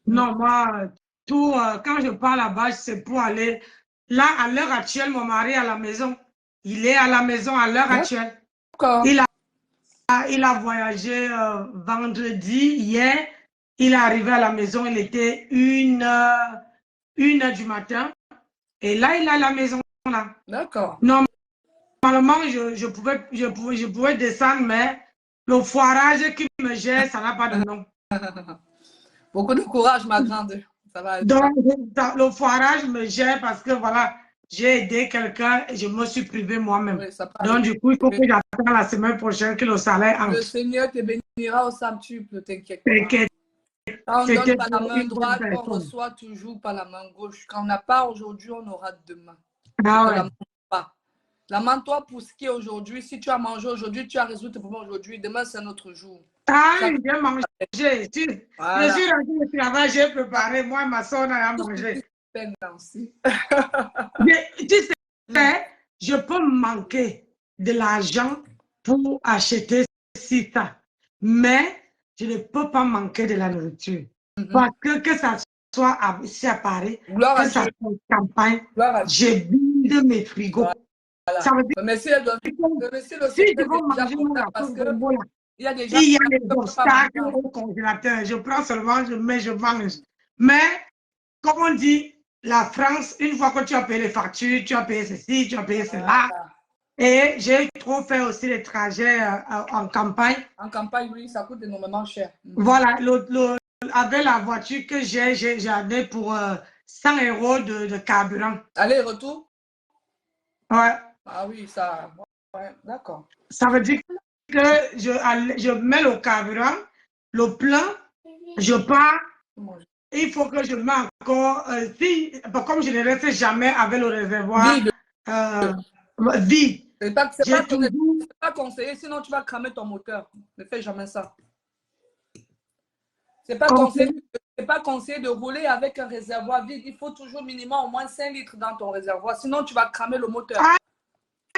Speaker 1: Non, moi, quand je pars là-bas, c'est pour aller. Là, à l'heure actuelle, mon mari est à la maison. Il est à la maison à l'heure actuelle. Il a voyagé vendredi, hier. Il est arrivé à la maison, il était 1h du matin. Et là, il est à la maison.
Speaker 5: D'accord.
Speaker 1: Normalement, je pouvais descendre, mais le foirage qui me gère, ça n'a pas de nom.
Speaker 5: Beaucoup de courage, ma grande. Ça va.
Speaker 1: Donc, le foirage me gère parce que voilà, j'ai aidé quelqu'un et je me suis privé moi-même. Oui, donc, du coup, il faut que j'attende la semaine prochaine que le salaire entre.
Speaker 5: Le Seigneur te bénira au centuple, t'inquiète.
Speaker 1: T'inquiète.
Speaker 5: Quand on donne
Speaker 1: c'était
Speaker 5: par la main
Speaker 1: une bonne
Speaker 5: droite, on
Speaker 1: personne.
Speaker 5: reçoit toujours par la main gauche. Quand on n'a pas aujourd'hui, on aura demain.
Speaker 1: Ah
Speaker 5: Ne
Speaker 1: ouais.
Speaker 5: lamente pas. Lamente-toi pour ce qui est aujourd'hui. Si tu as mangé aujourd'hui, tu as résolu tes problèmes aujourd'hui. Demain, c'est un autre jour.
Speaker 1: Ah,
Speaker 5: Chaque...
Speaker 1: j'ai mangé. Je suis
Speaker 5: Voilà.
Speaker 1: rentrée au travail, j'ai préparé. Moi, ma soeur a mangé. Tu sais, je peux manquer de l'argent pour acheter ça, mais je ne peux pas manquer de la nourriture. Parce que ça soit ici à Paris,
Speaker 5: Gloire
Speaker 1: que
Speaker 5: à
Speaker 1: ça
Speaker 5: Dieu.
Speaker 1: soit en campagne,
Speaker 5: Gloire à Dieu.
Speaker 1: je vide mes frigos.
Speaker 5: Voilà.
Speaker 1: Ça veut dire
Speaker 5: Mais si le
Speaker 1: si je
Speaker 5: secret
Speaker 1: veux
Speaker 5: déjà
Speaker 1: manger
Speaker 5: pour
Speaker 1: mon
Speaker 5: ça,
Speaker 1: lapin
Speaker 5: parce que
Speaker 1: gombo là,
Speaker 5: il y a des gens
Speaker 1: il y
Speaker 5: qui
Speaker 1: a
Speaker 5: ne
Speaker 1: des
Speaker 5: peuvent pas
Speaker 1: obstacles
Speaker 5: manger.
Speaker 1: au congélateur. Je prends seulement, je mets, je mange. Mais, comme on dit, la France, une fois que tu as payé les factures, tu as payé ceci, tu as payé cela. Et j'ai trop fait aussi les trajets en campagne.
Speaker 5: En campagne, oui, ça coûte énormément cher.
Speaker 1: Voilà, avec la voiture que j'ai amené pour 100 € de carburant.
Speaker 5: Aller-retour?
Speaker 1: Ouais.
Speaker 5: Ah oui, ça. Ouais, d'accord.
Speaker 1: Ça veut dire que je mets le carburant, le plein, je pars. Il faut que je mette encore, comme je ne reste jamais avec le réservoir vide.
Speaker 5: C'est pas conseillé, sinon tu vas cramer ton moteur. Ne fais jamais ça. C'est pas conseillé de rouler avec un réservoir vide. Il faut toujours minimum au moins 5 litres dans ton réservoir, sinon tu vas cramer le moteur.
Speaker 1: Ah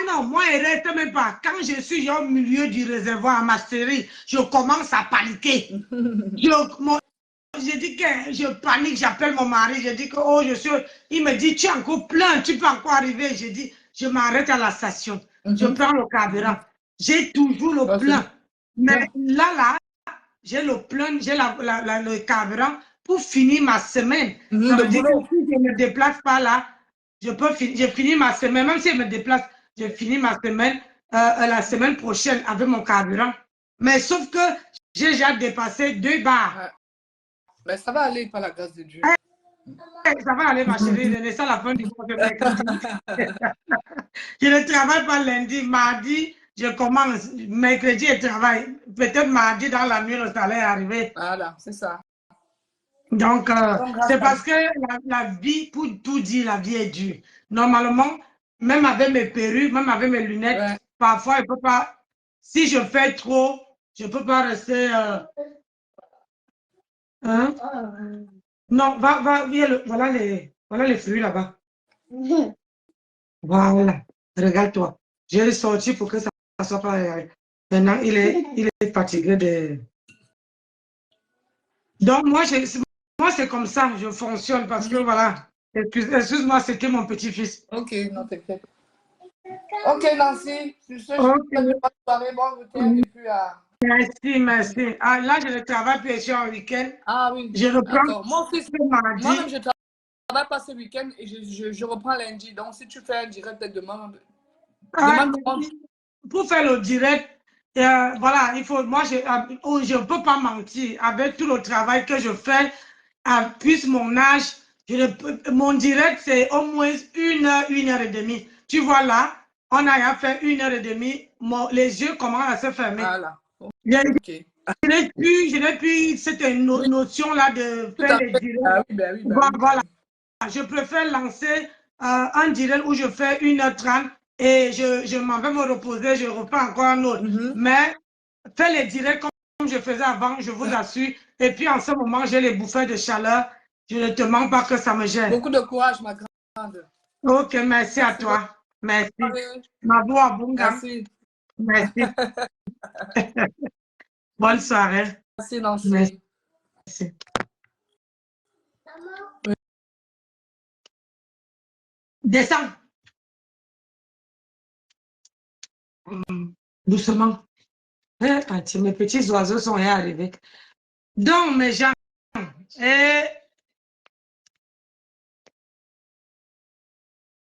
Speaker 1: non, moi, il ne reste même pas. Quand je suis au milieu du réservoir à ma série, je commence à paniquer. Je dis que je panique, j'appelle mon mari, je dis que oh, il me dit, tu es encore plein, tu peux encore arriver. Je dis, je m'arrête à la station, je prends le carburant. J'ai toujours le plein. Mais là, j'ai le plein, j'ai le carburant pour finir ma semaine. Ça veut dire que si je ne me déplace pas là, je finis ma semaine, même si je me déplace, je finis ma semaine la semaine prochaine avec mon carburant. Mais sauf que j'ai déjà dépassé 2 bars.
Speaker 5: Mais ça va aller par la grâce de Dieu.
Speaker 1: Ça va aller, ma chérie. Je laisse à la fin du mois de mercredi. Je ne travaille pas lundi. Mardi, je commence. Mercredi, je travaille. Peut-être mardi, dans la nuit, le salaire est arrivé.
Speaker 5: Voilà, c'est ça.
Speaker 1: Donc, c'est parce que la vie, pour tout dire, la vie est dure. Normalement, même avec mes perruques, même avec mes lunettes, parfois, je ne peux pas. Si je fais trop, je ne peux pas rester. Hein? Non, voilà les fruits là-bas. Voilà, regarde-toi. J'ai sorti pour que ça ne soit pas. Maintenant, il est fatigué de. Donc, moi, c'est comme ça, je fonctionne parce que voilà. Excuse-moi, c'était mon petit-fils.
Speaker 5: Ok, non, t'inquiète. Ok, Nancy, je te souhaite une bonne soirée, bon week-end et puis à.
Speaker 1: Merci. Ah, là, je ne travaille plus, je suis en week-end.
Speaker 5: Ah oui.
Speaker 1: Je reprends.
Speaker 5: Moi-même, je travaille pas ce week-end et je reprends lundi. Donc, si tu fais un direct demain,
Speaker 1: pour faire le direct, voilà, il faut. Moi, je ne peux pas mentir. Avec tout le travail que je fais, plus mon âge, mon direct, c'est au moins 1 heure et demie. Tu vois là, on a fait 1 heure et demie. Les yeux commencent à se fermer.
Speaker 5: Voilà.
Speaker 1: Okay. Je n'ai plus cette notion-là de faire les directs.
Speaker 5: Ah oui, ben oui,
Speaker 1: voilà. Je préfère lancer un direct où je fais 1h30 et je m'en vais me reposer, je reprends encore un autre. Mais faire les directs comme je faisais avant, je vous assure. Et puis en ce moment, j'ai les bouffées de chaleur. Je ne te mens pas que ça me gêne.
Speaker 5: Beaucoup de courage, ma grande.
Speaker 1: Ok, merci à toi. Merci. Ma voix bon gamme.
Speaker 5: Merci.
Speaker 1: Bonne soirée.
Speaker 5: Merci, Nancy.
Speaker 1: Merci. Descends. Doucement. Mes petits oiseaux sont arrivés. Donc, mes gens,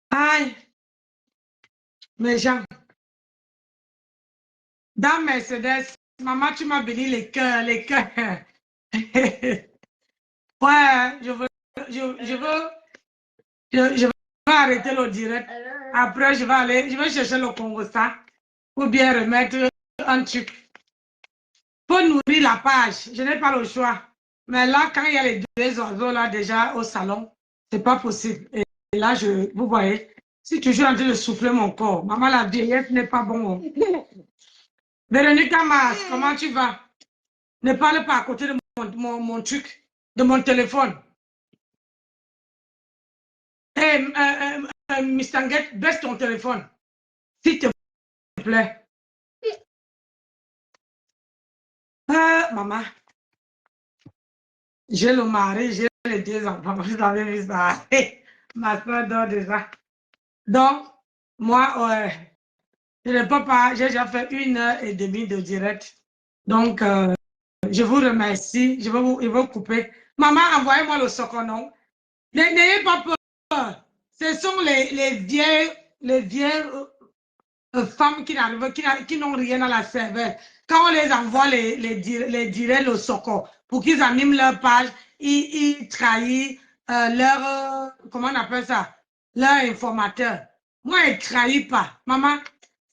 Speaker 1: aïe, mes gens, dans Mercedes, maman, tu m'as béni les cœurs. Ouais, je vais arrêter le direct. Après, je vais chercher le Congo ça pour bien remettre un truc. Pour nourrir la page, je n'ai pas le choix. Mais là, quand il y a les deux oiseaux là déjà au salon, c'est pas possible. Et là, vous voyez, si tu joues en train de souffler mon corps, maman, la vieillesse n'est pas bon. Véronique Amas, comment tu vas? Ne parle pas à côté de mon truc, de mon téléphone. Hé, Miss Tanguette, baisse ton téléphone, s'il te plaît. Maman, j'ai le mari, j'ai les deux enfants. Vous avez vu ça? Ma soeur dort déjà. Donc, moi, je ne peux pas, j'ai déjà fait 1h30 de direct. Donc, je vous remercie. Je vais vous couper. Maman, envoyez-moi le soconon. N'ayez pas peur. Ce sont les vieilles femmes qui n'ont rien à la cervelle. Quand on les envoie les directs, le soco, pour qu'ils animent leur page, ils trahissent leur, comment on appelle ça, leur informateur. Moi, je ne trahis pas. Maman,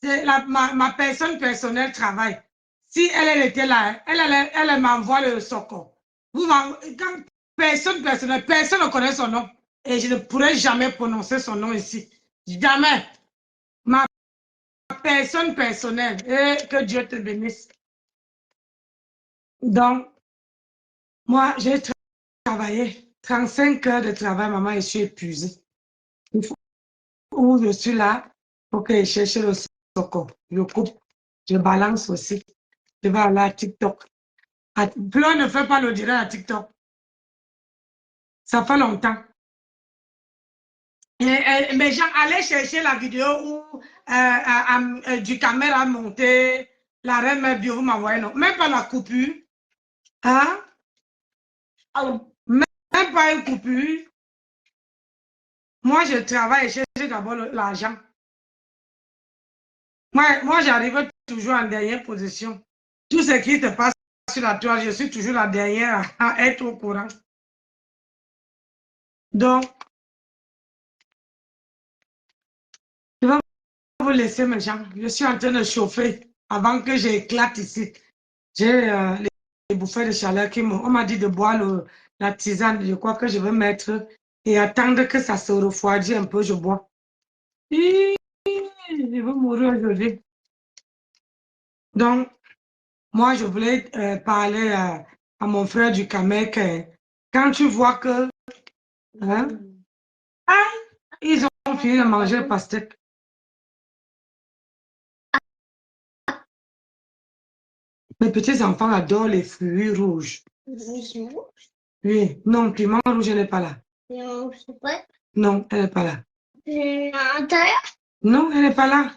Speaker 1: c'est ma personne personnelle travaille. Si elle était là, elle m'envoie le soco. Quand personne ne connaît son nom. Et je ne pourrai jamais prononcer son nom ici. Jamais. Ma personne personnelle. Et que Dieu te bénisse. Donc, moi, j'ai travaillé 35 heures de travail, maman, et je suis épuisée. Où je suis là, pour que je cherche le soco. Je coupe, je balance aussi. Je vais aller à TikTok. Pleure ne fait pas le direct à TikTok. Ça fait longtemps. Mais gens allaient chercher la vidéo où du caméra monté, la reine mère bio, vous m'envoyez non. Même pas la coupure. Hein? Même pas une coupure. Moi, je travaille et cherche d'abord l'argent. Moi j'arrive toujours en dernière position. Tout ce qui se passe sur la toile, je suis toujours la dernière à être au courant. Donc, je vais vous laisser, mes gens. Je suis en train de chauffer avant que j'éclate ici. J'ai les bouffées de chaleur on m'a dit de boire la tisane. Je crois que je vais mettre et attendre que ça se refroidisse un peu, je bois. Je vais mourir aujourd'hui. Donc, moi, je voulais parler à mon frère du Cameroun que quand tu vois que hein, ils ont fini de manger le pastèque. Mes petits enfants adorent les fruits rouges. Oui, non, piment rouge, elle n'est pas là. Non, elle n'est pas là. Non, elle n'est pas là.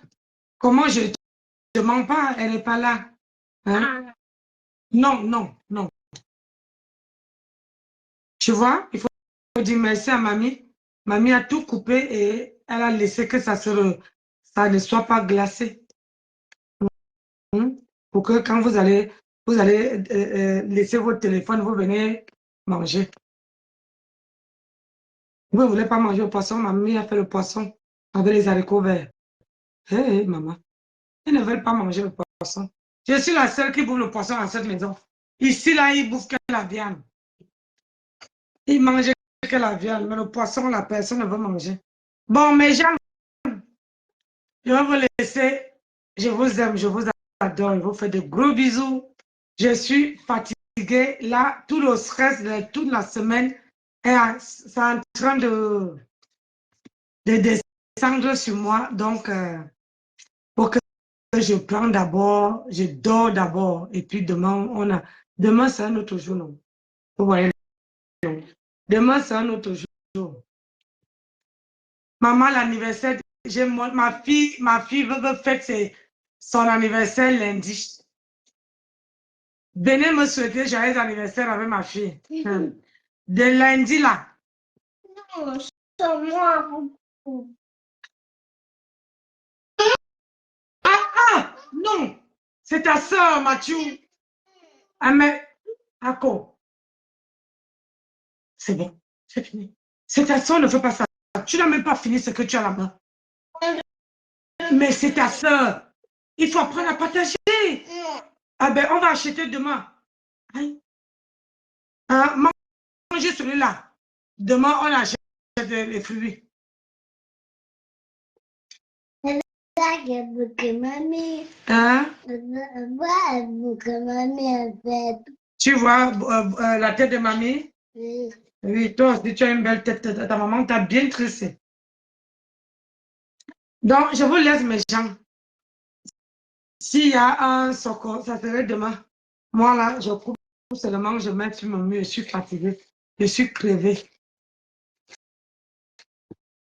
Speaker 1: Comment je ne mens pas, elle n'est pas là. Hein? Non, non, non. Tu vois, il faut dire merci à mamie. Mamie a tout coupé et elle a laissé que ça ne soit pas glacé. Pour que quand vous allez laisser votre téléphone, vous venez manger. Vous ne voulez pas manger le poisson, mamie a fait le poisson avec les haricots verts. Hé, maman, ils ne veulent pas manger le poisson. Je suis la seule qui bouffe le poisson dans cette maison. Ici, là, ils bouffent que la viande. Ils mangent que la viande, mais le poisson, la personne ne veut manger. Bon, mes gens, je vais vous laisser. Je vous aime, je vous adore. Je vous fais de gros bisous. Je suis fatiguée. Là, tout le stress de toute la semaine est en train de descendre sur moi. Donc, pour que je prends d'abord, je dors d'abord. Et puis demain, demain c'est un autre jour. Non? Vous voyez? Demain, c'est un autre jour. Maman, l'anniversaire, ma fille veut fêter son anniversaire lundi. Venez me souhaiter joyeux anniversaire avec ma fille. De lundi là.
Speaker 2: Non, c'est moi.
Speaker 1: Non, c'est ta soeur, Mathieu. Ah, mais, d'accord. C'est bon, c'est fini. C'est ta soeur, ne fais pas ça. Tu n'as même pas fini ce que tu as là-bas. Mais c'est ta soeur. Il faut apprendre à partager. Ah ben, on va acheter demain. Aïe. Hein, mangez celui-là. Demain, on achète les fruits. Hein? Tu vois la tête de mamie? Oui, toi aussi, tu as une belle tête. Ta maman t'a bien tressé. Donc, je vous laisse mes gens. S'il y a un soco, ça serait demain. Moi, là, je coupe seulement, je mets sur mon mur, je suis fatiguée. Je suis crevée.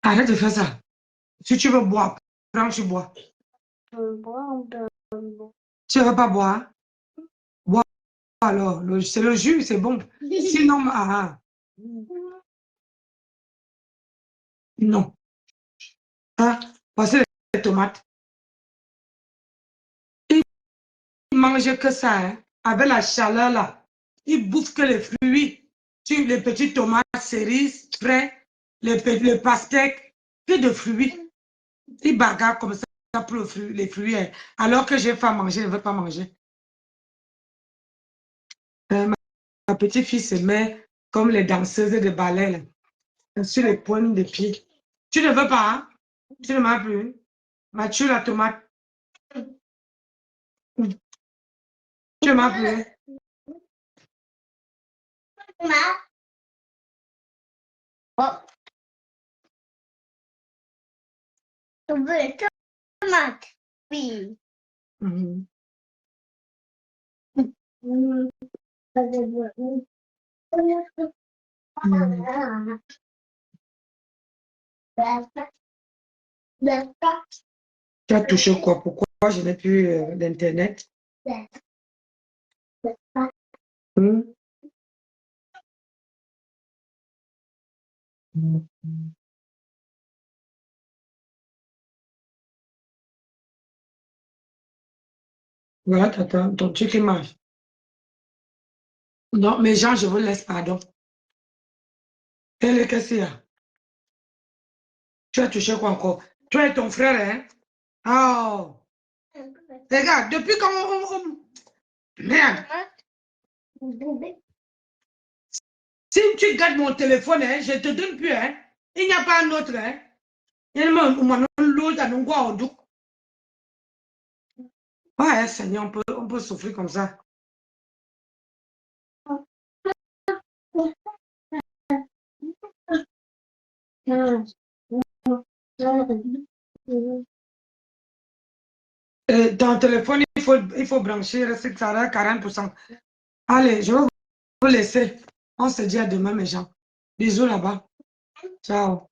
Speaker 1: Arrête de faire ça. Si tu veux boire, prends, tu bois. Tu ne veux pas boire? Bois alors. C'est le jus, c'est bon. Sinon, non. Hein? Voici les tomates. Ils ne mangent que ça, hein. Avec la chaleur là. Ils bouffent que les fruits. Les petites tomates, cerises, frais, les pastèques, que de fruits. Ils bagarrent comme ça pour les fruits. Hein. Alors que j'ai faim à manger, je ne veux pas manger. Ma petite fille se met comme les danseuses de ballet là, sur les pointes des pieds. Tu ne veux pas, hein? Tu ne m'as plus. Mathieu, la tomate. Tu ne m'as plus.
Speaker 2: Oui.
Speaker 1: Tu as touché quoi? Pourquoi je n'ai plus d'Internet? Voilà ton truc qui marche. Non, mes gens, je vous laisse, pardon. Qu'est-ce qu'il y a? Tu as touché quoi encore? Toi et ton frère, hein? Oh! Regarde, depuis quand Merde! Si tu gardes mon téléphone, hein, je ne te donne plus, hein? Il n'y a pas un autre, hein? Ouais, Seigneur, on peut souffrir comme ça. Ton téléphone, il faut brancher, ça a 40%. Allez, je vais vous laisser. On se dit à demain, mes gens. Bisous là-bas. Ciao.